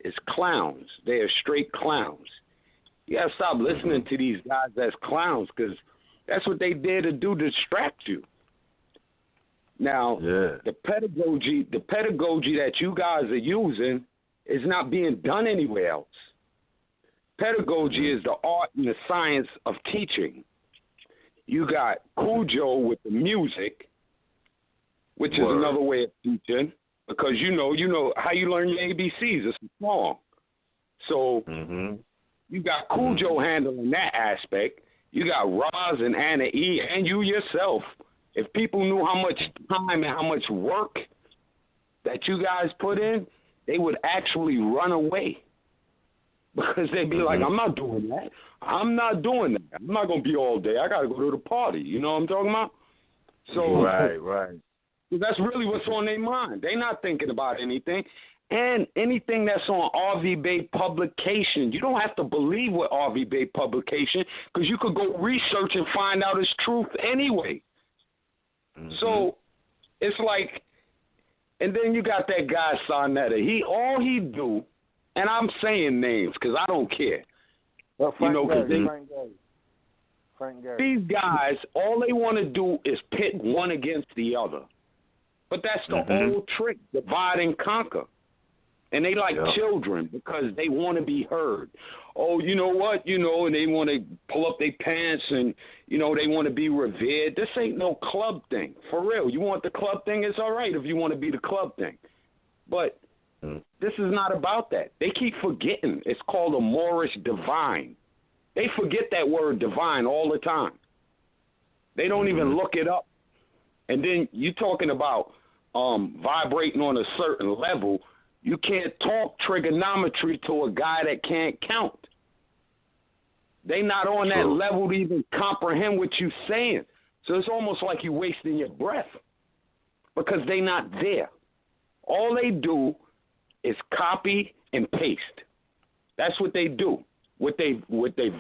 is clowns. They are straight clowns. You got to stop listening to these guys as clowns because that's what they dare to do to distract you. Now, the pedagogy that you guys are using is not being done anywhere else. Pedagogy is the art and the science of teaching. You got Cujo with the music, which is another way of teaching, because you know how you learn your ABCs. It's a song. So you got Cujo handling that aspect. You got Roz and Anna E. and you yourself. If people knew how much time and how much work that you guys put in, they would actually run away. Because they'd be like, I'm not doing that. I'm not doing that. I'm not going to be all day. I got to go to the party. You know what I'm talking about? So Right. That's really what's on their mind. They're not thinking about anything. And anything that's on RV Bay publication, you don't have to believe what RV Bay publication, because you could go research and find out it's truth anyway. So it's like, and then you got that guy Sonetta. All he do, and I'm saying names because I don't care. Frank Gary. These guys, all they want to do is pit one against the other. But that's the old trick, divide and conquer. And they like children because they want to be heard. Oh, you know what? And they want to pull up their pants and, they want to be revered. This ain't no club thing. For real. You want the club thing? It's all right if you want to be the club thing. But this is not about that. They keep forgetting. It's called a Moorish divine. They forget that word divine all the time. They don't even look it up. And then you talking about vibrating on a certain level. You can't talk trigonometry to a guy that can't count. They not on that level to even comprehend what you're saying. So it's almost like you're wasting your breath because they not there. All they do is copy and paste. That's what they do with their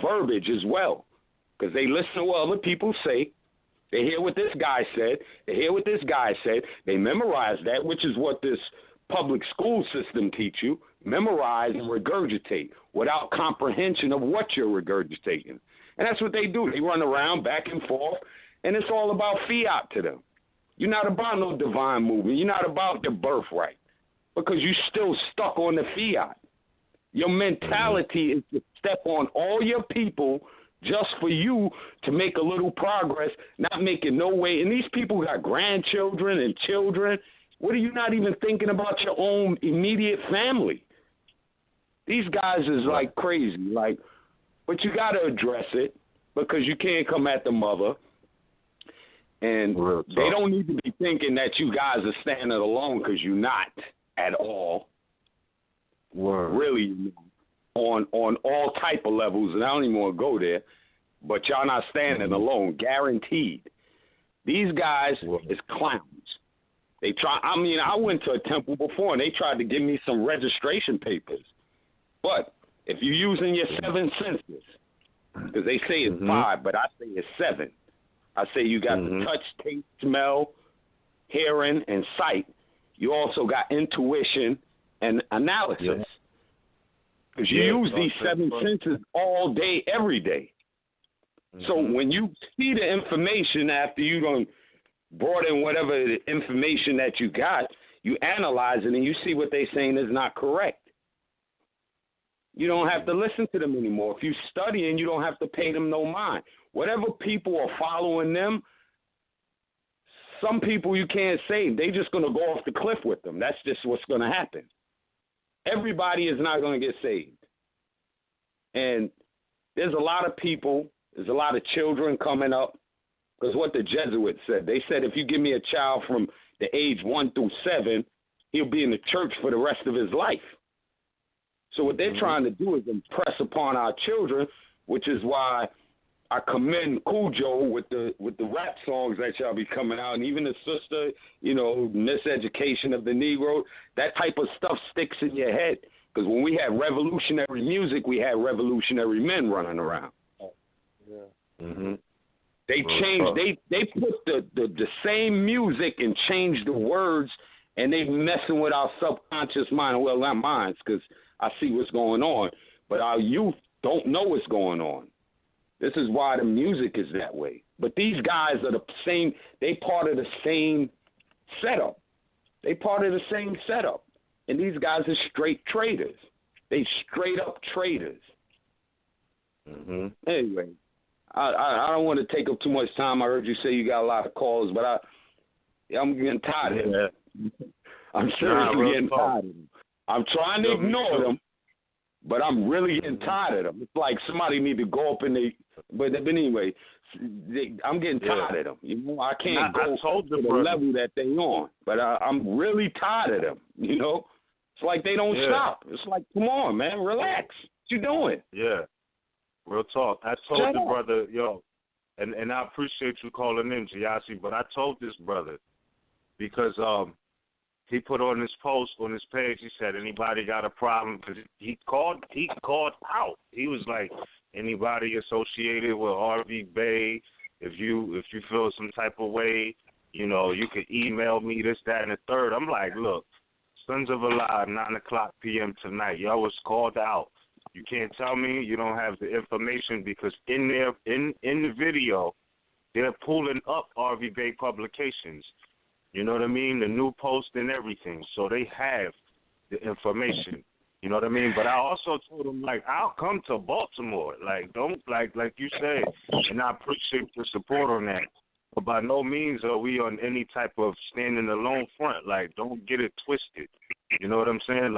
verbiage as well, because they listen to what other people say. They hear what this guy said. They hear what this guy said. They memorize that, which is what this public school system teach you. Memorize and regurgitate without comprehension of what you're regurgitating. And that's what they do. They run around back and forth, and it's all about fiat to them. You're not about no divine movement. You're not about the birthright because you're still stuck on the fiat. Your mentality is to step on all your people just for you to make a little progress, not making no way. And these people got grandchildren and children, What are you not even thinking about your own immediate family? These guys is like crazy, like, but you got to address it because you can't come at the mother. And they don't need to be thinking that you guys are standing alone because you're not at all. Really, on all type of levels, and I don't even want to go there, but y'all not standing alone, guaranteed. These guys is clowns. They try. I mean, I went to a temple before, and they tried to give me some registration papers. But if you're using your 7 senses, because they say it's 5, but I say it's 7. I say you got the touch, taste, smell, hearing, and sight. You also got intuition and analysis. Because you use these 7 senses all day, every day. So when you see the information after you done brought in whatever the information that you got, you analyze it and you see what they're saying is not correct. You don't have to listen to them anymore. If you're studying, you don't have to pay them no mind. Whatever people are following them, some people you can't save. They just going to go off the cliff with them. That's just what's going to happen. Everybody is not going to get saved. And there's a lot of people, there's a lot of children coming up, because what the Jesuits said, they said if you give me a child from the age 1 through 7, he'll be in the church for the rest of his life. So what they're trying to do is impress upon our children, which is why I commend Cujo with the rap songs that y'all be coming out, and even the sister, miseducation of the Negro. That type of stuff sticks in your head, because when we had revolutionary music, we had revolutionary men running around. They changed. They put the same music and changed the words, and they messing with our subconscious mind. Well, not minds, because I see what's going on, but our youth don't know what's going on. This is why the music is that way. But these guys are the same. They part of the same setup. And these guys are straight traitors. They straight up traitors. Anyway, I don't want to take up too much time. I heard you say you got a lot of calls, but I'm getting tired of them. I'm seriously getting tired of them. I'm trying to ignore them, but I'm really getting tired of them. It's like somebody need to go up in the. But anyway, I'm getting tired of them. I can't go to the level that they on. But I'm really tired of them. It's like they don't stop. It's like, come on, man, relax. What you doing? Yeah, real talk. I told the brother, and I appreciate you calling in, Giassi, but I told this brother because he put on his post on his page. He said, "Anybody got a problem?" Because he called out. He was like, "Anybody associated with RV Bay? If you feel some type of way, you could email me this, that, and the third." I'm like, "Look, Sons of Allah, 9:00 p.m. tonight. Y'all was called out. You can't tell me you don't have the information because in the video, they're pulling up RV Bay publications. You know what I mean? The new post and everything. So they have the information. You know what I mean? But I also told them, I'll come to Baltimore. Don't, like you said, and I appreciate the support on that. But by no means are we on any type of standing alone front. Don't get it twisted. You know what I'm saying?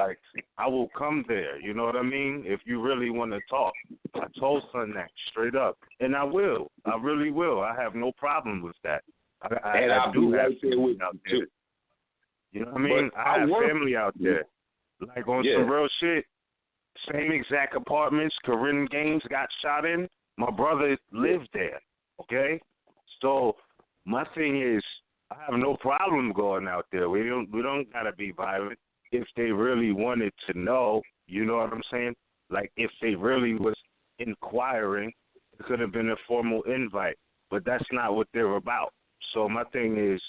I will come there. You know what I mean? If you really want to talk. I told Son that straight up. And I will. I really will. I have no problem with that. I do have family out there. You know what I mean? I have family out there. On some real shit. Same exact apartments Corinne Gaines got shot in. My brother lived there. Okay? So my thing is, I have no problem going out there. We don't gotta be violent. If they really wanted to know, you know what I'm saying? If they really was inquiring, it could have been a formal invite. But that's not what they're about. So my thing is,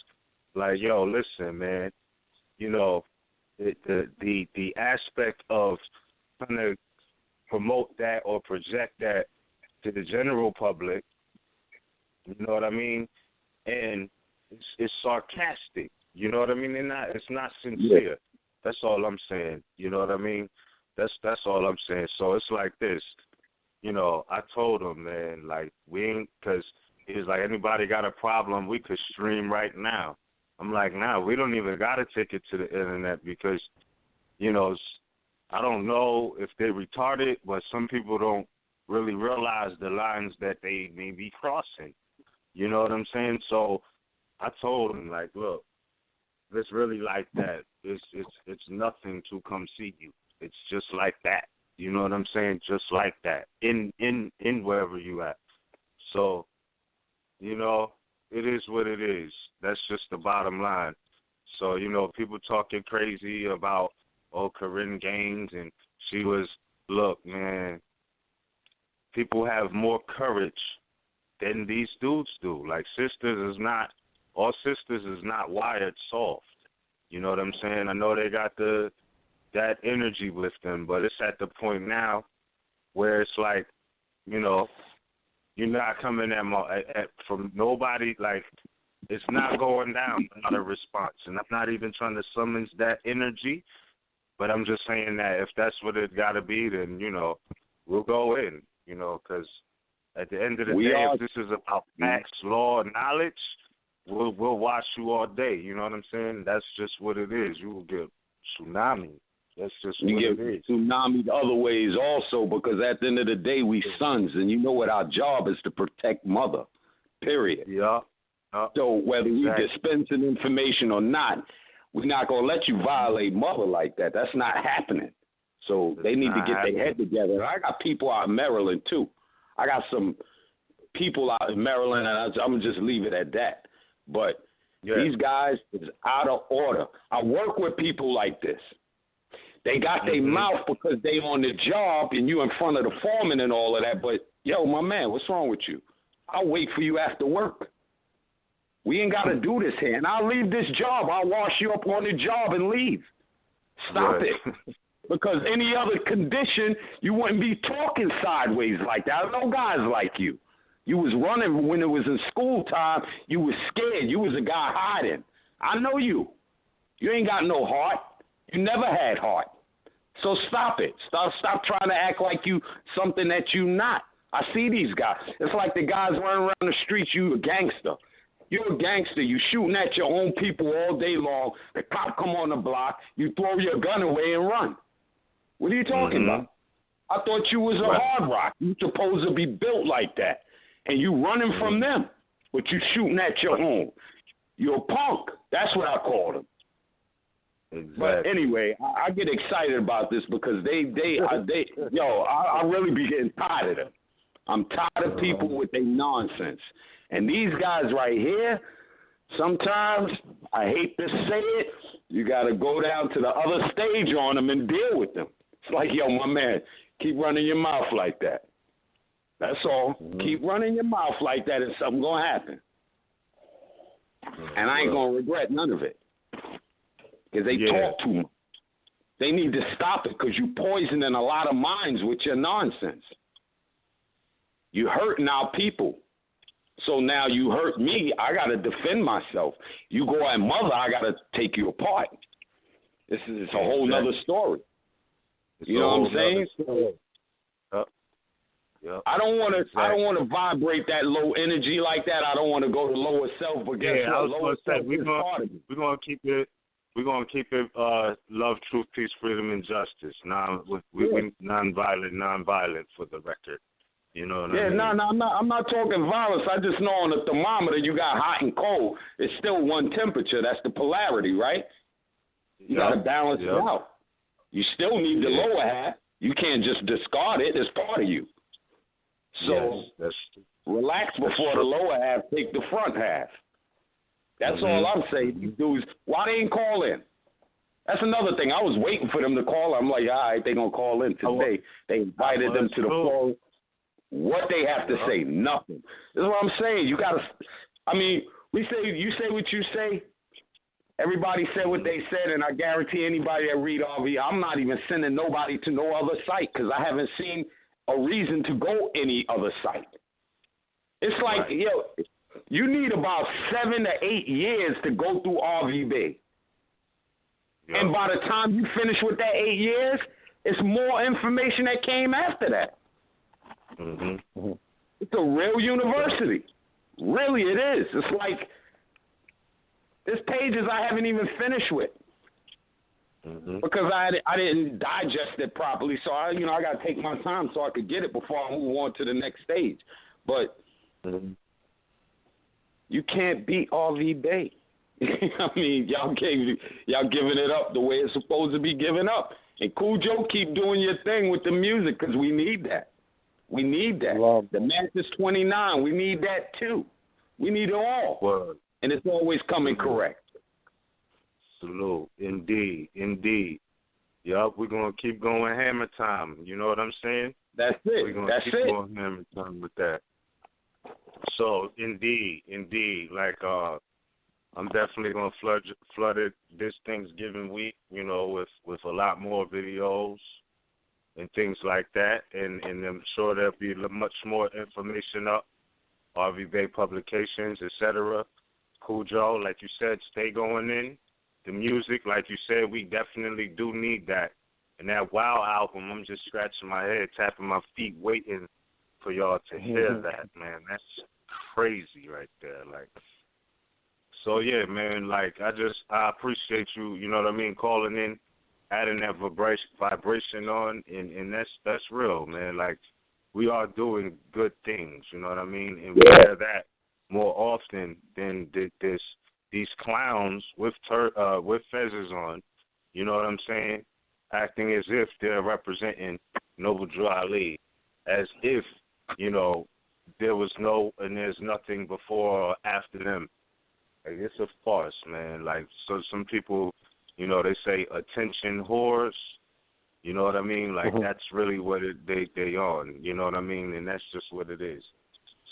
listen, man, the aspect of trying to promote that or project that to the general public, you know what I mean? And it's sarcastic, you know what I mean? It's not sincere. Yeah. That's all I'm saying. You know what I mean? That's all I'm saying. So it's like this, I told him, man, we ain't, because he was like, anybody got a problem, we could stream right now. I'm like, nah, we don't even got to take it to the internet because, you know, I don't know if they're retarded, but some people don't really realize the lines that they may be crossing. You know what I'm saying? So I told him, like, look, it's really like that. It's nothing to come see you. It's just like that. You know what I'm saying? Just like that. In wherever you at. So, you know, it is what it is. That's just the bottom line. So, you know, people talking crazy about, Corinne Gaines, and she was, look, man, people have more courage than these dudes do. Like, all sisters is not wired soft. You know what I'm saying? I know they got that energy with them, but it's at the point now where it's like, you know, you're not coming from nobody, like, it's not going down without a response. And I'm not even trying to summon that energy, but I'm just saying that if that's what it got to be, then, you know, we'll go in, you know, because at the end of the day, if this is about facts, law, and knowledge, we'll watch you all day. You know what I'm saying? That's just what it is. You will get tsunami. That's just what it is. Tsunami other ways also, because at the end of the day, we sons, and you know what our job is to protect mother, period. Yeah. So whether we dispensing information or not, we're not going to let you violate mother like that. That's not happening. So they need to get their head together. And I got people out in Maryland, too. I got some people out in Maryland, and I'm going to just leave it at that. But these guys is out of order. I work with people like this. They got their mouth because they on the job and you in front of the foreman and all of that. But, yo, my man, what's wrong with you? I'll wait for you after work. We ain't got to do this here. And I'll leave this job. I'll wash you up on the job and leave. Stop it. Because any other condition, you wouldn't be talking sideways like that. I know guys like you. You was running when it was in school time. You was scared. You was a guy hiding. I know you. You ain't got no heart. You never had heart. So stop it. Stop trying to act like you something that you not. I see these guys. It's like the guys running around the streets. You a gangster. You're a gangster. You shooting at your own people all day long. The cop come on the block. You throw your gun away and run. What are you talking about? I thought you was a hard rock. You supposed to be built like that. And you running from them, but you shooting at your own. You're a punk. That's what I called him. Exactly. But anyway, I get excited about this because I really be getting tired of them. I'm tired of people with their nonsense. And these guys right here, sometimes, I hate to say it, you got to go down to the other stage on them and deal with them. It's like, yo, my man, keep running your mouth like that. That's all. Keep running your mouth like that and something going to happen. And I ain't going to regret none of it. Because they talk too much. They need to stop it because you're poisoning a lot of minds with your nonsense. You're hurting our people. So now you hurt me, I got to defend myself. You go at mother, I got to take you apart. This is a whole nother story. You know what I'm saying? I don't want to vibrate that low energy like that. I don't want to go to lower self. But guess what? Lower self is part of it. We're gonna keep it. We're gonna keep it. Love, truth, peace, freedom, and justice. Non-violent for the record. You know what I mean? I'm not talking violence. I just know on the thermometer you got hot and cold. It's still one temperature. That's the polarity, right? You got to balance it out. You still need the lower half. You can't just discard it. It's part of you. So relax before the lower half take the front half. That's all I'm saying. These dudes, why they ain't call in? That's another thing. I was waiting for them to call. I'm like, all right, they going to call in today. They invited them to the phone. What they have to say? Nothing. This is what I'm saying. You got to, you say what you say. Everybody said what they said, and I guarantee anybody that read RV, I'm not even sending nobody to no other site because I haven't seen a reason to go any other site. It's like, you need about 7 to 8 years to go through RVB. Yep. And by the time you finish with that 8 years, it's more information that came after that. It's a real university. Really, it is. It's like There's pages I haven't even finished with. Because I didn't digest it properly, so I got to take my time so I could get it before I move on to the next stage. But you can't beat RV Bay. I mean, y'all giving it up the way it's supposed to be given up. And Cool Joe, keep doing your thing with the music because we need that. We need that. Wow. The Mantis 29, we need that too. We need it all. Word. And it's always coming correct. Salute. Indeed. Yup, we're going to keep going hammer time. You know what I'm saying? That's it. We're going to keep going hammer time with that. So, indeed. Like, I'm definitely going to flood it this Thanksgiving week, with a lot more videos and things like that. And I'm sure there'll be much more information up, RV Bay Publications, etc. Cool Joe, like you said, stay going in. The music, like you said, we definitely do need that. And that Wow album, I'm just scratching my head, tapping my feet, waiting for y'all to hear that, man. That's crazy right there. Like, so yeah, man, like I appreciate you, you know what I mean, calling in, adding that vibration on, and that's real, man. Like, we are doing good things, you know what I mean? And we hear that more often than these clowns with fezzes on, you know what I'm saying, acting as if they're representing Noble Drew Ali, as if, there was there's nothing before or after them. Like, it's a farce, man. Like, so some people, they say attention whores, you know what I mean? Like, that's really what they on, you know what I mean? And that's just what it is.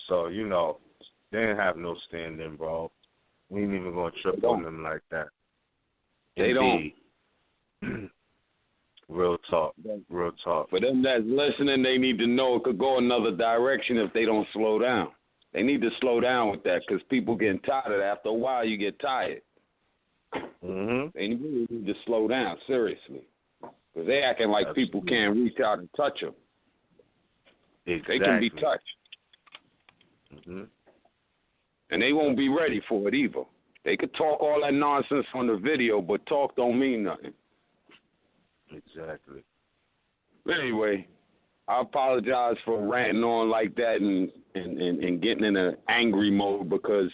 So, they didn't have no stand-in, bro. We ain't even going to trip on them like that. They don't. Real talk. For them that's listening, they need to know it could go another direction if they don't slow down. They need to slow down with that because people getting tired of that. After a while, you get tired. They really need to slow down, seriously. Because they acting like people can't reach out and touch them. Exactly. They can be touched. And they won't be ready for it either. They could talk all that nonsense on the video, but talk don't mean nothing. Exactly. But anyway, I apologize for ranting on like that and getting in an angry mode because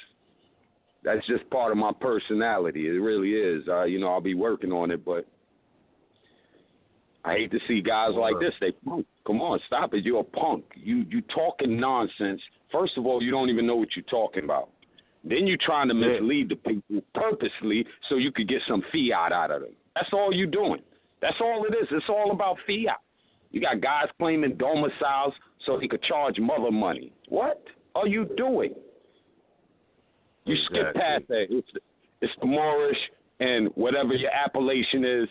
that's just part of my personality. It really is. I'll be working on it, but I hate to see guys like this. They punk. Come on, stop it. You're a punk. You talking nonsense. First of all, you don't even know what you're talking about. Then you're trying to mislead the people purposely so you could get some fiat out of them. That's all you're doing. That's all it is. It's all about fiat. You got guys claiming domiciles so he could charge mother money. What are you doing? You skip past that. It's the Moorish and whatever your appellation is,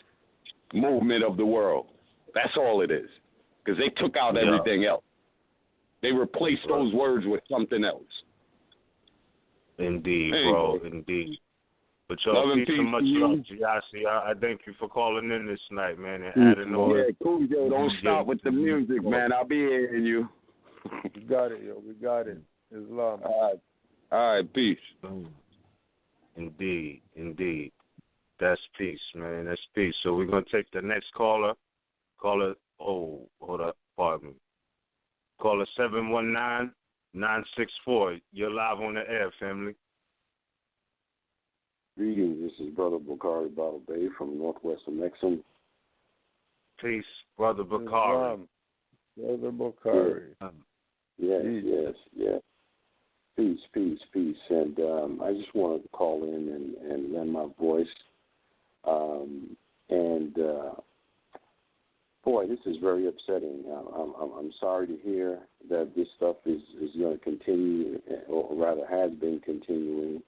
movement of the world. That's all it is. Because they took out everything else. They replaced those words with something else. Indeed, bro. Indeed. But y'all, peace and much love, Giassi. I thank you for calling in this night, man, and adding on. Yeah, cool, Joe. Don't stop with the music, man. I'll be hearing you. We got it, yo. We got it. Islam. All right, peace. Indeed. That's peace, man. That's peace. So we're going to take the next caller. Caller, hold up, pardon me. Caller 719-964. You're live on the air, family. Greetings, this is Brother Bakari Bottle Bay from northwest of Mexham. Peace, Brother Bakari. Brother Bakari. Yes. Peace. And I just wanted to call in and lend my voice. Boy, this is very upsetting. I'm sorry to hear that this stuff is going to continue, or rather has been continuing.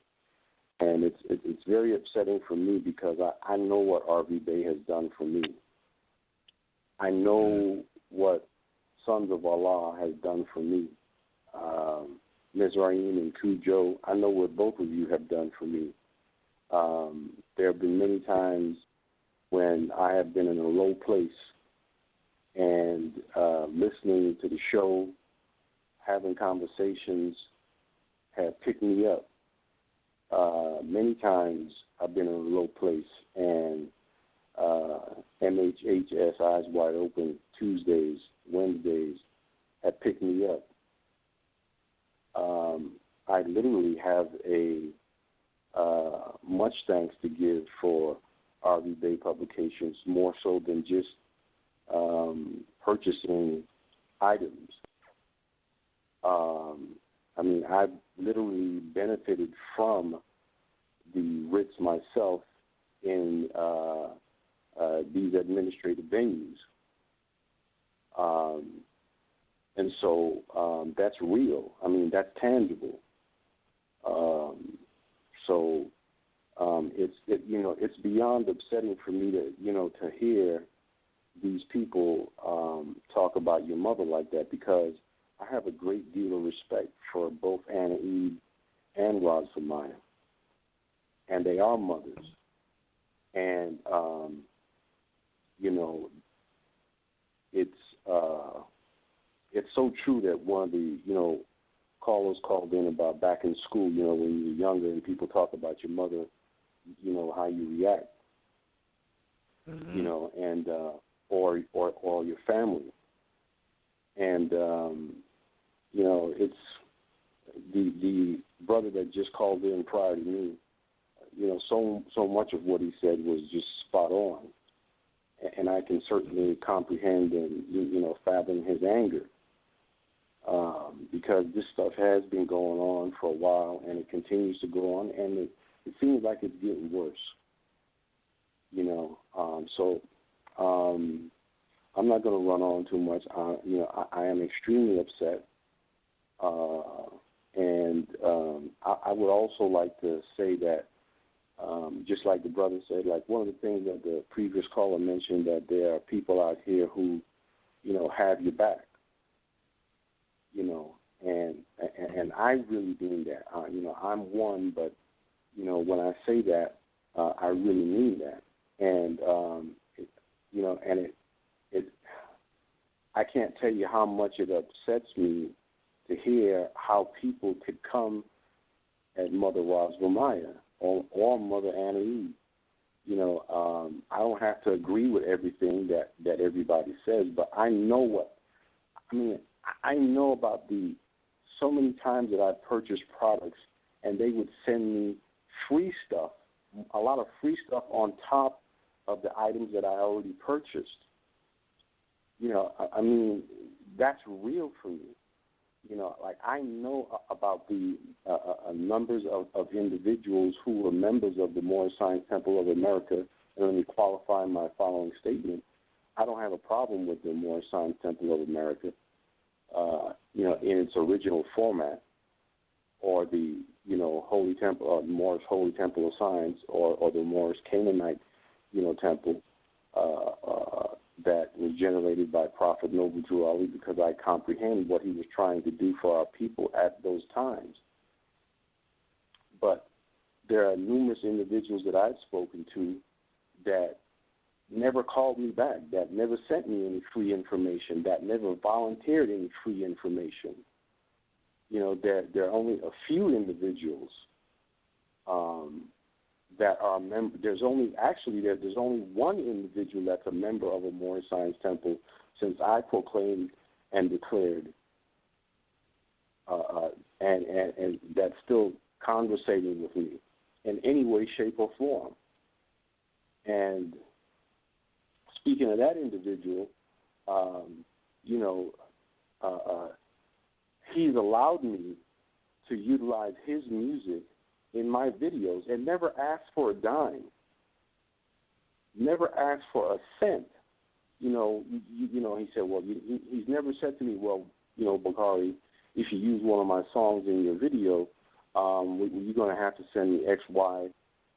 And it's very upsetting for me because I know what RV Bay has done for me. I know what Sons of Allah has done for me. Mizraim and Cujo, I know what both of you have done for me. There have been many times when I have been in a low place and listening to the show, having conversations have picked me up. many times I've been in a low place, and MHHS, Eyes Wide Open, Tuesdays, Wednesdays, have picked me up. I literally have a much thanks to give for RV Bay Publications, more so than just purchasing items. I mean, I've literally benefited from the writs myself in these administrative venues. And so that's real. I mean, that's tangible. It's beyond upsetting for me to hear these people talk about your mother like that, because I have a great deal of respect for both Anna Eve and Roz Samaya, and they are mothers. And it's so true that one of the callers called in about back in school, when you were younger and people talk about your mother, how you react, and or your family, and it's the brother that just called in prior to me. So much of what he said was just spot on, and I can certainly comprehend and fathom his anger, because this stuff has been going on for a while, and it continues to go on, and it seems like it's getting worse. I'm not going to run on too much. I am extremely upset, and I would also like to say that, just like the brother said, like one of the things that the previous caller mentioned, that there are people out here who, have your back, and I really mean that. I'm one, but when I say that, I really mean that, and I can't tell you how much it upsets me to hear how people could come at Mother Roz Ramaya or Mother Anna Eve. I don't have to agree with everything that everybody says, but I know I know about so many times that I've purchased products and they would send me free stuff, a lot of free stuff on top of the items that I already purchased. That's real for me. I know about the numbers of individuals who were members of the Moorish Science Temple of America. And let me qualify my following statement. I don't have a problem with the Moorish Science Temple of America, in its original format, or the, Holy Temple, Moorish Holy Temple of Science, or the Moorish Canaanite, temple, that was generated by Prophet Noble Drew Ali, because I comprehend what he was trying to do for our people at those times. But there are numerous individuals that I've spoken to that never called me back, that never sent me any free information, that never volunteered any free information. There are only a few individuals that are members. There's only one individual that's a member of a Moorish Science Temple since I proclaimed and declared, and that's still conversating with me in any way, shape, or form. And speaking of that individual, he's allowed me to utilize his music in my videos and never asked for a dime, never asked for a cent. He said, well, he's never said to me, well, Bakari, if you use one of my songs in your video, you're going to have to send me X, Y,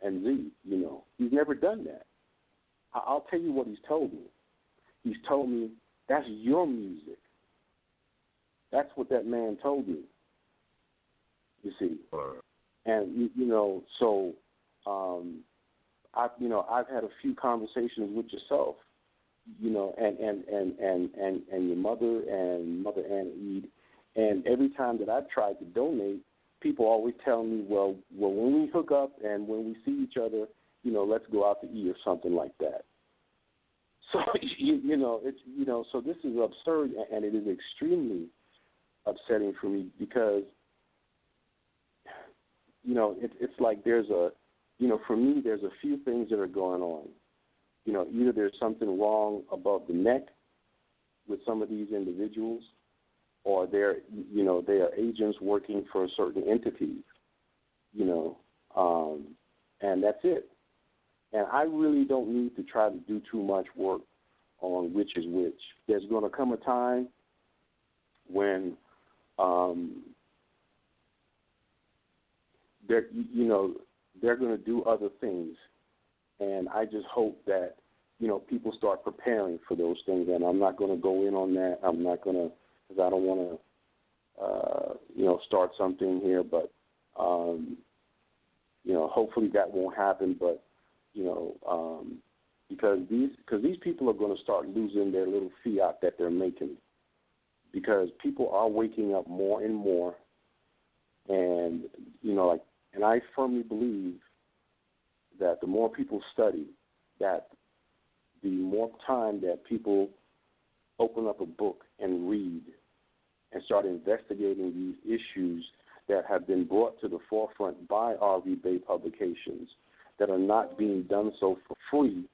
and Z. He's never done that. I'll tell you what he's told me. He's told me, that's your music. That's what that man told me, you see. And, I've had a few conversations with yourself, and your mother and Mother Anna Eve, and every time that I've tried to donate, people always tell me, well, when we hook up and when we see each other, let's go out to eat or something like that. So so this is absurd, and it is extremely upsetting for me because it's like there's for me there's a few things that are going on. Either there's something wrong above the neck with some of these individuals, or they are agents working for certain entities, and that's it. And I really don't need to try to do too much work on which is which. There's going to come a time when they're going to do other things, and I just hope that people start preparing for those things. And I'm not going to go in on that. I'm not going to, because I don't want to start something here, but hopefully that won't happen. But because these people are going to start losing their little fiat that they're making, because people are waking up more and more, and and I firmly believe that the more people study, that the more time that people open up a book and read and start investigating these issues that have been brought to the forefront by R.V. Bay Publications, that are not being done so for free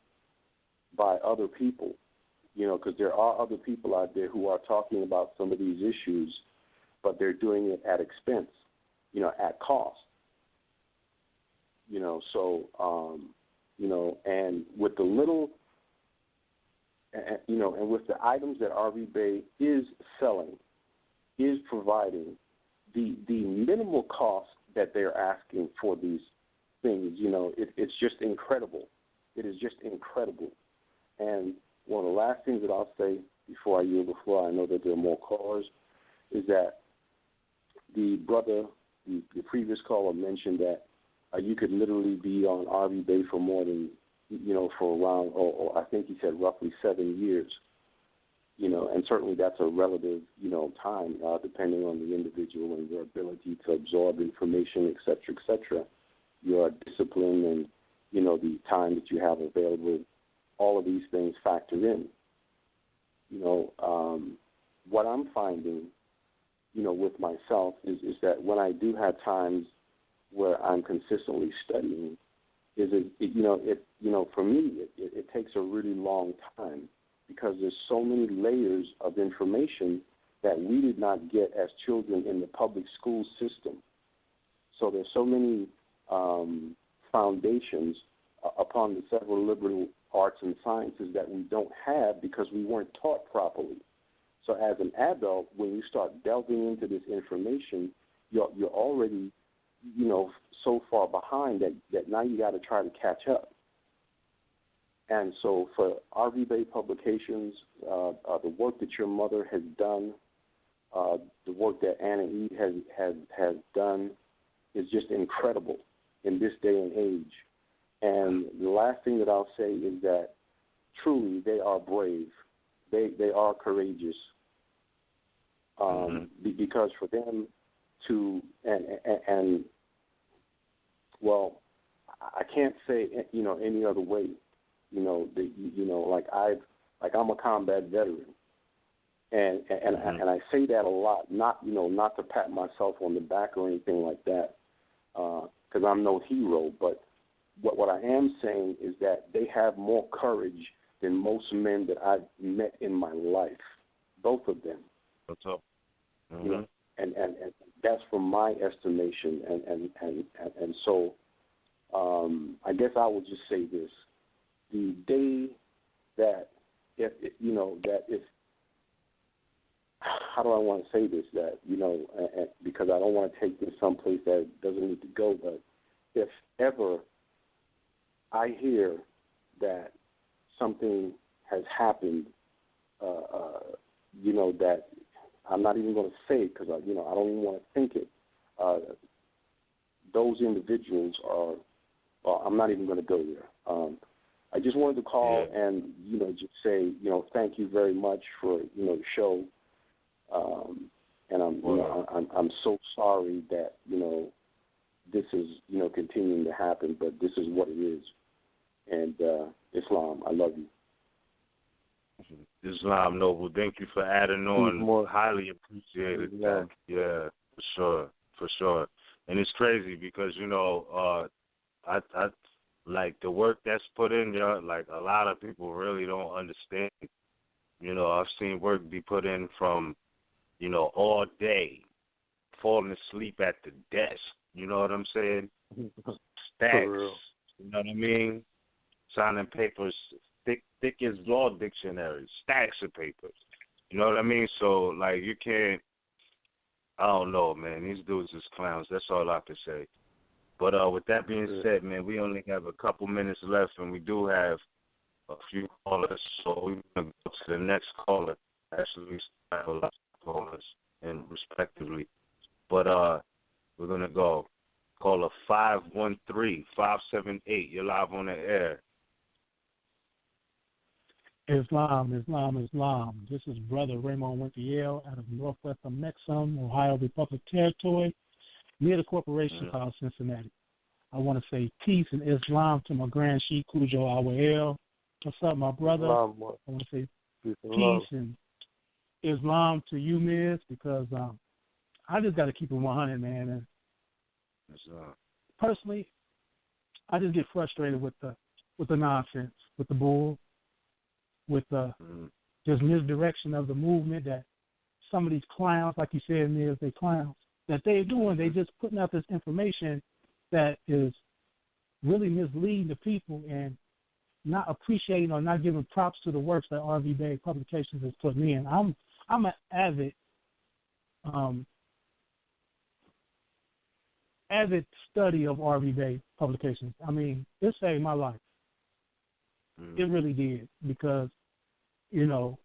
by other people, because there are other people out there who are talking about some of these issues, but they're doing it at expense, at cost. And with the little, and with the items that R.V. Bay is selling, is providing, the minimal cost that they're asking for these things, it's just incredible. It is just incredible. And one of the last things that I'll say before I yield the floor, I know that there are more callers, is that the brother, the previous caller mentioned that you could literally be on R.V. Bay for more than, for around, or I think he said roughly 7 years. And certainly that's a relative, time, depending on the individual and their ability to absorb information, et cetera, your discipline and, the time that you have available. All of these things factor in. What I'm finding, with myself is that when I do have times where I'm consistently studying, for me, it takes a really long time, because there's so many layers of information that we did not get as children in the public school system. So there's so many foundations upon the several liberal arts and sciences that we don't have because we weren't taught properly. So as an adult, when you start delving into this information, you're already, so far behind that now you got to try to catch up. And so for R.V. Bay Publications, the work that your mother has done, the work that Anna E. has done is just incredible in this day and age. And the last thing that I'll say is that truly they are brave. They are courageous. Because for them to, and well, I can't say, any other way. I'm a combat veteran, and I say that a lot, not to pat myself on the back or anything like that, because I'm no hero. But what I am saying is that they have more courage than most men that I've met in my life, both of them. What's up? And that's from my estimation, and so I guess I would just say this. The day that if how do I want to say this, that because I don't want to take this someplace that doesn't need to go, but if ever I hear that something has happened, that I'm not even going to say it because I don't even want to think it. Those individuals are. Well, I'm not even going to go there. I just wanted to call and just say thank you very much for the show, and I'm so sorry that this is continuing to happen, but this is what it is. And Islam, I love you. Islam Noble, thank you for adding on. Highly appreciated. Yeah, for sure. And it's crazy because I like the work that's put in there. Like a lot of people really don't understand. I've seen work be put in from all day, falling asleep at the desk. You know what I'm saying? Stacks. You know what I mean? Signing papers thick as law dictionaries, stacks of papers. You know what I mean? So, like, you can't, I don't know, man. These dudes is clowns. That's all I can say. But with that being said, man, we only have a couple minutes left, and we do have a few callers. So we're going to go to the next caller. Actually, we have a lot of callers, and respectively. But we're going to go. Caller 513-578. You're live on the air. Islam. This is Brother Raymond Winfield out of northwestern Mexham, Ohio Republic Territory, near the corporation called Cincinnati. I want to say peace and Islam to my grand Sheikh Cujo Awel. What's up, my brother? I want to say peace and Islam to you, Miz, because I just got to keep it 100, man. And personally, I just get frustrated with the nonsense, with the bull, with the just misdirection of the movement that some of these clowns, like you said, Miz, they clowns, that they're doing. They just putting out this information that is really misleading the people and not appreciating or not giving props to the works that R.V. Bay Publications is putting in. I'm an avid study of R.V. Bay Publications. I mean, it saved my life. It really did, because, the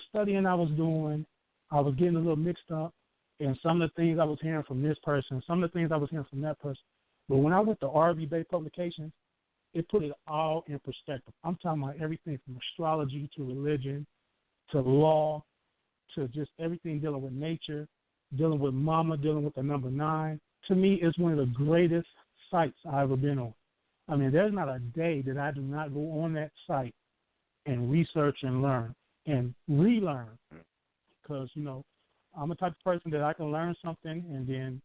studying I was doing, I was getting a little mixed up, and some of the things I was hearing from this person, some of the things I was hearing from that person. But when I went to R.V. Bay Publications, it put it all in perspective. I'm talking about everything from astrology to religion to law to just everything dealing with nature, dealing with mama, dealing with the number 9. To me, it's one of the greatest sites I've ever been on. I mean, there's not a day that I do not go on that site and research and learn and relearn, because, I'm a type of person that I can learn something and then,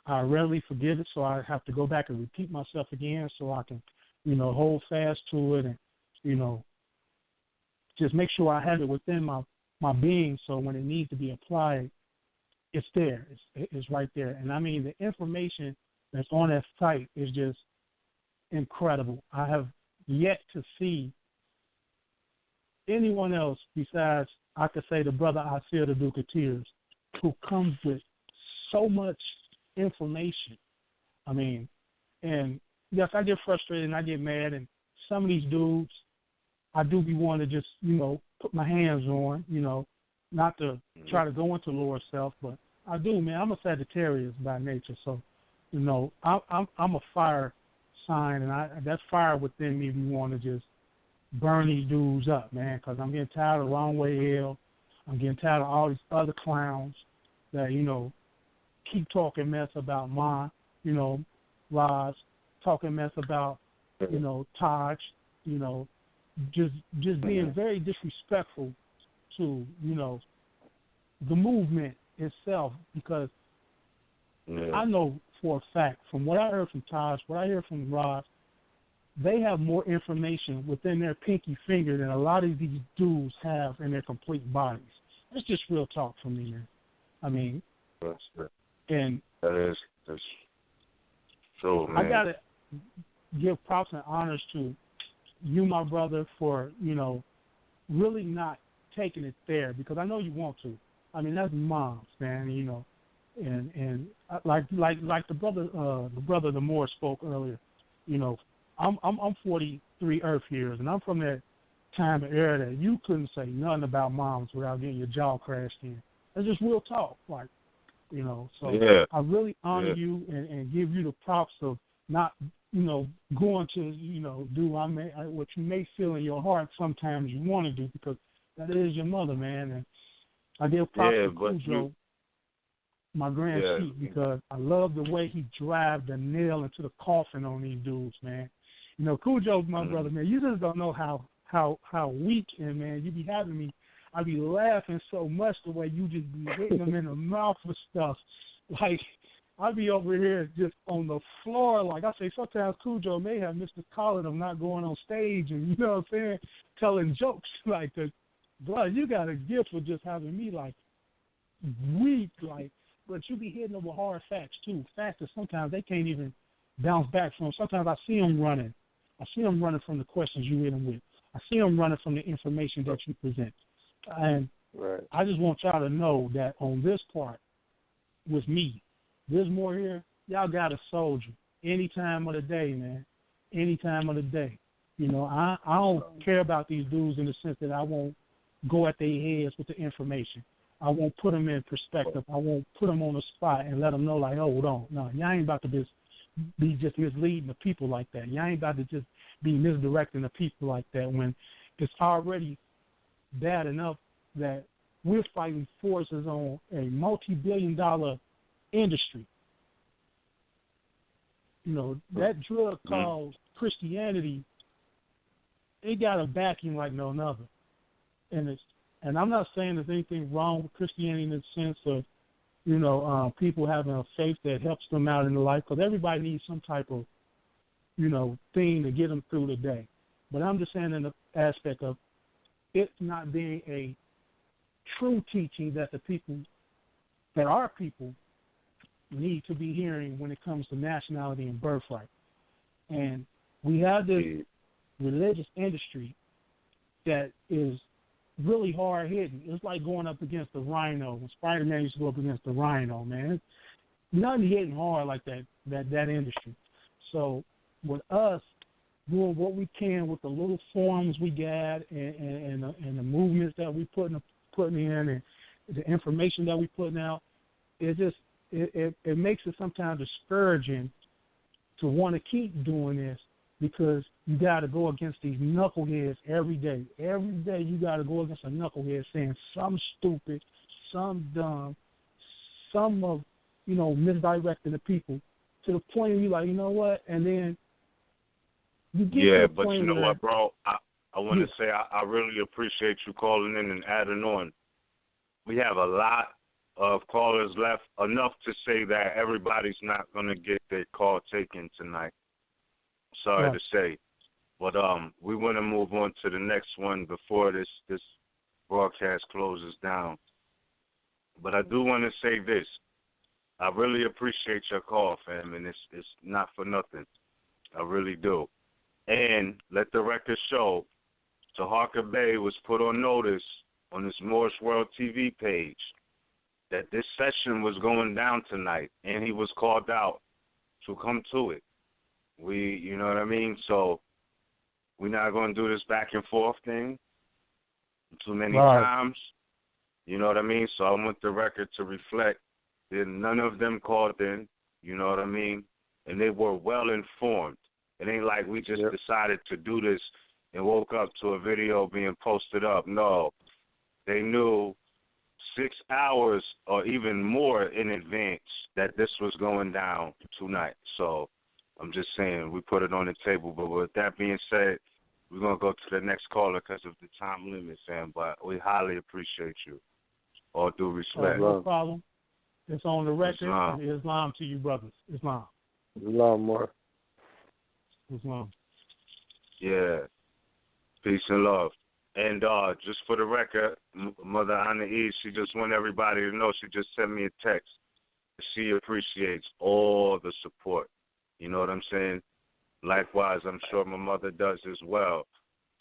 I rarely forget it, so I have to go back and repeat myself again so I can, hold fast to it and, just make sure I have it within my being, so when it needs to be applied, it's there. It's right there. And, I mean, the information that's on that site is just incredible. I have yet to see anyone else besides, I could say, the brother I feel the Duke of Tears, who comes with so much information. I mean, and yes, I get frustrated and I get mad, and some of these dudes, I do be wanting to just, put my hands on, not to try to go into lower self, but I do, man. I'm a Sagittarius by nature, so, I'm a fire sign, and that fire within me, we want to just burn these dudes up, man, because I'm getting tired of Wrong Way L. I'm getting tired of all these other clowns that, keep talking mess about Roz, talking mess about, Taj, just being very disrespectful to, the movement itself, because I know for a fact, from what I heard from Taj, what I hear from Roz, they have more information within their pinky finger than a lot of these dudes have in their complete bodies. That's just real talk for me, man. I mean, and that's true, man. I gotta give props and honors to you, my brother, for really not taking it there, because I know you want to. I mean, that's moms, man. And like the brother the Moor spoke earlier. I'm 43 Earth years, and I'm from that time and era that you couldn't say nothing about moms without getting your jaw crashed in. That's just real talk, like, So yeah. I really honor you and give you the props of not, going to, do what you may feel in your heart sometimes you want to do, because that is your mother, man. And I give props Yeah, to but Cujo, my grand sheep, because I love the way he drives the nail into the coffin on these dudes, man. You know, Cujo's my brother, man. You just don't know how weak, and man, you be having me. I be laughing so much the way you just be hitting them in the mouth with stuff. Like, I be over here just on the floor. Like I say, sometimes Cujo may have Mr. Collin of not going on stage and, you know what I'm saying, telling jokes. Like, bro, you got a gift for just having me, like, weak, like, but you be hitting them with hard facts, too. Facts that sometimes they can't even bounce back from. Sometimes I see them running. I see them running from the questions you hit them with. I see them running from the information that you present. And I just want y'all to know that on this part, with me, there's more here. Y'all got a soldier any time of the day, man. Any time of the day. You know, I don't care about these dudes in the sense that I won't go at their heads with the information. I won't put them in perspective. I won't put them on the spot and let them know, like, oh, hold on. No, y'all ain't about to be just misleading the people like that. Y'all ain't about to just be misdirecting the people like that when it's already bad enough that we're fighting forces on a multi-billion-dollar industry. You know, that drug called Christianity, it got a backing like no other. And I'm not saying there's anything wrong with Christianity in the sense of, you know, people having a faith that helps them out in their life, because everybody needs some type of, you know, thing to get them through the day. But I'm just saying in the aspect of it not being a true teaching that our people need to be hearing when it comes to nationality and birthright. And we have this religious industry that is really hard hitting. It's like going up against the rhino. When Spider-Man used to go up against the rhino, man. Nothing hitting hard like that industry. So with us doing what we can with the little forums we got and the movements that we putting in and the information that we putting out, it makes it sometimes discouraging to want to keep doing this, because you got to go against these knuckleheads every day. Every day you got to go against a knucklehead saying some stupid, some dumb, some of, you know, misdirecting the people to the point where you're like, you know what? And then you get to the but point you know where, what, bro? I want to say I really appreciate you calling in and adding on. We have a lot of callers left, enough to say that everybody's not going to get their call taken tonight. Sorry to say. But we want to move on to the next one before this broadcast closes down. But I do want to say this. I really appreciate your call, fam, and it's not for nothing. I really do. And let the record show, Taharka Bey was put on notice on this Moorish World TV page that this session was going down tonight, and he was called out to come to it. You know what I mean? So we're not going to do this back and forth thing too many times. You know what I mean? So I want the record to reflect that none of them called in, you know what I mean? And they were well informed. It ain't like we just decided to do this and woke up to a video being posted up. No, they knew 6 hours or even more in advance that this was going down tonight. So I'm just saying we put it on the table. But with that being said, we're going to go to the next caller because of the time limit, Sam. But we highly appreciate you. All due respect. No problem. It's on the record. Islam. Islam to you, brothers. Islam. Islam more. Islam. Yeah. Peace and love. And just for the record, Mother Anna E, she just want everybody to know, she just sent me a text. She appreciates all the support. You know what I'm saying? Likewise, I'm sure my mother does as well.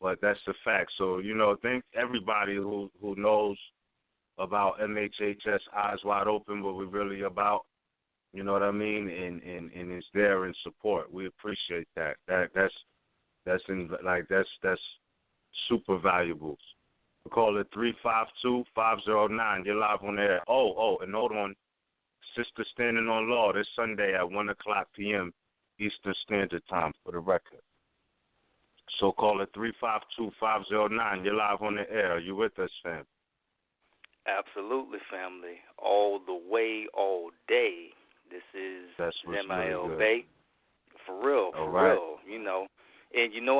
But that's the fact. So, you know, thank everybody who knows about MHHS Eyes Wide Open, what we're really about. You know what I mean? And is there in support. We appreciate that. That's super valuable. We call it 352-509. You're live on the air. Oh, and hold on. Sister Standing on Law this Sunday at 1 o'clock p.m. Eastern Standard Time for the record. So call it 352-509. You're live on the air. Are you with us, fam? Absolutely, family. All the way, all day. This is Zemiel really Bay. For real, All for right. real. And I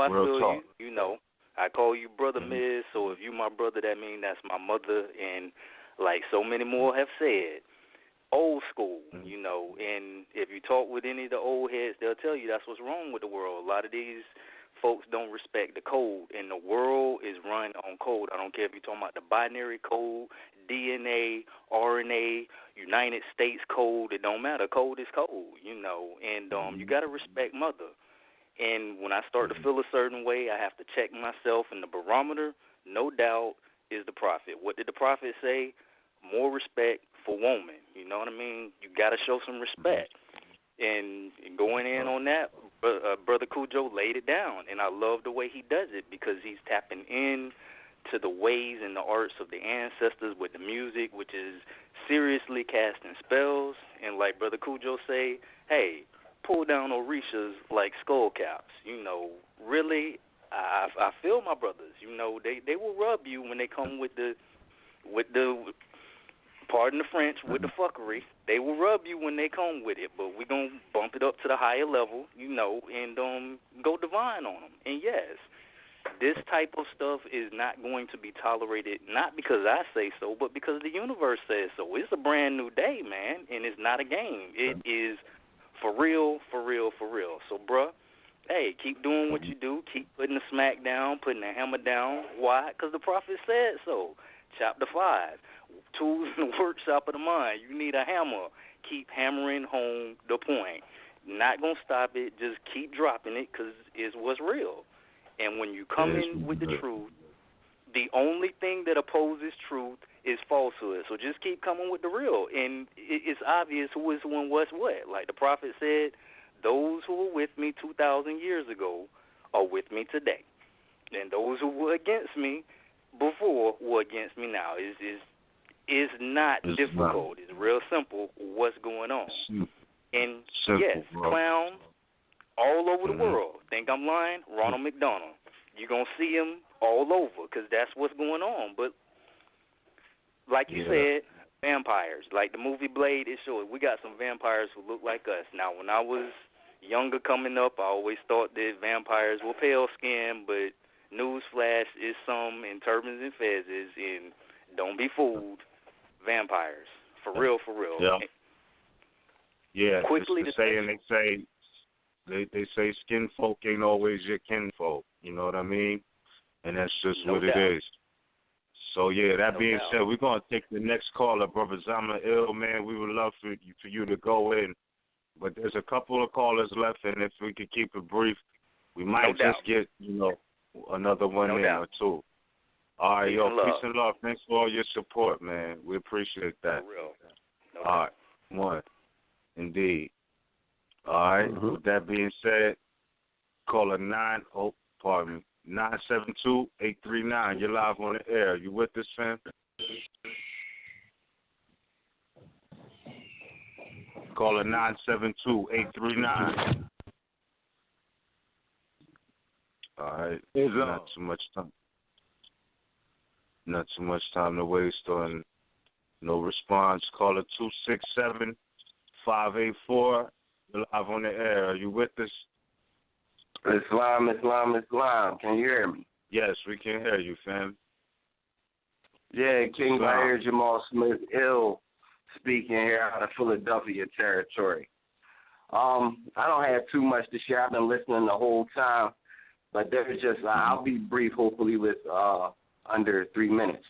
Real feel talk. you. I call you brother Miz, so if you my brother, that means that's my mother. And like so many more have said, old school, and if you talk with any of the old heads, they'll tell you that's what's wrong with the world. A lot of these folks don't respect the code, and the world is run on code. I don't care if you're talking about the binary code, DNA, RNA, United States code. It don't matter. Code is code, and you got to respect mother. And when I start to feel a certain way, I have to check myself, and the barometer, no doubt, is the prophet. What did the prophet say? More respect for woman. You know what I mean? You got to show some respect. And going in on that, Brother Cujo laid it down, and I love the way he does it because he's tapping in to the ways and the arts of the ancestors with the music, which is seriously casting spells. And like Brother Cujo say, hey, pull down Orishas like skull caps. Really, I feel my brothers. They will rub you when they come with the pardon the French, with the fuckery. They will rub you when they come with it, but we're going to bump it up to the higher level, and go divine on them. And yes, this type of stuff is not going to be tolerated, not because I say so, but because the universe says so. It's a brand new day, man, and it's not a game. It is for real, for real, for real. So, bruh, hey, keep doing what you do. Keep putting the smack down, putting the hammer down. Why? Because the prophet said so. Chapter 5. Tools in the workshop of the mind. You need a hammer. Keep hammering home the point. Not going to stop it. Just keep dropping it because it's what's real. And when you come in with the truth, the only thing that opposes truth is falsehood. So just keep coming with the real. And it's obvious who is who and what's what. Like the prophet said, those who were with me 2,000 years ago are with me today. And those who were against me before were against me now. It's not difficult. It's real simple what's going on. And yes, clowns all over the world. Think I'm lying? Ronald McDonald. You're going to see him all over because that's what's going on. But like you said, vampires. Like the movie Blade, it showed we got some vampires who look like us. Now, when I was younger coming up, I always thought that vampires were pale skinned, but newsflash is some in turbans and fezzes, and don't be fooled. Vampires. For real, for real. Yeah, Quickly it's the saying they say skin folk ain't always your kinfolk. You know what I mean? And that's just what it is. So yeah, that being said, we're gonna take the next caller, Brother Zemiel, man. We would love for you to go in, but there's a couple of callers left, and if we could keep it brief, we might just get another one in or two. All right, peace and love. Thanks for all your support, man. We appreciate that. For real. All right, one, indeed. All right. With that being said, caller 972-839. You're live on the air. You with us, fam? Caller 972-839. All right. Not too much time. Not too much time to waste on no response. Caller 267-584. You're live on the air. Are you with us? Islam. Can you hear me? Yes, we can hear you, fam. Yeah, King Blair Jamal Smith Ill speaking here out of Philadelphia territory. I don't have too much to share. I've been listening the whole time, but there's just I'll be brief, hopefully with under 3 minutes.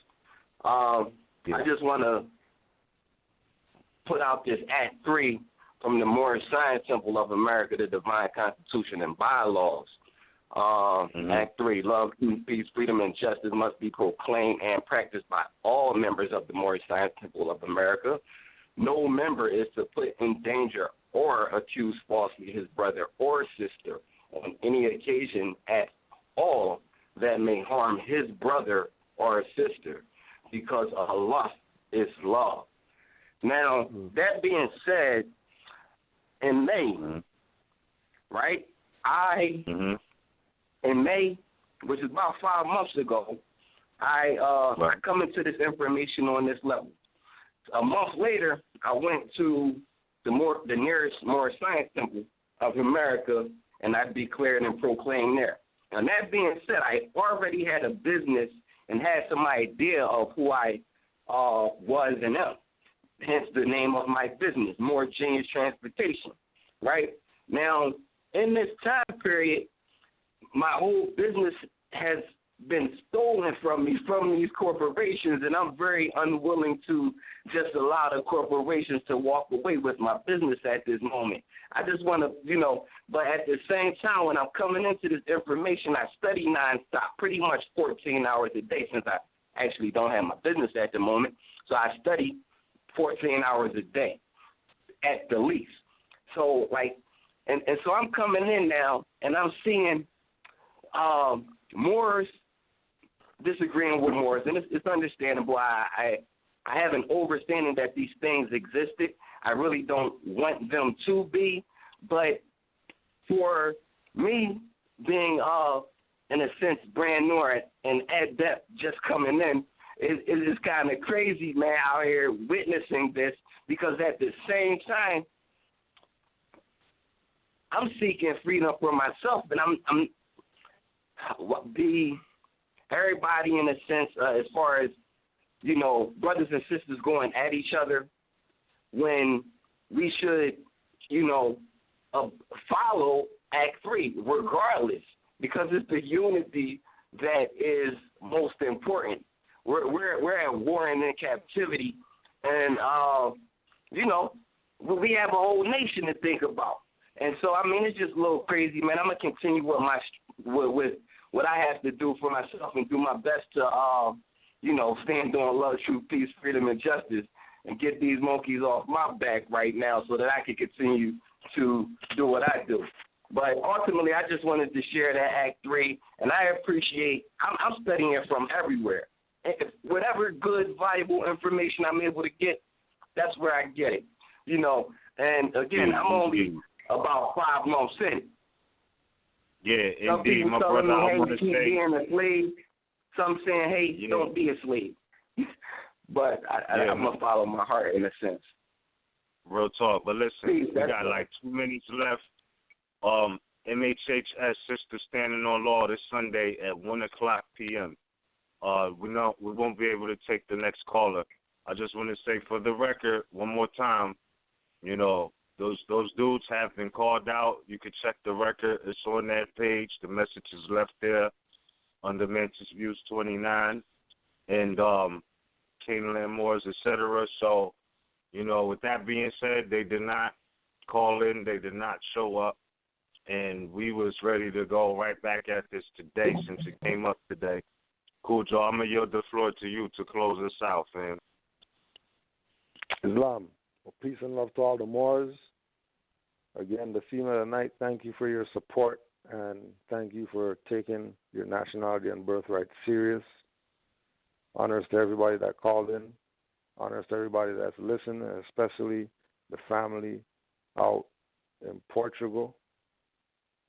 I just want to put out this Act 3 from the Moorish Science Temple of America, the Divine Constitution and Bylaws. Act 3, love, truth, peace, freedom, and justice must be proclaimed and practiced by all members of the Moorish Science Temple of America. No member is to put in danger or accuse falsely his brother or sister on any occasion at all that may harm his brother or sister, because Allah is love. Now, that being said, in May, in May, which is about 5 months ago, I come into this information on this level. A month later, I went to the nearest Moorish Science Temple of America, and I declared and proclaimed there. And that being said, I already had a business and had some idea of who I was and am. Hence the name of my business, More Genius Transportation, right? Now, in this time period, my whole business has been stolen from me from these corporations, and I'm very unwilling to just allow the corporations to walk away with my business at this moment. I just want to, but at the same time, when I'm coming into this information, I study nonstop, pretty much 14 hours a day, since I actually don't have my business at the moment. So I study 14 hours a day at the least. So, and so I'm coming in now, and I'm seeing Moors disagreeing with Moors, and it's understandable. I have an understanding that these things existed. I really don't want them to be, but for me being, in a sense, brand new and adept just coming in, it is kind of crazy, man, out here witnessing this, because at the same time, I'm seeking freedom for myself, and I'm everybody in a sense, as far as, brothers and sisters going at each other, when we should, follow Act 3 regardless, because it's the unity that is most important. We're at war and in captivity, and we have a whole nation to think about. And so, I mean, it's just a little crazy, man. I'm gonna continue with what I have to do for myself and do my best to, stand on love, truth, peace, freedom, and justice, and get these monkeys off my back right now, so that I can continue to do what I do. But ultimately, I just wanted to share that Act 3, and I appreciate. I'm studying it from everywhere. Whatever good, valuable information I'm able to get, that's where I get it. And again, I'm only about 5 months in. Yeah, some indeed, my telling brother. me, I want to keep say, being a slave. Some saying, hey, don't be a slave. But I'm going to follow my heart in a sense. Real talk. But listen, Please, we got like 2 minutes left. MHHS Sister Standing on Law this Sunday at 1:00 p.m. We won't be able to take the next caller. I just want to say for the record, one more time, those dudes have been called out. You can check the record. It's on that page. The message is left there under Mantis Views 29 and Canaanland Moors, etc. So, with that being said, they did not call in. They did not show up. And we was ready to go right back at this today since it came up today. Cool, Joe. I'm going to yield the floor to you to close us out, fam. Islam. Well, peace and love to all the Moors. Again, the theme of the night, thank you for your support, and thank you for taking your nationality and birthright serious. Honors to everybody that called in. Honors to everybody that's listened, and especially the family out in Portugal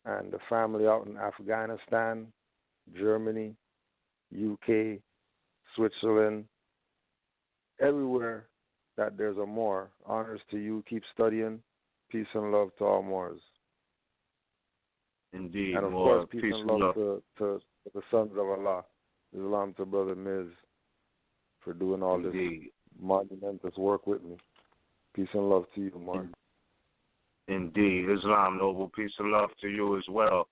and the family out in Afghanistan, Germany, UK, Switzerland, everywhere that there's a Moor. Honors to you. Keep studying. Peace and love to all Moors. Indeed. And of course, peace and love to the sons of Allah. Islam to Brother Miz for doing all this monumentous work with me. Peace and love to you, Moor. Indeed. Islam, noble. Peace and love to you as well.